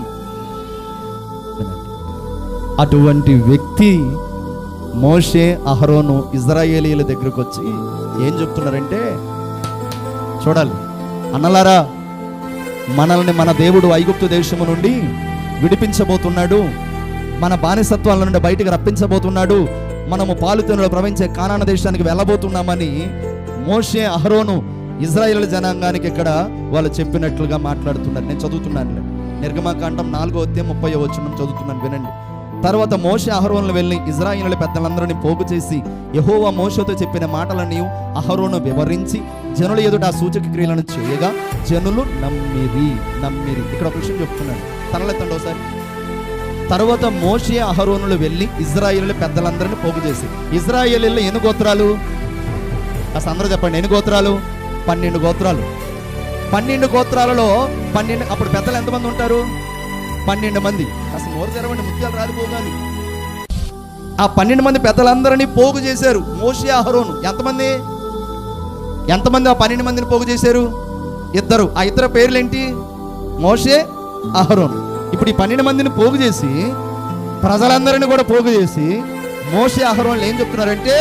S1: అటువంటి వ్యక్తి మోషే, అహరోను ఇజ్రాయేలీల దగ్గరకు వచ్చి ఏం చెప్తున్నారంటే, చూడాలి అన్నలారా, మనల్ని మన దేవుడు ఐగుప్తు దేశము నుండి విడిపించబోతున్నాడు, మన బానిసత్వాల నుండి బయటికి రప్పించబోతున్నాడు, మనము పాలుతెనులో ప్రవహించే కానాన దేశానికి వెళ్ళబోతున్నామని మోషే, అహరోను ఇజ్రాయేల్ జనాంగానికి ఇక్కడ వాళ్ళు చెప్పినట్లుగా మాట్లాడుతున్నారు. నేను చదువుతున్నాను, నిర్గమకాండం 4:30 చదువుతున్నాను, వినండి. తర్వాత మోషే అహరోనులు వెళ్ళి ఇజ్రాయేలు పెద్దలందరినీ పోగు చేసి యెహోవా మోషేతో చెప్పిన మాటలన్నీ అహరోను వివరించి జనుల ఎదుట ఆ సూచక క్రియలను చేయగా జనులు నమ్మిరి. ఇక్కడ ఒక విషయం చెప్తున్నాడు, తనలెత్తండి ఒకసారి. తర్వాత మోషే అహరోనులు వెళ్ళి ఇజ్రాయేలు పెద్దలందరినీ పోగు చేసి, ఇజ్రాయేలీలో ఎన్ని గోత్రాలు? అసలు అందరూ చెప్పండి, ఎన్ని గోత్రాలు? 12 గోత్రాలు. 12 గోత్రాలలో 12, అప్పుడు పెద్దలు ఎంతమంది ఉంటారు? 12 మంది. అసలు నోరు తెరవండి, ముత్యాలు రాలిపోగాలి. ఆ 12 మంది పెద్దలందరినీ పోగు చేశారు మోషే, అహరోను. ఎంతమంది ఆ 12 మందిని పోగు చేశారు? 2. ఆ 2 పేర్లేంటి? మోషే, అహరోను. ఇప్పుడు ఈ 12 మందిని పోగు చేసి, ప్రజలందరినీ కూడా పోగు చేసి మోషే, అహరోనులు ఏం చెప్తున్నారంటే,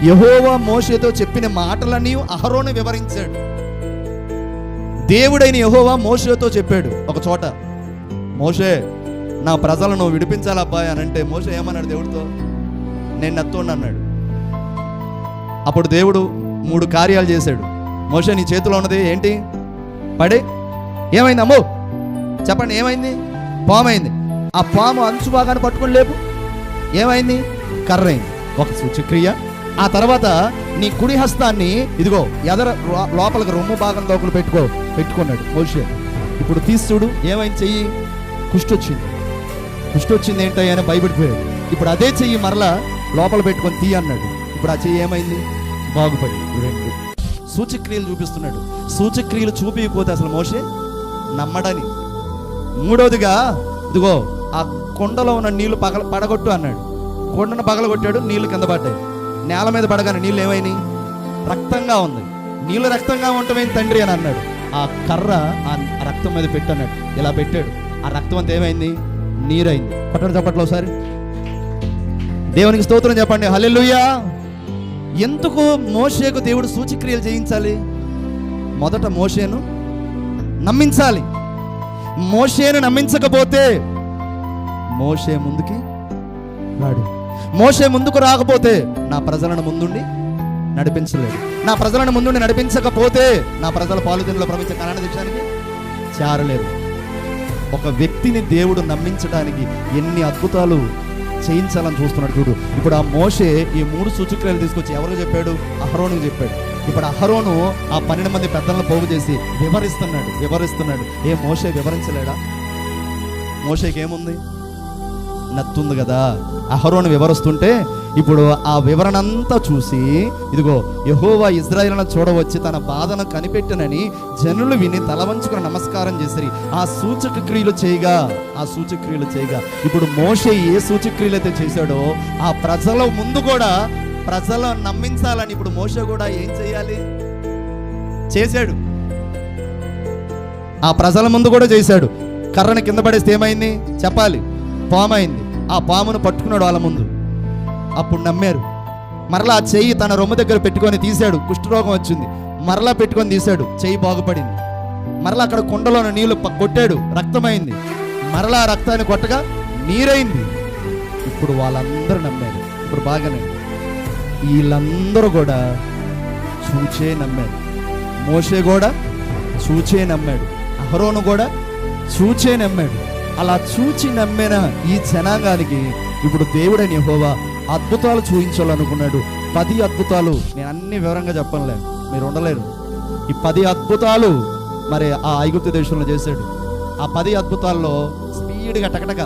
S1: యెహోవా మోషేతో చెప్పిన మాటలన్నీ అహరోను వివరించాడు. దేవుడైన యెహోవా మోషేతో చెప్పాడు ఒక చోట, మోషే నా ప్రజలను విడిపించాలబ్బాయి అని అంటే మోషే ఏమన్నాడు దేవుడితో? నేను నత్తోండి అన్నాడు. అప్పుడు దేవుడు 3 కార్యాలు చేశాడు. మోషే నీ చేతిలో ఉన్నది ఏంటి? పడే. ఏమైంది అమ్మో? చెప్పండి, ఏమైంది? పాము అయింది. ఆ పాము అంచు భాగాన్ని పట్టుకొని లేపు. ఏమైంది? కర్ర అయింది. ఒక సూచక్రియ. ఆ తర్వాత నీ కుడి హస్తాన్ని ఇదిగో ఎదర లోపలికి రొమ్ము భాగం లోపల పెట్టుకున్నాడు మోషే. ఇప్పుడు తీసి చూడు, ఏమైంది? చెయ్యి కుష్టొచ్చింది ఏంటని భయపడిపోయాడు. ఇప్పుడు అదే చెయ్యి మరలా లోపల పెట్టుకొని తీ అన్నాడు. ఇప్పుడు ఆ చెయ్యి ఏమైంది? బాగుపడి. 2 సూచక్రియలు చూపిస్తున్నాడు. సూచక్రియలు చూపించకపోతే అసలు మోషే నమ్మడని. 3వదిగా ఇదిగో ఆ కొండలో ఉన్న నీళ్లు పడగొట్టు అన్నాడు. కొండను పగలగొట్టాడు, నీళ్లు కింద పడ్డాయి. నేల మీద పడగానే నీళ్ళు ఏమైనాయి? రక్తంగా ఉంది. నీళ్ళు రక్తంగా ఉండటమేంటి తండ్రి అని అన్నాడు. ఆ కర్ర ఆ రక్తం మీద పెట్టన్నాడు. ఇలా పెట్టాడు. ఆ రక్తం అంతా ఏమైంది? నీరైంది. పట్టడు చెప్పట్లో ఒకసారి దేవునికి స్తోత్రం చెప్పండి. హల్లెలూయా. ఎందుకు మోషేకు దేవుడు సూచక్రియలు చేయించాలి? మొదట మోషేను నమ్మించాలి. మోషేను నమ్మించకపోతే మోషే ముందుకి రాడు. మోషే ముందుకు రాకపోతే నా ప్రజలను ముందుండి నడిపించలేడు. నా ప్రజలను ముందుండి నడిపించకపోతే నా ప్రజల పాలుదెనులో ప్రపంచ కానాన దేశానికి చేరలేరు. ఒక వ్యక్తిని దేవుడు నమ్మించడానికి ఎన్ని అద్భుతాలు చేయించాలని చూస్తున్నాడు చూడు. ఇప్పుడు ఆ మోషే ఈ 3 సూచక్రియలు తీసుకొచ్చి ఎవరికి చెప్పాడు? అహరోనుకు చెప్పాడు. ఇప్పుడు అహరోను ఆ 12 మంది పెద్దలను పోగు చేసి వివరిస్తున్నాడు. ఏ మోషే వివరించలేడా? మోషేకి ఏముంది? నత్తుంది కదా. అహరోను వివరిస్తుంటే ఇప్పుడు ఆ వివరణ అంతా చూసి ఇదిగో యెహోవా ఇజ్రాయేలును చూడవచ్చి తన బాధను కనిపెట్టనని జనులు విని తలవంచుకుని నమస్కారం చేసిరి. ఆ సూచక క్రియలు చేయగా ఇప్పుడు మోషే ఏ సూచక్రియలు అయితే చేశాడో ఆ ప్రజల ముందు కూడా ప్రజలు నమ్మించాలని ఇప్పుడు మోషే కూడా ఏం చేయాలి? చేశాడు. ఆ ప్రజల ముందు కూడా చేశాడు. కర్రను కింద పడేస్తే ఏమైంది చెప్పాలి? పాము అయింది. ఆ పామును పట్టుకున్నాడు వాళ్ళ ముందు. అప్పుడు నమ్మారు. మరలా ఆ చెయ్యి తన రొమ్ము దగ్గర పెట్టుకొని తీశాడు. కుష్ఠరోగం వచ్చింది. మరలా పెట్టుకొని తీశాడు, చెయ్యి బాగుపడింది. మరలా అక్కడ కుండలోని నీళ్లు కొట్టాడు, రక్తమైంది. మరలా ఆ రక్తాన్ని కొట్టగా నీరైంది. ఇప్పుడు వాళ్ళందరూ నమ్మారు. ఇప్పుడు బాగానే వీళ్ళందరూ కూడా చూచే నమ్మారు. మోషే కూడా చూచే నమ్మాడు. అహరోను కూడా చూచే నమ్మాడు. అలా చూచి నమ్మిన ఈ జనాంగానికి ఇప్పుడు దేవుడైన యెహోవా అద్భుతాలు చూపించాలనుకున్నాడు. 10 అద్భుతాలు, నేను అన్ని వివరంగా చెప్పనులే, మీరు ఉండలేరు. ఈ 10 అద్భుతాలు మరి ఆ ఐగుప్తు దేశంలో చేశాడు. ఆ 10 అద్భుతాల్లో స్పీడ్గా టకటక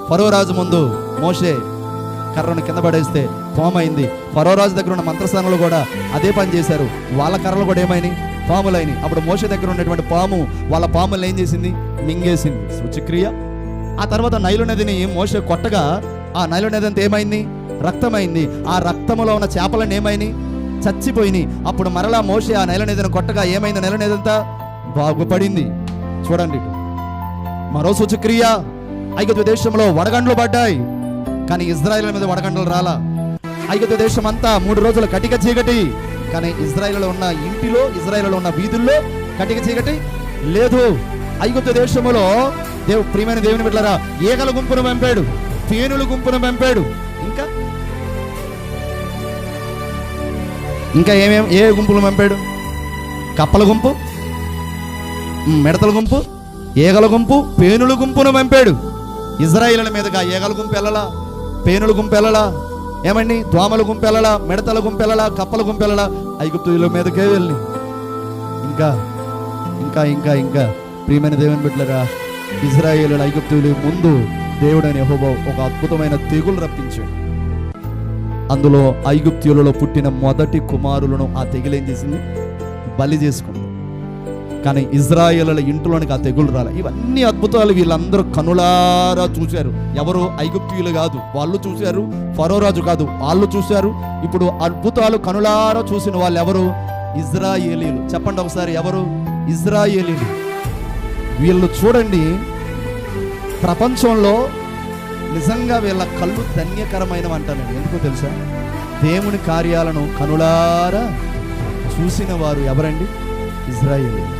S1: ఫరో రాజు ముందు మోషే కర్రను కింద పడేస్తే పామైంది. ఫరో రాజు దగ్గర ఉన్న మంత్రస్థానంలో కూడా అదే పని చేశారు. వాళ్ళ కర్రలు కూడా ఏమైనాయి? పాములైనవి. అప్పుడు మోషే దగ్గర ఉన్నటువంటి పాము వాళ్ళ పాములను ఏం చేసింది? మింగేసింది. సూచక్రియ. ఆ తర్వాత నైలు నదిని మోషే కొట్టగా ఆ నైలు నది అంతా ఏమైంది? రక్తమైంది. ఆ రక్తములో ఉన్న చేపలను ఏమైనాయి? చచ్చిపోయినాయి. అప్పుడు మరలా మోషే ఆ నైలు నదిని కొట్టగా ఏమైంది? నైలు నది అంతా బాగుపడింది. చూడండి, మరో సూచక్రియ. ఐగుప్తు దేశంలో వడగండ్లు పడ్డాయి, కానీ ఇజ్రాయేల్ మీద వడగండ్లు రాలా. ఐగుప్తు దేశం అంతా 3 రోజులు కటిక చీకటి, కానీ ఇజ్రాయేల్లో ఉన్న ఇంటిలో, ఇజ్రాయేల్లో ఉన్న వీధుల్లో కటిక చీకటి లేదు. ఐగుప్తు దేశంలో ప్రియమైన దేవుని బిడ్డలారా, ఈగల గుంపును పంపాడు, పేనుల గుంపును పంపాడు. ఇంకా ఏ గుంపులు పంపాడు? కప్పల గుంపు, మిడతల గుంపు, ఈగల గుంపు, పేనుల గుంపును పంపాడు. ఇజ్రాయేలుల మీదుగా ఈగల గుంపు వెళ్ళలా, పేనుల గుంపు వెళ్ళలా, ఏమండి దోమల గుంపు వెళ్ళలా, మిడతల గుంపు వెళ్ళలా, కప్పల గుంపు వెళ్ళలా, ఐగుప్తుల మీదకే వెళ్ళి ఇంకా ఇంకా ఇంకా ఇంకా ప్రియమైన దేవుని బిడ్డలారా, ఇజ్రాయేలుల ఐగుప్తుల ముందు దేవుడని యెహోవా ఒక అద్భుతమైన తెగులు రప్పించాడు. అందులో ఐగుప్తులలో పుట్టిన మొదటి కుమారులను ఆ తెగులు ఏం చేసింది? బలి చేసుకుంది. కానీ ఇజ్రాయేలుల ఇంట్లోనికి ఆ తెగులు రాలే. ఇవన్నీ అద్భుతాలు వీళ్ళందరూ కనులారా చూశారు. ఎవరు? ఐగుప్తీయులు కాదు, వాళ్ళు చూశారు. ఫరో రాజు కాదు, వాళ్ళు చూశారు. ఇప్పుడు అద్భుతాలు కనులారా చూసిన వాళ్ళు ఎవరు? ఇజ్రాయేలీలు. చెప్పండి ఒకసారి, ఎవరు? ఇజ్రాయేలీలు. వీళ్ళు చూడండి, ప్రపంచంలో నిజంగా వీళ్ళ కళ్ళు ధన్యకరమైనవి అంటానండి. ఎందుకో తెలుసా? దేవుని కార్యాలను కనులారా చూసిన వారు ఎవరండి? ఇజ్రాయేలీలు.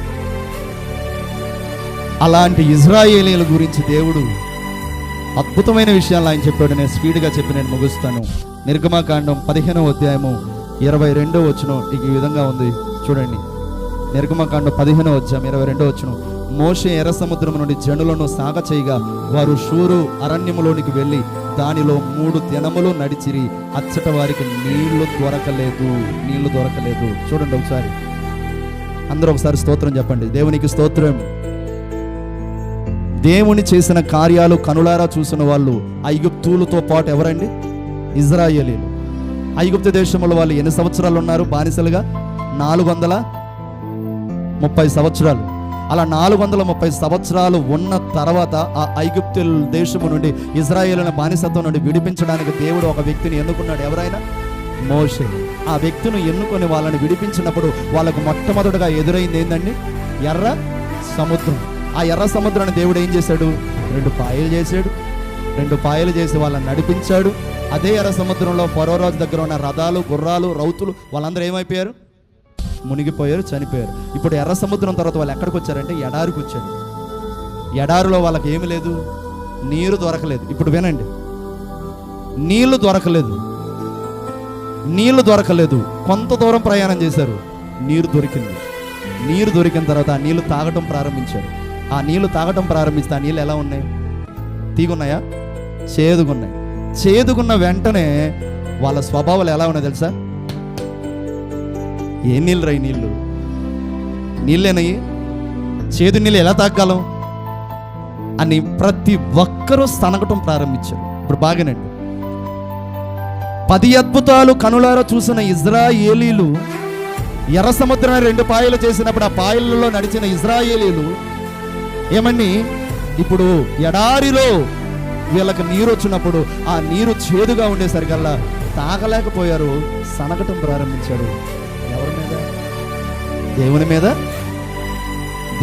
S1: అలాంటి ఇజ్రాయేలీల గురించి దేవుడు అద్భుతమైన విషయాలు ఆయన చెప్పాడు. నేను స్పీడ్గా చెప్పి నేను ముగుస్తాను. నిర్గమకాండం 15వ అధ్యాయము 22వ వచనం ఈ విధంగా ఉంది, చూడండి. నిర్గమకాండం 15వ అధ్యాయం 22వ వచనం. మోషే ఎర్ర సముద్రం నుండి జనులను సాగ చేయగా వారు షూరు అరణ్యములోనికి వెళ్ళి దానిలో 3 దినములు నడిచిరి. అచ్చట వారికి నీళ్లు దొరకలేదు. చూడండి ఒకసారి, అందరూ ఒకసారి స్తోత్రం చెప్పండి. దేవునికి స్తోత్రం. దేవుని చేసిన కార్యాలు కనులారా చూసిన వాళ్ళు ఐగుప్తులతో పాటు ఎవరండి? ఇజ్రాయేలీలు. ఐగుప్తు దేశంలో వాళ్ళు ఎన్ని సంవత్సరాలు ఉన్నారు బానిసలుగా? 430 సంవత్సరాలు. అలా 430 సంవత్సరాలు ఉన్న తర్వాత ఆ ఐగుప్తు దేశము నుండి ఇజ్రాయేలుల బానిసత్వం నుండి విడిపించడానికి దేవుడు ఒక వ్యక్తిని ఎన్నుకున్నాడు. ఎవరైనా? మోషే. ఆ వ్యక్తిని ఎన్నుకొని వాళ్ళని విడిపించినప్పుడు వాళ్ళకు మొట్టమొదటిగా ఎదురైంది ఏందండి? ఎర్ర సముద్రం. ఆ ఎర్ర సముద్రాన్ని దేవుడు ఏం చేశాడు? 2 పాయలు చేశాడు. 2 పాయలు చేసి వాళ్ళని నడిపించాడు. అదే ఎర్ర సముద్రంలో ఫరో రాజు దగ్గర ఉన్న రథాలు, గుర్రాలు, రౌతులు వాళ్ళందరూ ఏమైపోయారు? మునిగిపోయారు, చనిపోయారు. ఇప్పుడు ఎర్ర సముద్రం తర్వాత వాళ్ళు ఎక్కడికి వచ్చారంటే ఎడారికి వచ్చారు. ఎడారిలో వాళ్ళకి ఏమి లేదు? నీరు దొరకలేదు. ఇప్పుడు వినండి, నీళ్లు దొరకలేదు. కొంత దూరం ప్రయాణం చేశారు, నీరు దొరికింది. నీరు దొరికిన తర్వాత ఆ నీళ్లు తాగటం ప్రారంభించారు. ఆ నీళ్లు తాగటం ప్రారంభిస్తే ఆ నీళ్ళు ఎలా ఉన్నాయి? తీగున్నాయా? చేదుగున్నాయి. చేదుగున్న వెంటనే వాళ్ళ స్వభావాలు ఎలా ఉన్నాయి తెలుసా? ఏ నీళ్ళు రా? నీళ్ళేనయ్యి, చేదు నీళ్ళు ఎలా తాగలం అని ప్రతి ఒక్కరూ సనగటం ప్రారంభించారు. ఇప్పుడు బాగానండి, 10 అద్భుతాలు కనులారా చూసిన ఇజ్రాయేలీలు ఎర్ర సముద్రాన్ని 2 పాయలు చేసినప్పుడు ఆ పాయలలో నడిచిన ఇజ్రాయేలీలు ఏమని ఇప్పుడు ఎడారిలో వీళ్ళకి నీరు వచ్చినప్పుడు ఆ నీరు చేదుగా ఉండేసరికల్లా తాగలేకపోయారు, సనగటం ప్రారంభించారు. ఎవరి మీద? దేవుని మీద,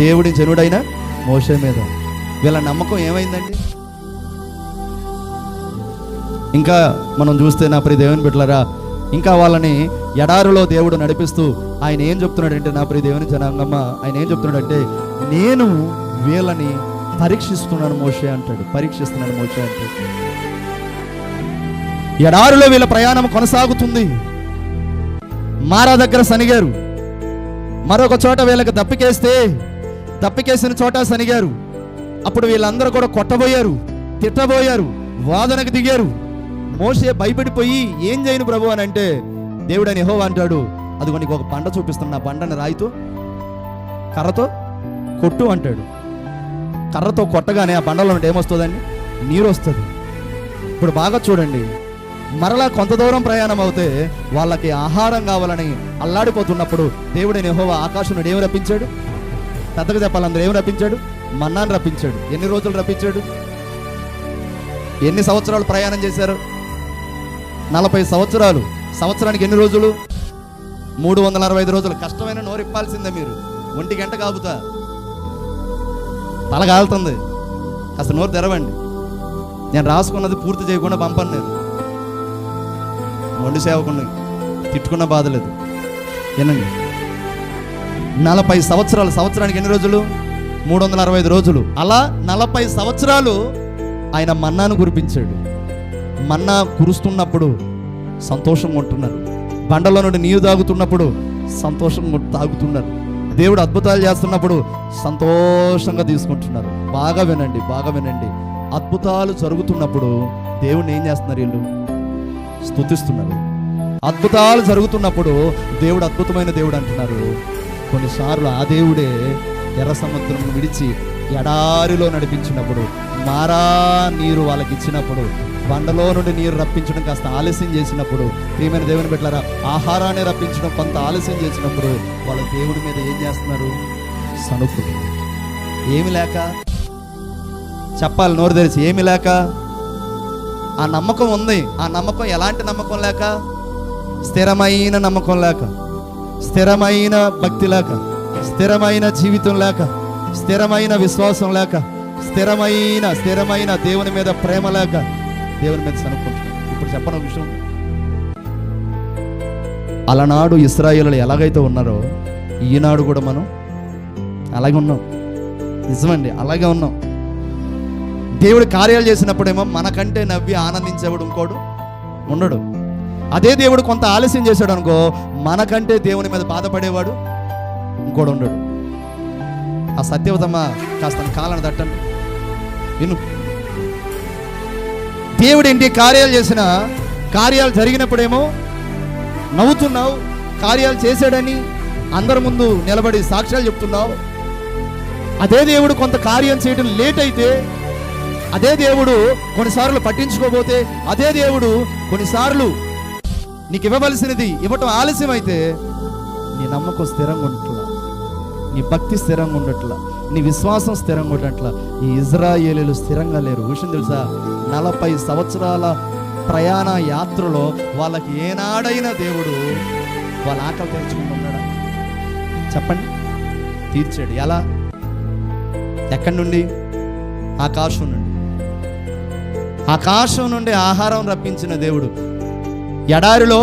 S1: దేవుడి జనుడైన మోషే మీద. వీళ్ళ నమ్మకం ఏమైందండి? ఇంకా మనం చూస్తే నా ప్రియ దేవుని బిడ్డలారా, ఇంకా వాళ్ళని ఎడారిలో దేవుడు నడిపిస్తూ ఆయన ఏం చెప్తున్నాడంటే, నా ప్రియ దేవుని జనాంగమ్మ, ఆయన ఏం చెప్తున్నాడంటే, నేను వీళ్ళని పరీక్షిస్తున్నాను మోషే అంటాడు. ఎడారిలో వీళ్ళ ప్రయాణం కొనసాగుతుంది. మారా దగ్గర సనిగారు, మరొక చోట వీళ్ళకి దప్పికేసిన చోట సనిగారు. అప్పుడు వీళ్ళందరూ కూడా కొట్టబోయారు, తిట్టబోయారు, వాదనకు దిగారు. మోషే భయపడిపోయి ఏం చేయను ప్రభు అని అంటే దేవుడు అని యెహోవా అంటాడు, అదిగో నీకు ఒక బండ చూపిస్తున్నా, బండని రాయితో కర్రతో కొట్టు అంటాడు. కర్రతో కొట్టగానే ఆ బండలో నుండి ఏమొస్తుందండి? నీరు వస్తుంది. ఇప్పుడు బాగా చూడండి, మరలా కొంత దూరం ప్రయాణం అవుతే వాళ్ళకి ఆహారం కావాలని అల్లాడిపోతున్నప్పుడు దేవుడైన యెహోవా ఆకాశం నుండి ఏమి రప్పించాడు? పెద్దగా చెప్పాలందరూ ఏమి రప్పించాడు? మన్నాను రప్పించాడు. ఎన్ని రోజులు రప్పించాడు? ఎన్ని సంవత్సరాలు ప్రయాణం చేశారు? 40 సంవత్సరాలు. సంవత్సరానికి ఎన్ని రోజులు? 365 రోజులు. కష్టమైన నోరు ఇప్పాల్సిందే మీరు. 1 గంట కాపుతా తల కాలుతుంది, కాస్త నోరు తెరవండి. నేను రాసుకున్నది పూర్తి చేయకుండా పంపను. నేను మొండి సేవకుండా తిట్టుకున్న బాధ లేదు. ఏనండి, 40 సంవత్సరాలు. సంవత్సరానికి ఎన్ని రోజులు? 365 రోజులు. అలా 40 సంవత్సరాలు ఆయన మన్నాను కురిపించాడు. మన్నా కురుస్తున్నప్పుడు సంతోషంగా ఉంటున్నారు. బండలో నుండి నీరు తాగుతున్నప్పుడు సంతోషంగా తాగుతున్నారు. దేవుడు అద్భుతాలు చేస్తున్నప్పుడు సంతోషంగా తీసుకుంటున్నారు. బాగా వినండి, బాగా వినండి. అద్భుతాలు జరుగుతున్నప్పుడు దేవుడిని ఏం చేస్తున్నారు? వీళ్ళు స్తుతిస్తున్నారు. అద్భుతాలు జరుగుతున్నప్పుడు దేవుడు అద్భుతమైన దేవుడు అంటున్నారు. కొన్నిసార్లు ఆ దేవుడే ఎర్ర సముద్రం విడిచి ఎడారిలో నడిపించినప్పుడు, మారా నీరు వాళ్ళకి ఇచ్చినప్పుడు, బండలో నుండి నీరు రప్పించడం కాస్త ఆలస్యం చేసినప్పుడు, ప్రియమైన దేవుని బిడ్డలారా, ఆహారాన్ని రప్పించడం కొంత ఆలస్యం చేసినప్పుడు వాళ్ళ దేవుడి మీద ఏం చేస్తున్నారు? సనుకులు. ఏమి లేక చెప్పాలి, నోరు తెరిచి, ఏమి లేక? ఆ నమ్మకం ఉంది. ఆ నమ్మకం ఎలాంటి నమ్మకం లేక? స్థిరమైన నమ్మకం లేక, స్థిరమైన భక్తి లేక, స్థిరమైన జీవితం లేక, స్థిరమైన విశ్వాసం లేక, స్థిరమైన దేవుని మీద ప్రేమ లేక దేవుని మీద సనుక్కుంటున్నాం. ఇప్పుడు చెప్పను విషయం, అలనాడు ఇశ్రాయేలులు ఎలాగైతే ఉన్నారో ఈనాడు కూడా మనం అలాగే ఉన్నాం. నిజమండి, అలాగే ఉన్నాం. దేవుడు కార్యాలు చేసినప్పుడేమో మనకంటే నవ్వి ఆనందించేవాడు ఇంకోడు ఉండడు. అదే దేవుడు కొంత ఆలస్యం చేశాడు అనుకో, మనకంటే దేవుని మీద బాధపడేవాడు ఇంకోడు ఉండడు. ఆ సత్యవతమ్మ కాస్త కాలను తట్టండి, విను. దేవుడు ఏంటి కార్యాలు చేసిన, కార్యాలు జరిగినప్పుడేమో నవ్వుతున్నావు, కార్యాలు చేశాడని అందరి ముందు నిలబడి సాక్ష్యాలు చెప్తున్నావు. అదే దేవుడు కొంత కార్యం చేయడం లేట్ అయితే, అదే దేవుడు కొన్నిసార్లు పట్టించుకోబోతే, అదే దేవుడు కొన్నిసార్లు నీకు ఇవ్వవలసినది ఇవ్వటం ఆలస్యం అయితే నీ నమ్మకం స్థిరంగా ఉండట్లా, నీ భక్తి స్థిరంగా ఉండట్లా, నీ విశ్వాసం స్థిరంగా ఉండట్లా. ఈ ఇజ్రాయేలీలు స్థిరంగా లేరు. విషయం తెలుసా? 40 సంవత్సరాల ప్రయాణ యాత్రలో వాళ్ళకి ఏనాడైనా దేవుడు వాళ్ళ ఆకలి తీర్చుకుంటున్నాడా? చెప్పండి. తీర్చాడు. ఎలా? ఎక్కడి నుండి? ఆకాశం నుండి. ఆకాశం నుండి ఆహారం రప్పించిన దేవుడు ఎడారిలో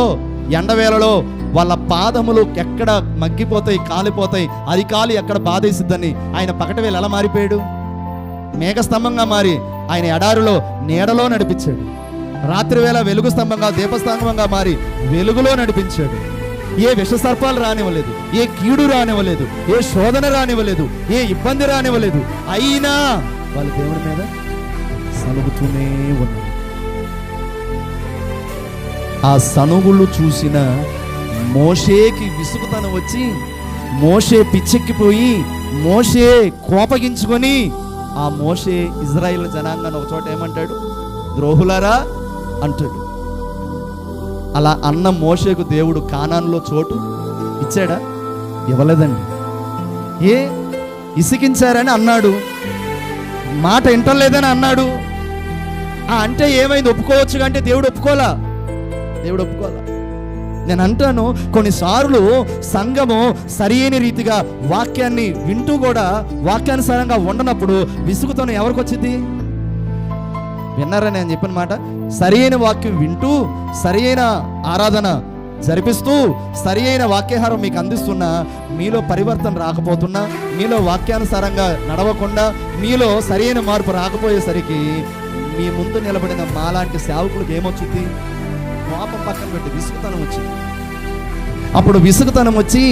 S1: ఎండవేళలో వాళ్ళ పాదములు ఎక్కడ మగ్గిపోతాయి, కాలిపోతాయి, అది కాలి ఎక్కడ బాధేసిద్దని ఆయన పగటివేళ ఎలా మారిపోయాడు? మేఘస్తంభంగా మారి ఆయన ఎడారిలో నీడలో నడిపించాడు. రాత్రివేళ వెలుగు స్తంభంగా, దీపస్తంభంగా మారి వెలుగులో నడిపించాడు. ఏ విషసర్పాలు రానివ్వలేదు, ఏ కీడు రానివ్వలేదు, ఏ శోధన రానివ్వలేదు, ఏ ఇబ్బంది రానివ్వలేదు. అయినా వాళ్ళ దేవుడి మీద సనుగుతూనే ఉన్నారు. ఆ సనుగులు చూసిన మోషేకి విసుగుతనం వచ్చి, మోషే పిచ్చెక్కిపోయి, మోషే కోపగించుకొని, ఆ మోషే ఇజ్రాయేల్ జనాంగాన్ని ఒక చోట ఏమంటాడు? ద్రోహులారా అంటాడు. అలా అన్న మోషేకు దేవుడు కానాన్లో చోటు ఇచ్చాడా? ఇవ్వలేదండి. ఏ ఇసికించారని అన్నాడు, మాట వింటలేదని అన్నాడు. అంటే ఏమైంది? ఒప్పుకోవచ్చు అంటే దేవుడు ఒప్పుకోలా. నేను అంటాను, కొన్నిసార్లు సంఘము సరైన రీతిగా వాక్యాన్ని వింటూ కూడా వాక్యానుసారంగా ఉండనప్పుడు విసుగుతోనే ఎవరికి వచ్చింది? విన్నారా నేను చెప్పిన మాట? సరైన వాక్యం వింటూ, సరైన ఆరాధన జరిపిస్తూ, సరైన వాక్యాహారం మీకు అందిస్తున్నా మీలో పరివర్తన రాకపోతున్నా, మీలో వాక్యానుసారంగా నడవకుండా, మీలో సరైన మార్పు రాకపోయేసరికి మీ ముందు నిలబడిన మాలాంటి సేవకులకు ఏమొచ్చింది? కోపం పక్కన పెట్టి విసుగుతనం వచ్చింది. అప్పుడు విసుగుతనం వచ్చి,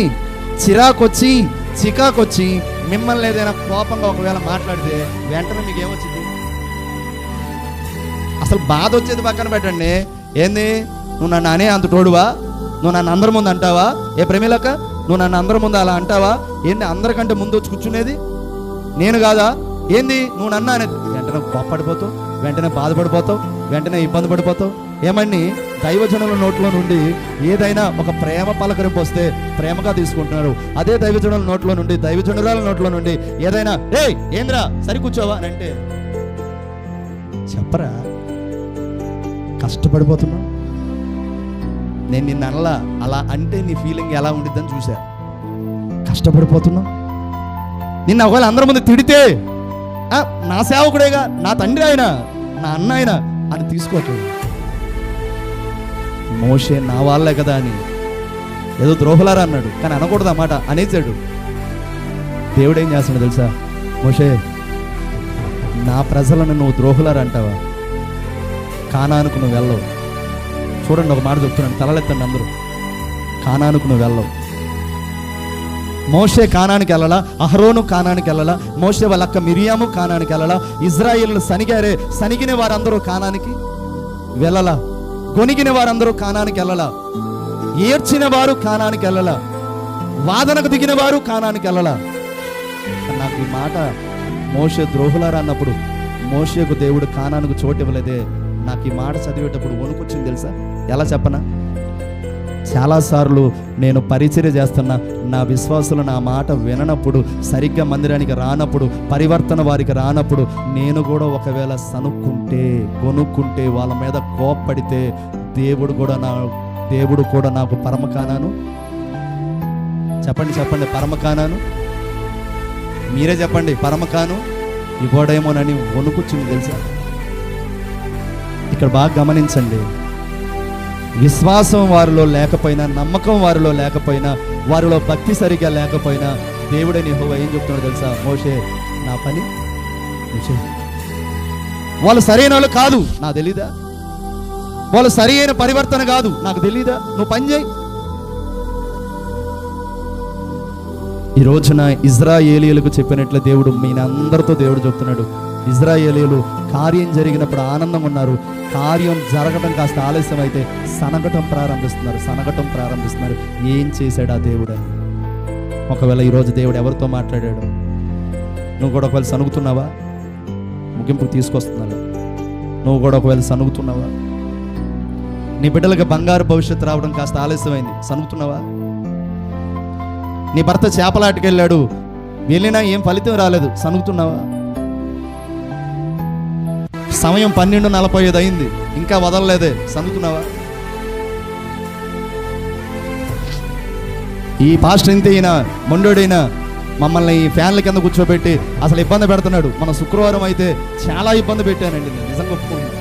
S1: చిరాకొచ్చి, చికాకొచ్చి మిమ్మల్ని ఏదైనా కోపంగా ఒకవేళ మాట్లాడితే వెంటనే మీకు ఏమొచ్చింది? అసలు బాధ వచ్చేది పక్కన పెట్టండి. ఏంది, నువ్వు నన్ను అనే అంత తోడువా? నువ్వు నన్ను అందరి ముందు అంటావా? ఏ ప్రేమిలక్క, నువ్వు నన్ను అందరి ముందు అలా అంటావా? ఏంది అందరికంటే ముందు వచ్చి కూర్చునేది నేను కాదా? ఏంది నువ్వు నన్ను అనేది? వెంటనే కోప్పడిపోతావు, వెంటనే బాధపడిపోతావు, వెంటనే ఇబ్బంది పడిపోతావు. ఏమని దైవజనుల నోట్లో నుండి ఏదైనా ఒక ప్రేమ పలకరింపు వస్తే ప్రేమగా తీసుకుంటున్నారు. అదే దైవజనుల నోట్లో నుండి, దైవజనురాల నోట్లో నుండి ఏదైనా ఏంద్రా సరి కూర్చోవా అని అంటే చెప్పరా, కష్టపడిపోతున్నావు. నేను నిన్న అలా అంటే నీ ఫీలింగ్ ఎలా ఉండిద్దని చూసా. కష్టపడిపోతున్నావు. నిన్న ఒకవేళ అందరి ముందు తిడితే నా సేవకుడేగా, నా తండ్రి ఆయన, నా అన్న ఆయన అని తీసుకోవట్లేదు. మోషే నా వాళ్ళే కదా అని ఏదో ద్రోహులారా అన్నాడు, కానీ అనకూడదు అన్నమాట, అనేసాడు. దేవుడు ఏం చేస్తాడు తెలుసా? మోషే, నా ప్రజలను నువ్వు ద్రోహులారా అంటావా? కానానుకు నువ్వు వెళ్ళవు. చూడండి, ఒక మాట చెప్తున్నాను, తలలెత్తండి అందరూ. కానానుకు నువ్వు వెళ్ళవు. మోషే కానానికి వెళ్ళలా, అహరోను కానానికి వెళ్ళలా, మోషే వాళ్ళ అక్క మిరియాము కానానికి వెళ్ళలా, ఇజ్రాయేలు సనిగిన వారందరూ కానానికి వెళ్ళలా, గొనిగిన వారందరూ కానానికి వెళ్ళలా, ఏడ్చిన వారు కానానికి వెళ్ళలా, వాదనకు దిగిన వారు కానానికి వెళ్ళలా. నాకు ఈ మాట మోషే ద్రోహులారా అన్నప్పుడు మోషేకు దేవుడు కానానికి చోటు ఇవ్వలేదే. నాకు ఈ మాట చదివేటప్పుడు వణుకొచ్చింది తెలుసా? ఎలా చెప్పనా? చాలాసార్లు నేను పరిచర్య చేస్తున్నా, నా విశ్వాసులు నా మాట విననప్పుడు, సరిగ్గా మందిరానికి రానప్పుడు, పరివర్తన వారికి రానప్పుడు, నేను కూడా ఒకవేళ కొనుక్కుంటే వాళ్ళ మీద కోప్పడితే దేవుడు కూడా నాకు పరమకానాను. చెప్పండి పరమకానాను. మీరే చెప్పండి, పరమకాను ఇవ్వడేమోనని వణుకుచ్చింది తెలుసా? ఇక్కడ బాగా గమనించండి. విశ్వాసం వారిలో లేకపోయినా, నమ్మకం వారిలో లేకపోయినా, వారిలో భక్తి సరిగ్గా లేకపోయినా, దేవుడని యెహోవా ఏం చెప్తున్నాడు తెలుసా? మోషే, నా పని వాళ్ళు సరైన వాళ్ళు కాదు, నాకు తెలీదా? వాళ్ళు సరి అయిన పరివర్తన కాదు, నాకు తెలీదా? నువ్వు పని చేయి. ఈ రోజున ఇజ్రాయేలీయులకు చెప్పినట్లు దేవుడు మీనందరితో దేవుడు చెప్తున్నాడు. ఇజ్రాయేలీయులు కార్యం జరిగినప్పుడు ఆనందంగా ఉన్నారు. కార్యం జరగడం కాస్త ఆలస్యం అయితే సనగటం ప్రారంభిస్తున్నారు. ఏం చేశాడు ఆ దేవుడు అని? ఒకవేళ ఈరోజు దేవుడు ఎవరితో మాట్లాడాడు? నువ్వు కూడా ఒకవేళ సనుగుతున్నావా? ముగింపుకు తీసుకొస్తున్నాను. నువ్వు కూడా ఒకవేళ సనుగుతున్నావా? నీ బిడ్డలకు బంగారు భవిష్యత్తు రావడం కాస్త ఆలస్యమైంది, సనుగుతున్నావా? నీ భర్త చేపలాటికి వెళ్ళాడు, వెళ్ళినా ఏం ఫలితం రాలేదు, సనుగుతున్నావా? సమయం 12:45 అయింది, ఇంకా వదలలేదే, సనుగుతున్నావా? ఈ పాస్టర్ ఇంతైనా మొండోడైనా మమ్మల్ని ఈ ఫ్యాన్ల కింద కూర్చోబెట్టి అసలు ఇబ్బంది పెడుతున్నాడు. మన శుక్రవారం అయితే చాలా ఇబ్బంది పెట్టానండి నేను, నిజంగా ఒప్పుకున్నాను.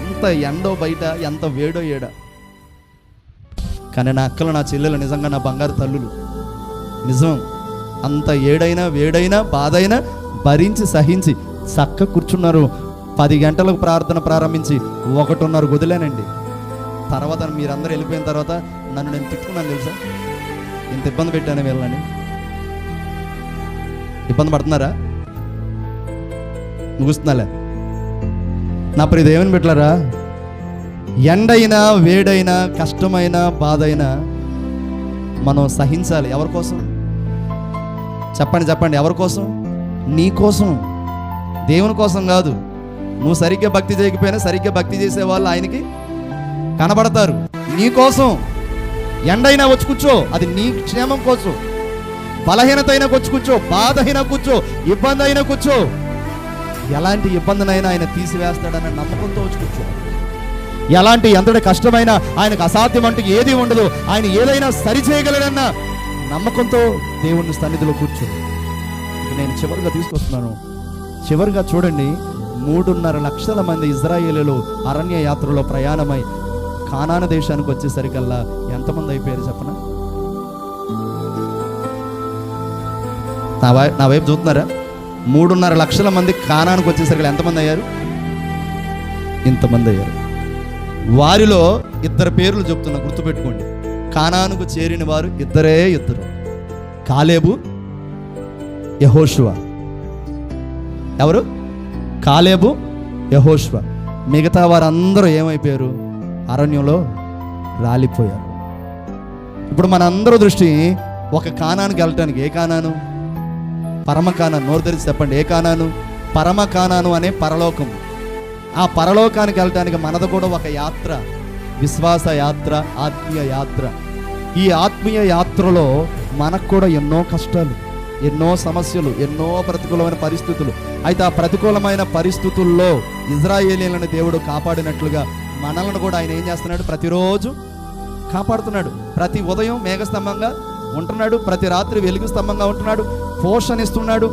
S1: ఎంత ఎండో బయట, ఎంత వేడో ఏడ. కానీ నా అక్కలు, నా చెల్లెలు నిజంగా నా బంగారు తల్లులు. నిజం, అంత ఏడైనా వేడైనా బాధైనా భరించి సహించి చక్క కూర్చున్నారు. 10 గంటలకు ప్రార్థన ప్రారంభించి 1:30 వదిలేనండి. తర్వాత మీరందరూ వెళ్ళిపోయిన తర్వాత నన్ను నేను తిట్టుకున్నాను తెలుసా, ఇంత ఇబ్బంది పెట్టాను వీళ్ళని. ఇబ్బంది పడుతున్నారా? ముగుస్తున్నాలే నా ప్రియ దేవుని బిడ్డలారా. ఎండైనా వేడైనా కష్టమైనా బాధైనా మనం సహించాలి. ఎవరి కోసం? చెప్పండి ఎవరి కోసం? నీ కోసం, దేవుని కోసం కాదు. నువ్వు సరిగ్గా భక్తి చేయకపోయినా సరిగ్గా భక్తి చేసే వాళ్ళు ఆయనకి కనబడతారు. నీ కోసం ఎండైనా వచ్చి కూర్చో, అది నీ క్షేమం కోసం. బలహీనత అయినా వచ్చి కూర్చో, బాధ అయినా కూర్చో, ఇబ్బంది అయినా కూర్చో. ఎలాంటి ఇబ్బందినైనా ఆయన తీసివేస్తాడన్న నమ్మకంతో వచ్చి కూర్చో. ఎలాంటి ఎంతటి కష్టమైనా ఆయనకు అసాధ్యం అంటూ ఏది ఉండదు. ఆయన ఏదైనా సరిచేయగలడన్న నమ్మకంతో దేవుని సన్నిధిలో కూర్చో. నేను చివరిగా తీసుకొస్తున్నాను. చివరిగా చూడండి, 3.5 లక్షల మంది ఇజ్రాయేలీలు అరణ్య యాత్రలో ప్రయాణమై కానాను దేశానికి వచ్చేసరికల్లా ఎంతమంది అయిపోయారు చెప్పనా? నా వైపు చూస్తున్నారా? 3.5 లక్షల మంది కానానికి వచ్చేసరికి ఎంతమంది అయ్యారు? ఇంతమంది అయ్యారు. వారిలో 2 పేర్లు చెప్తున్నా, గుర్తుపెట్టుకోండి. కానానుకు చేరిన వారు ఇద్దరు, కాలేబు, యెహోషువ. ఎవరు? కాలేబు, యెహోషువ. మిగతా వారందరూ ఏమైపోయారు? అరణ్యంలో రాలిపోయారు. ఇప్పుడు మనందరూ దృష్టి ఒక కానానికి వెళ్ళటానికి. ఏ కానాను? పరమ కానాను. నోరు తెరిచి చెప్పండి, ఏ కానాను? పరమ కానాను అనే పరలోకం. ఆ పరలోకానికి వెళ్ళటానికి మనది కూడా ఒక యాత్ర, విశ్వాస యాత్ర, ఆత్మీయ యాత్ర. ఈ ఆత్మీయ యాత్రలో మనకు కూడా ఎన్నో కష్టాలు, ఎన్నో సమస్యలు, ఎన్నో ప్రతికూలమైన పరిస్థితులు. అయితే ఆ ప్రతికూలమైన పరిస్థితుల్లో ఇజ్రాయేలీలను దేవుడు కాపాడినట్లుగా మనల్ని కూడా ఆయన ఏం చేస్తున్నాడు? ప్రతిరోజు కాపాడుతున్నాడు. ప్రతి ఉదయం మేఘస్తంభంగా ఉంటున్నాడు, ప్రతి రాత్రి వెలుగు స్తంభంగా ఉంటున్నాడు, పోషణిస్తున్నాడు,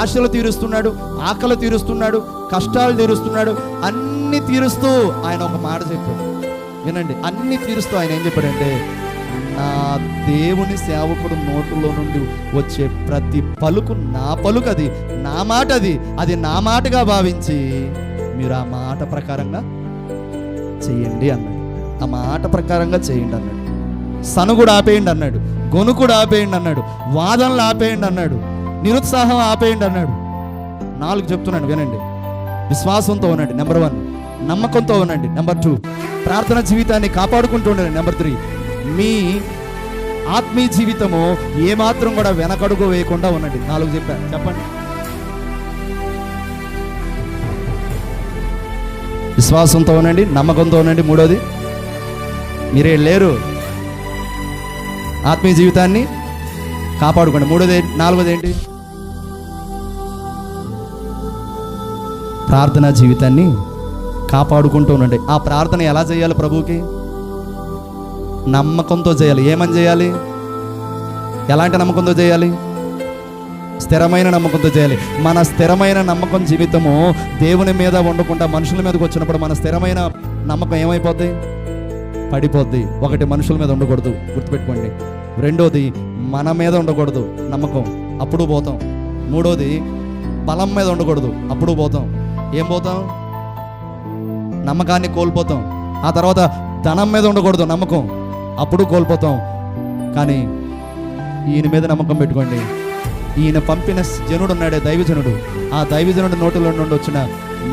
S1: ఆశలు తీరుస్తున్నాడు, ఆకలి తీరుస్తున్నాడు, కష్టాలు తీరుస్తున్నాడు. అన్ని తీరుస్తూ ఆయన ఒక మాట చెప్పాడు, వినండి. అన్ని తీరుస్తూ ఆయన ఏం చెప్పాడంటే, నా దేవుని సేవకుడు నోటులో నుండి వచ్చే ప్రతి పలుకు నా పలుకు, అది నా మాట, అది నా మాటగా భావించి మీరు ఆ మాట ప్రకారంగా చెయ్యండి అన్నాడు. ఆ మాట ప్రకారంగా చేయండి అన్నాడు. సనుగుడు ఆపేయండి అన్నాడు, గొనుకుడు ఆపేయండి అన్నాడు, వాదనలు ఆపేయండి అన్నాడు, నిరుత్సాహం ఆపేయండి అన్నాడు. 4 చెప్తున్నాడు, వినండి. విశ్వాసంతో ఉండండి, నెంబర్ 1. నమ్మకంతో ఉండండి, నెంబర్ 2. ప్రార్థన జీవితాన్ని కాపాడుకుంటూ ఉండండి, నెంబర్ 3. మీ ఆత్మీయ జీవితము ఏమాత్రం కూడా వెనకడుగు వేయకుండా ఉండండి. 4 చెప్పాను, చెప్పండి. విశ్వాసంతో ఉండండి, నమ్మకంతో ఉండండి. 3వది, మీరే లేరు, ఆత్మీయ జీవితాన్ని కాపాడుకోండి. 4వది ఏంటి? ప్రార్థనా జీవితాన్ని కాపాడుకుంటూ ఉండండి. ఆ ప్రార్థన ఎలా చేయాలి? ప్రభువుకి నమ్మకంతో చేయాలి. ఏమని చేయాలి? ఎలాంటి నమ్మకంతో చేయాలి? స్థిరమైన నమ్మకంతో చేయాలి. మన స్థిరమైన నమ్మకం జీవితము దేవుని మీద ఉండకుండా మనుషుల మీదకి వచ్చినప్పుడు మన స్థిరమైన నమ్మకం ఏమైపోద్ది? పడిపోద్ది. 1, మనుషుల మీద ఉండకూడదు, గుర్తుపెట్టుకోండి. 2వది, మన మీద ఉండకూడదు నమ్మకం, అప్పుడు పోతాం. 3వది, బలం మీద ఉండకూడదు, అప్పుడు పోతాం. ఏం పోతాం? నమ్మకాన్ని కోల్పోతాం. ఆ తర్వాత ధనం మీద ఉండకూడదు నమ్మకం, అప్పుడు కోల్పోతాం. కానీ ఈయన మీద నమ్మకం పెట్టుకోండి. ఈయన పంపిన జనుడు ఉన్నాడే, దైవజనుడు. ఆ దైవజనుడు నోటిలో నుండి వచ్చిన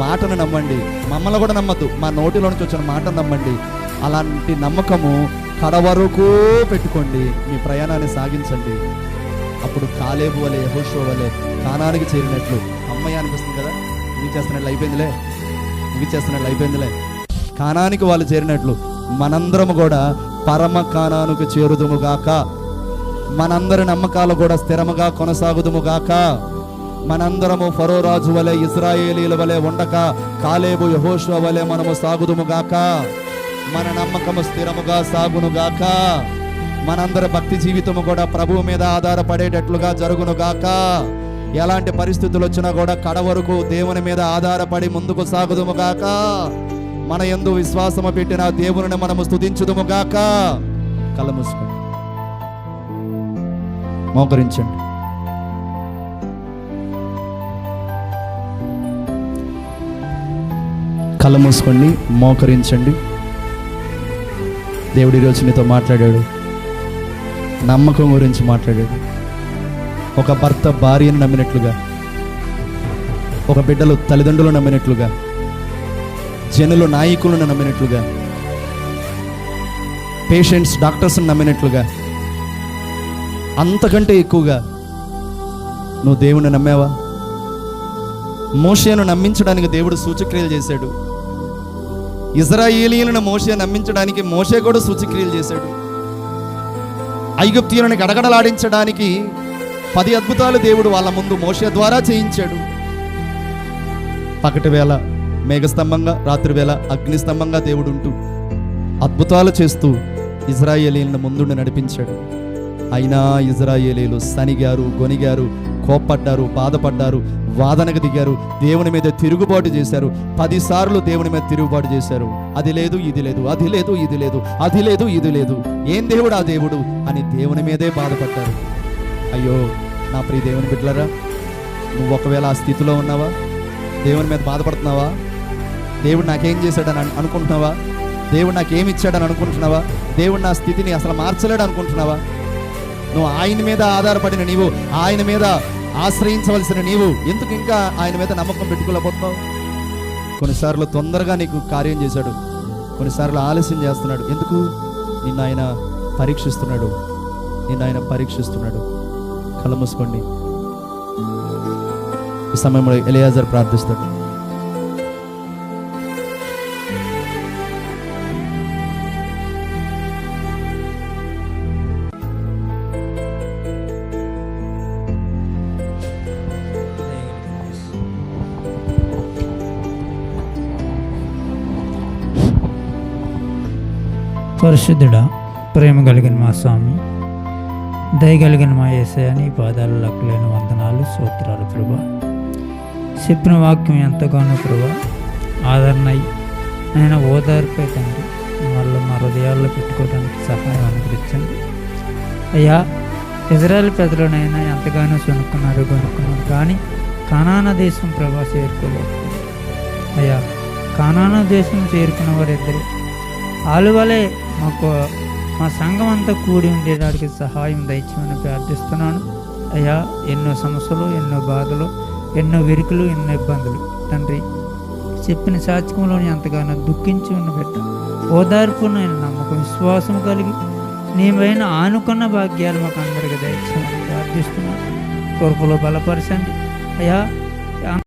S1: మాటను నమ్మండి. మమ్మల్ని కూడా నమ్మద్దు, మా నోటిలో నుంచి వచ్చిన మాటను నమ్మండి. అలాంటి నమ్మకము కడవరకు పెట్టుకోండి. మీ ప్రయాణాన్ని సాగించండి. అప్పుడు కాలేబు వలె, యెహోషువ వలె కానానికి చేరినట్లు అమ్మయ్య అనిపిస్తుంది కదా. ముగిచేస్తున్నట్లు అయిపోయిందిలే. కానానికి వాళ్ళు చేరినట్లు మనందరము కూడా పరమ కానానికి చేరుదుముగాక. మనందరి నమ్మకాలు కూడా స్థిరముగా కొనసాగుదుముగాక. మనందరము ఫరో రాజు వలె, ఇశ్రాయేలీల వలె ఉండక కాలేబు యెహోషువ వలె మనము సాగుదుముగాక. మన నమ్మకము స్థిరముగా సాగునుగాక. మనందరి భక్తి జీవితము కూడా ప్రభువు మీద ఆధారపడేటట్లుగా జరుగునుగాక. ఎలాంటి పరిస్థితులు వచ్చినా కూడా కడవరకు దేవుని మీద ఆధారపడి ముందుకు సాగుదుముగాక. మన యందు విశ్వాసము పెట్టిన దేవుని మనము స్తుతించుదుముగాక. కళ్ళు మూసుకోండి, మోకరించండి. కళ్ళు మూసుకోండి, మోకరించండి. దేవుడి ఈరోజు నీతో మాట్లాడాడు, నమ్మకం గురించి మాట్లాడాడు. ఒక భర్త భార్యను నమ్మినట్లుగా, ఒక బిడ్డలు తల్లిదండ్రులు నమ్మినట్లుగా, జనులు నాయకులను నమ్మినట్లుగా, పేషెంట్స్ డాక్టర్స్ని నమ్మినట్లుగా, అంతకంటే ఎక్కువగా నువ్వు దేవుని నమ్మావా? మోషేను నమ్మించడానికి దేవుడు సూచక్రియలు చేశాడు. ఇశ్రాయేలీయులను మోషే నమ్మించడానికి మోషే కూడా సూచక్రియలు చేశాడు. ఐగుప్తీయులను గడగడలాడించడానికి 10 అద్భుతాలు దేవుడు వాళ్ళ ముందు మోషే ద్వారా చేయించాడు. పగటి వేళ మేఘస్తంభంగా, రాత్రి వేళ అగ్నిస్తంభంగా దేవుడు ఉంటూ అద్భుతాలు చేస్తూ ఇశ్రాయేలీయులను ముందుండి నడిపించాడు. అయినా ఇశ్రాయేలీయులు సనిగారు, గొనిగారు, కోప్పడ్డారు, బాధపడ్డారు, వాదనకు దిగారు, దేవుని మీద తిరుగుబాటు చేశారు. 10 సార్లు దేవుని మీద తిరుగుబాటు చేశారు. అది లేదు, ఇది లేదు, అది లేదు, ఇది లేదు, అది లేదు, ఇది లేదు, ఏం దేవుడు ఆ దేవుడు అని దేవుని మీదే బాధపడ్డారు. అయ్యో నా ప్రియ దేవుని బిడ్డలారా, నువ్వు ఒకవేళ ఆ స్థితిలో ఉన్నావా? దేవుని మీద బాధపడుతున్నావా? దేవుడు నాకేం చేశాడని అనుకుంటున్నావా? దేవుడు నాకేమి ఇచ్చాడని అనుకుంటున్నావా? దేవుడు నా స్థితిని అసలు మార్చలేడు అనుకుంటున్నావా? నువ్వు ఆయన మీద ఆధారపడిన నీవు, ఆయన మీద ఆశ్రయించవలసిన నీవు ఎందుకు ఇంకా ఆయన మీద నమ్మకం పెట్టుకోలేకపోతున్నావు? కొన్నిసార్లు తొందరగా నీకు కార్యం చేశాడు, కొన్నిసార్లు ఆలస్యం చేస్తున్నాడు. ఎందుకు? నిన్ను ఆయన పరీక్షిస్తున్నాడు, నిన్ను ఆయన పరీక్షిస్తున్నాడు. కళ్ళు మూసుకోండి. ఈ సమయంలో ఎలియాజర్ ప్రార్థిస్తాడు.
S4: పరిశుద్ధుడా, ప్రేమ కలిగిన మా స్వామి, దయగలిగిన మా యేసయ్య, నీ పాదాలు లెక్కలేని వందనాలు, స్తోత్రాలు ప్రభా. చెప్పిన వాక్యం ఎంతగానో ప్రభా ఆదరణ నేను ఓదార్పై తండ్రి మళ్ళీ మా హృదయాల్లో పెట్టుకోవడానికి సహాయం అనుగ్రహించండి అయ్యా. ఇజ్రాయెల్ ప్రజలనైనా ఎంతగానో కొనుక్కున్నారు కానీ కానానా దేశం ప్రభా చేరుకోలేదు అయ్యా. కానానా దేశం చేరుకున్న వారిద్దరు ఆలువలే మా సంఘం అంతా కూడి ఉండేటానికి సహాయం దయచేయమని ప్రార్థిస్తున్నాను అయ్యా. ఎన్నో సమస్యలు, ఎన్నో బాధలు, ఎన్నో విరుకులు, ఎన్నో ఇబ్బందులు తండ్రి, చెప్పిన సాత్యంలోని ఎంతగానో దుఃఖించి ఉన్న బిడ్డ ఓదార్పు, నేను నమ్మకం, విశ్వాసం కలిగి నీవైనా ఆనుకున్న భాగ్యాలు మాకు అందరికీ దయచేయమని ప్రార్థిస్తున్నాను. కృపలో బలపరచండి అయ్యా.